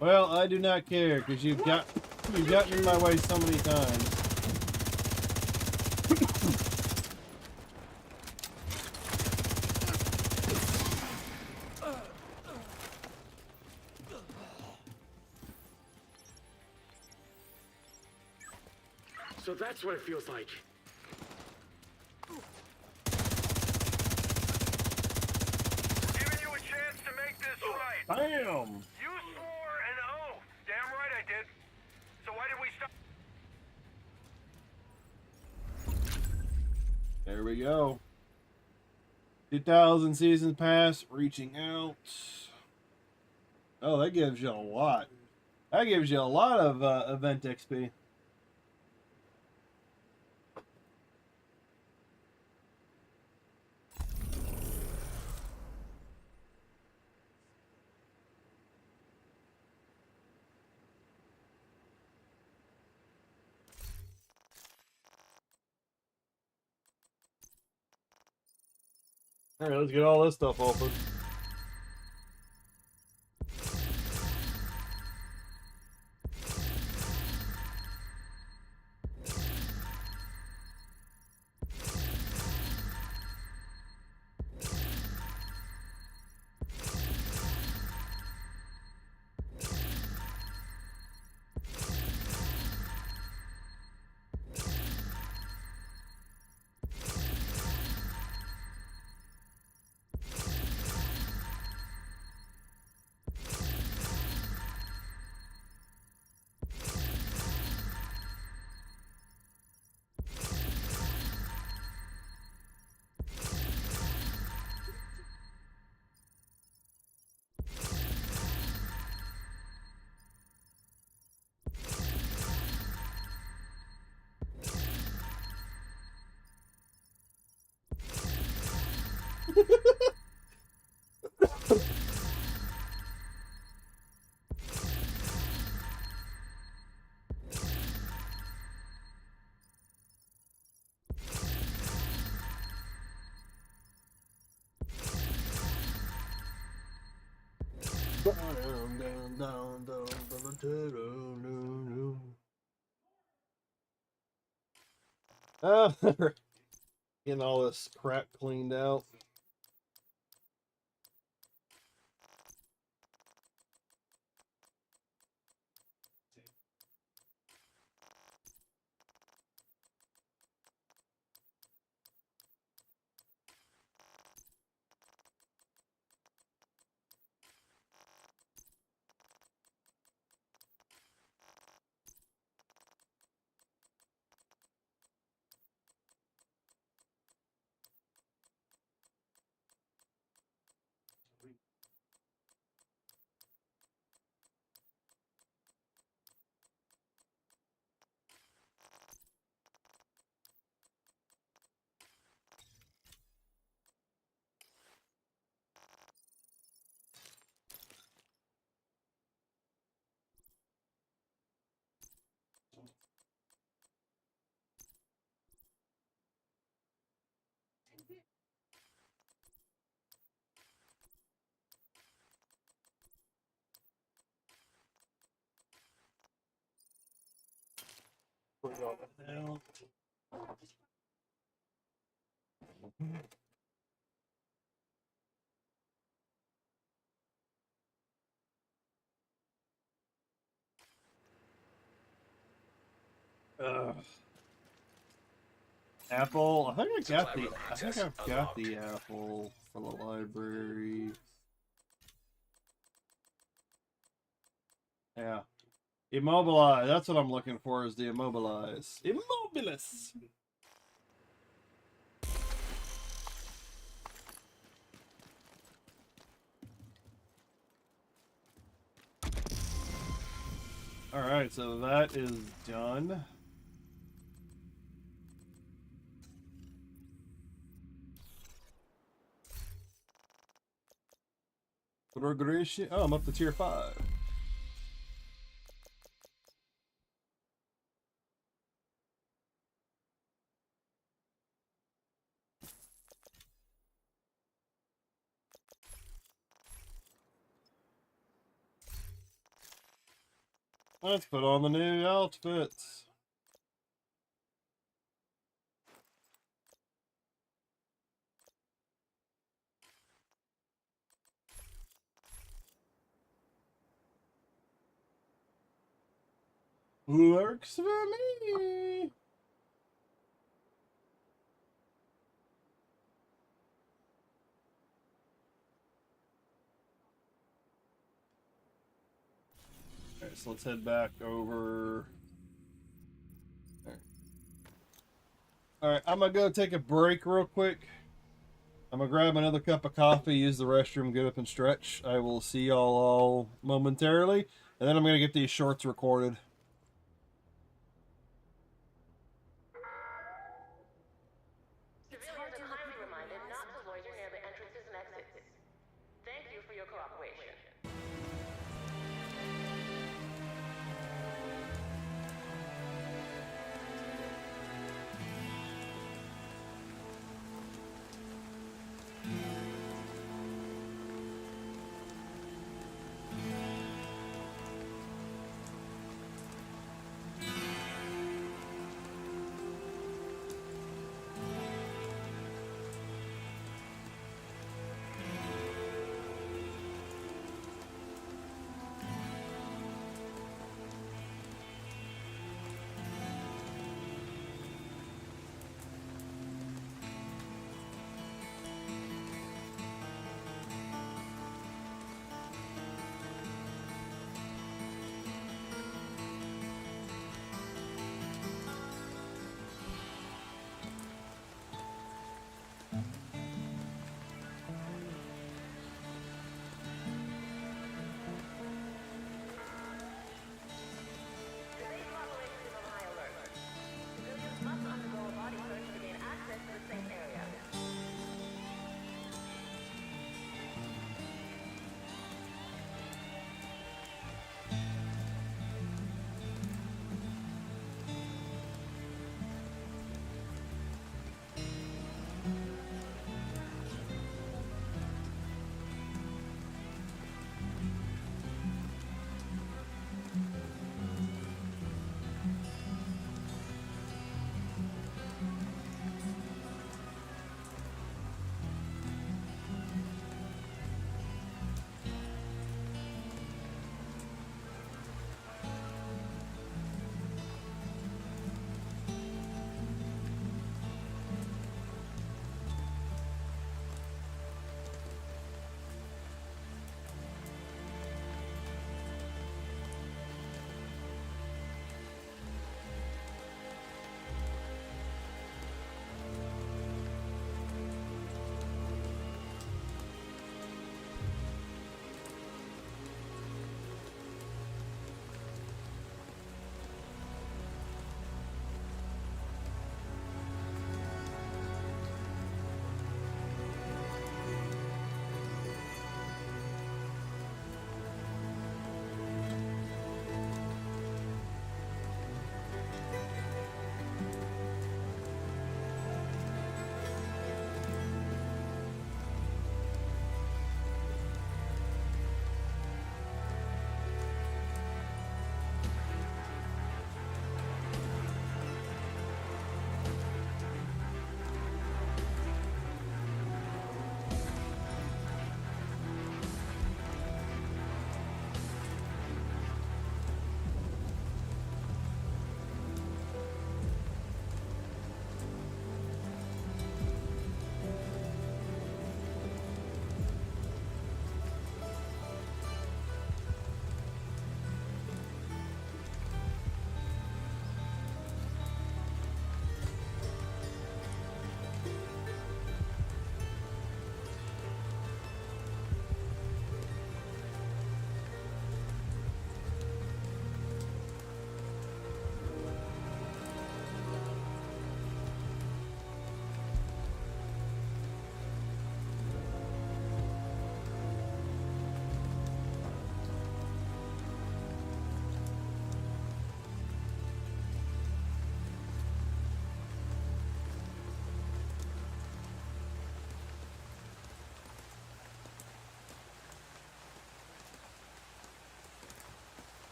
Well, I do not care because you've gotten in my way so many times. So that's what it feels like. Giving you a chance to make this right. Bam! You swore an oath. Damn right I did. So why did we stop? There we go. 2,000 seasons pass, reaching out. Oh, that gives you a lot. That gives you a lot of event XP. All right, let's get all this stuff open. Getting all this crap cleaned out. Put all that down. Apple. I think I've got the apple for the library. Yeah. Immobilize. That's what I'm looking for, is the immobilize. Immobilis. All right, so that is done. Progression. Oh, I'm up to tier 5. Let's put on the new outfits. Works for me. Alright, so let's head back over. Alright, I'm gonna go take a break real quick. I'm gonna grab another cup of coffee, use the restroom, get up and stretch. I will see y'all all momentarily, and then I'm gonna get these shorts recorded. Civilians are kindly reminded not to loiter near the entrances and exits. Thank you for your cooperation.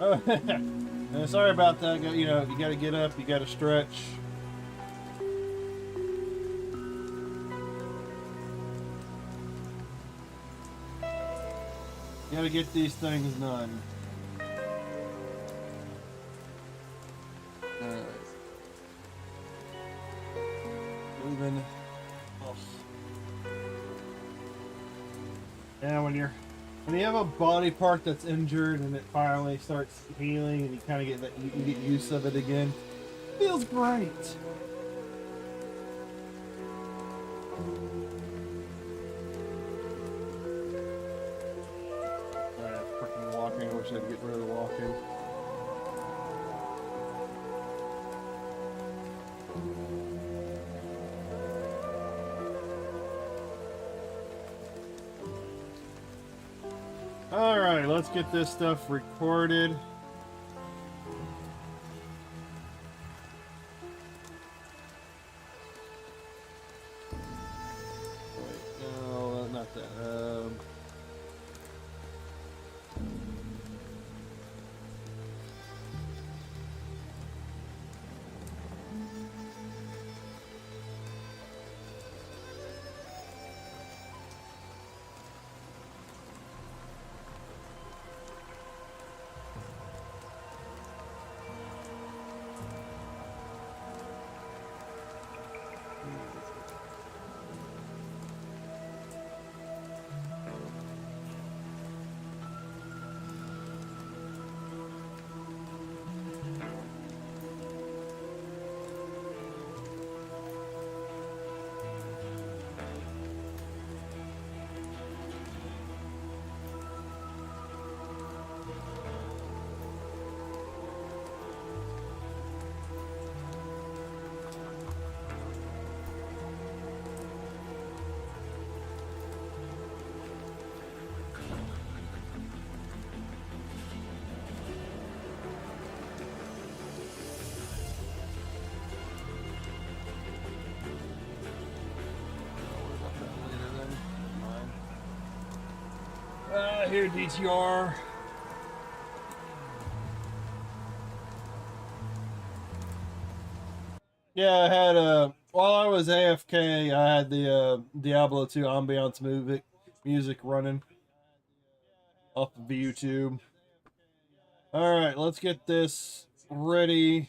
Oh, sorry about that. You know, you got to get up. You got to stretch. You got to get these things done. All right. Moving. Oh. Yeah, when you have a body part that's injured and it finally starts healing and you kind of get that, you get used of it again, it feels great. Freaking walking. I wish I'd get rid of the walking. All right, let's get this stuff recorded. Wait, no, not that. Here, DTR. Yeah, I had while I was AFK, I had the Diablo 2 ambiance music running off of YouTube. All right, let's get this ready.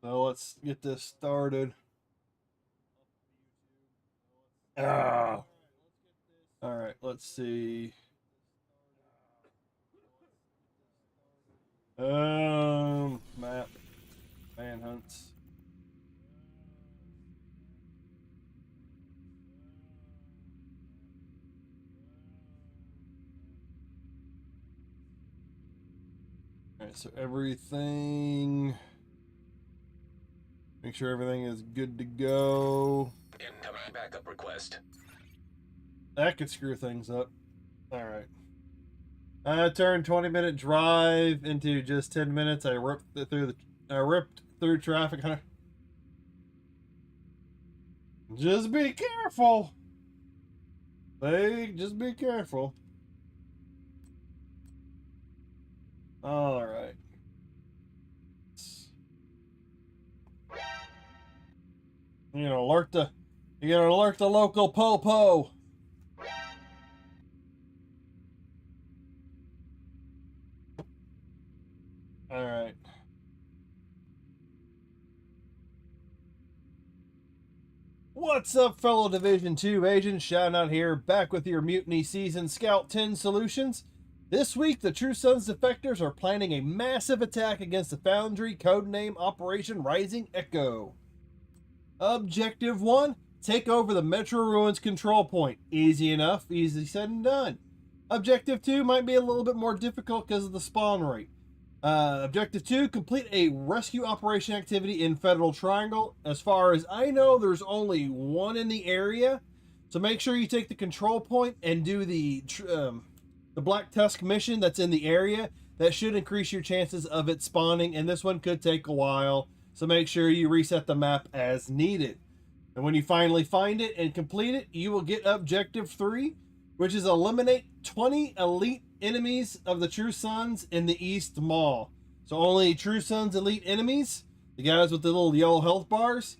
So let's get this started. Ah. All right, let's see. Map, manhunts. All right, so everything. Make sure everything is good to go. Incoming backup request. That could screw things up. All right. I turned 20-minute drive into just 10 minutes. I ripped through traffic. Just be careful. Just be careful. All right. You gotta alert the local po-po. All right. What's up, fellow Division 2 agents? Shouting out here, back with your Mutiny Season Scout 10 solutions. This week, the True Sons defectors are planning a massive attack against the Foundry, codename Operation Rising Echo. Objective 1, take over the Metro Ruins control point. Easy enough, easy said and done. Objective 2 might be a little bit more difficult because of the spawn rate. Objective 2, complete a rescue operation activity in Federal Triangle. As far as I know, there's only one in the area, So make sure you take the control point and do the Black Tusk mission that's in the area. That should increase your chances of it spawning, and this one could take a while. So make sure you reset the map as needed. And when you finally find it and complete it, you will get Objective 3, which is eliminate 20 elite enemies of the True Sons in the East Mall. So only True Sons elite enemies, the guys with the little yellow health bars,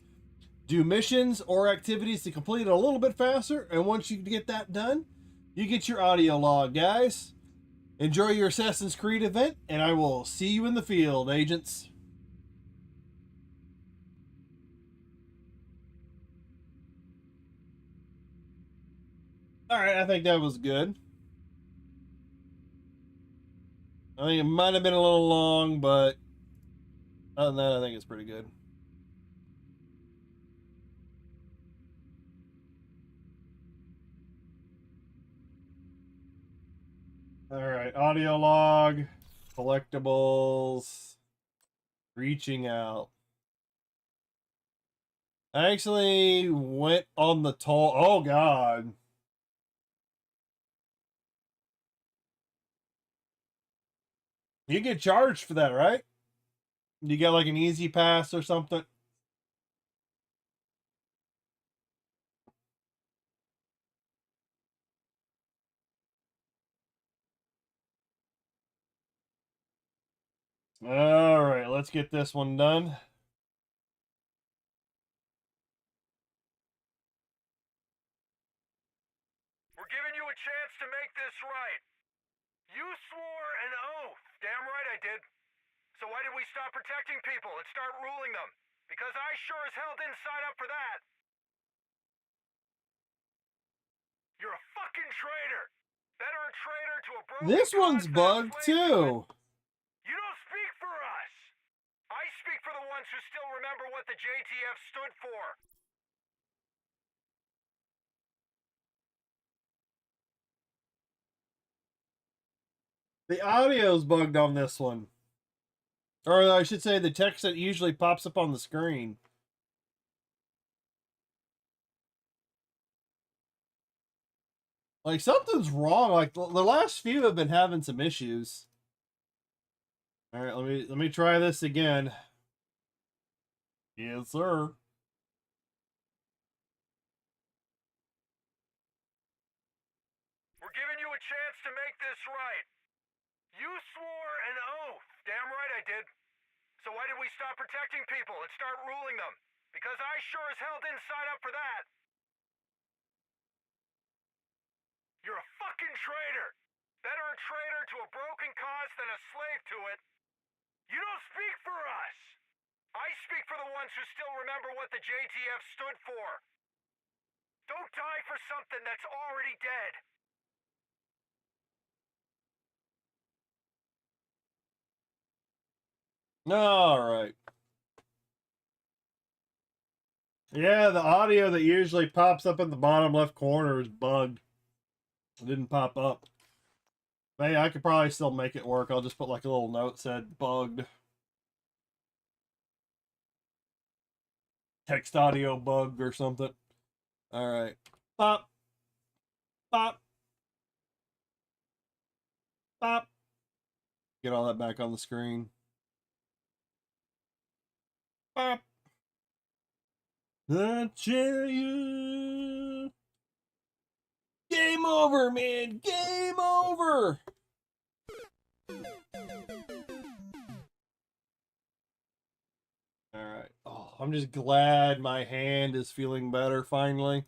do missions or activities to complete it a little bit faster. And once you get that done, you get your audio log, guys. Enjoy your Assassin's Creed event, and I will see you in the field, agents. All right, I think that was good. I think it might have been a little long, but other than that, I think it's pretty good. All right, audio log, collectibles, reaching out. I actually went on the toll. Oh, God. You get charged for that, right? You get like an easy pass or something? All right, let's get this one done. We're giving you a chance to make this right. You swore an oath. Damn right I did. So why did we stop protecting people and start ruling them? Because I sure as hell didn't sign up for that. You're a fucking traitor. Better a traitor to a broken This one's cause than a bugged slave to it. too. You don't speak for us. I speak for the ones who still remember what the JTF stood for. The audio's bugged on this one. Or I should say the text that usually pops up on the screen. Like something's wrong. Like the last few have been having some issues. All right, let me try this again. Yes, sir. We're giving you a chance to make this right. You swore an oath. Damn right I did. So why did we stop protecting people and start ruling them? Because I sure as hell didn't sign up for that. You're a fucking traitor. Better a traitor to a broken cause than a slave to it. You don't speak for us. I speak for the ones who still remember what the JTF stood for. Don't die for something that's already dead. All right. Yeah, the audio that usually pops up in the bottom left corner is bugged. It didn't pop up. Hey, I could probably still make it work. I'll just put like a little note said bugged. Text audio bug or something. All right. Pop. Pop. Pop. Get all that back on the screen. Pop. I tell you. Game over, man. Game over. All right. Oh, I'm just glad my hand is feeling better finally.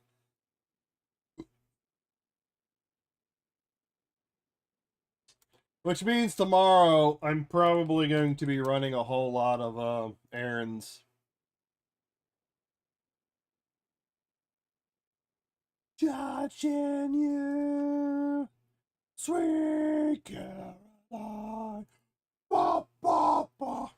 Which means tomorrow I'm probably going to be running a whole lot of errands. Judging you, sweet Caroline. Ba, ba, ba.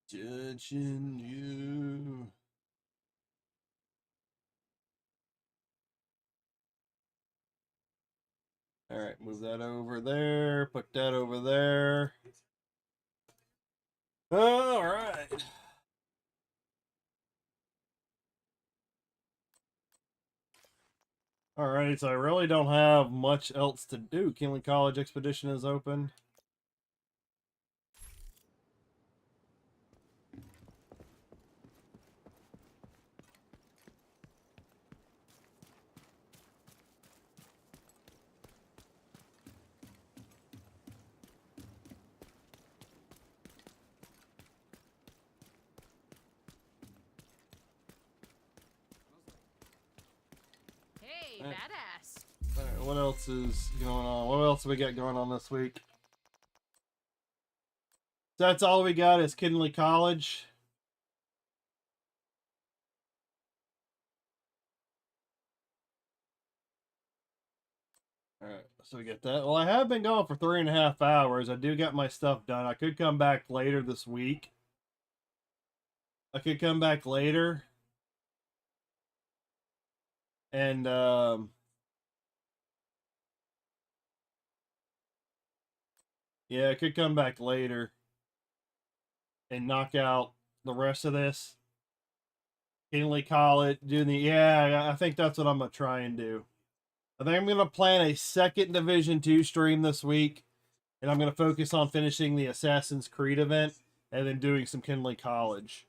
Judging you. All right, move that over there. Put that over there. All right. All right, so I really don't have much else to do. Kinley College Expedition is open. Hey, Alright. badass. All right, what else is going on? What else we got going on this week? So that's all we got is Kinley College. All right, so we get that. Well, I have been going for 3.5 hours. I do get my stuff done. I could come back later this week. I could come back later. And, yeah, I could come back later and knock out the rest of this. Kinley College, doing the, yeah, I think that's what I'm going to try and do. I think I'm going to plan a second Division 2 stream this week. And I'm going to focus on finishing the Assassin's Creed event and then doing some Kinley College.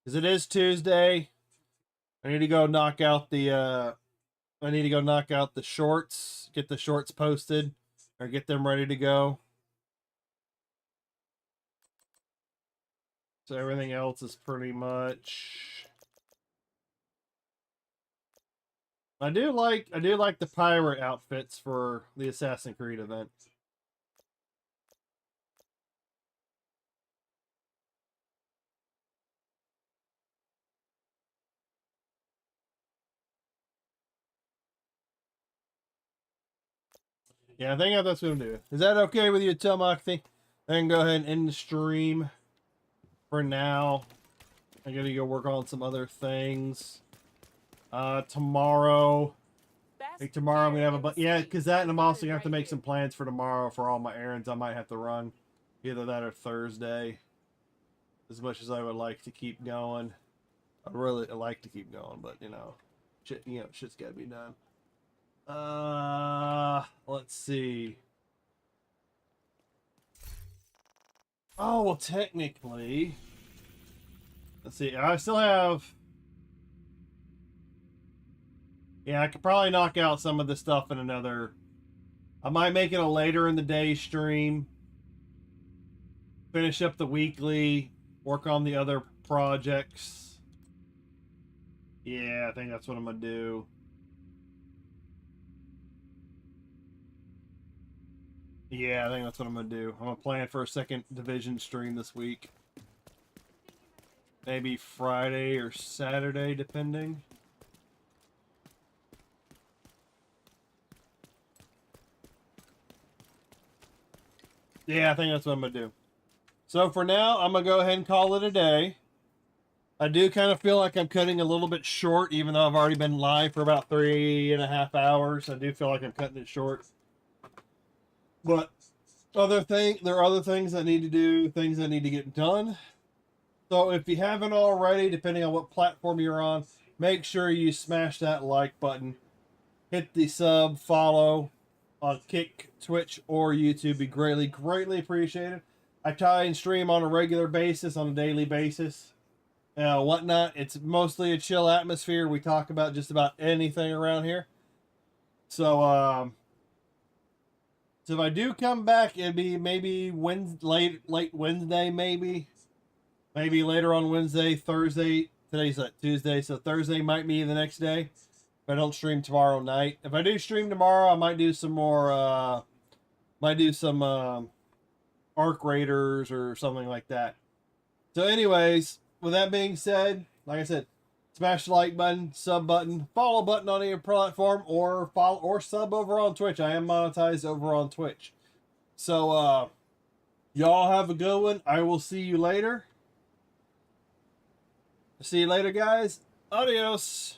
Because it is Tuesday. I need to go knock out the shorts, get the shorts posted, or get them ready to go. So everything else is pretty much. I do like the pirate outfits for the Assassin's Creed event. Yeah, I think that's what I'm doing. Is that okay with you, Tomac? I think I can go ahead and end the stream for now. I gotta go work on some other things. Tomorrow. I think tomorrow I'm gonna have a yeah, because that and I'm also gonna have to make some plans for tomorrow for all my errands I might have to run. Either that or Thursday. As much as I would like to keep going. I'd really like to keep going, but shit's gotta be done. Let's see. Oh, well, technically, let's see. I still have. Yeah, I could probably knock out some of the stuff in another. I might make it a later in the day stream. Finish up the weekly. Work on the other projects. Yeah, I think that's what I'm gonna do. Yeah, I think that's what I'm gonna do. I'm gonna plan for a second Division stream this week. Maybe Friday or Saturday, depending. Yeah, I think that's what I'm gonna do. So for now, I'm gonna go ahead and call it a day. I do kind of feel like I'm cutting a little bit short, even though I've already been live for about 3.5 hours. I do feel like I'm cutting it short. But there are other things I need to do, things I need to get done. So if you haven't already, depending on what platform you're on, make sure you smash that like button. Hit the sub, follow on Kick, Twitch, or YouTube. Be greatly appreciated. I try and stream on a regular basis, on a daily basis, whatnot. It's mostly a chill atmosphere. We talk about just about anything around here. So, so if I do come back, it'd be maybe late Wednesday, maybe later on Wednesday, Thursday. Today's Tuesday, so Thursday might be the next day. If I don't stream tomorrow night. If I do stream tomorrow, I might do some more, Arc Raiders or something like that. So anyways, with that being said, like I said, smash the like button, sub button, follow button on your platform, or follow or sub over on Twitch. I am monetized over on Twitch. So, y'all have a good one. I will see you later. See you later, guys. Adios.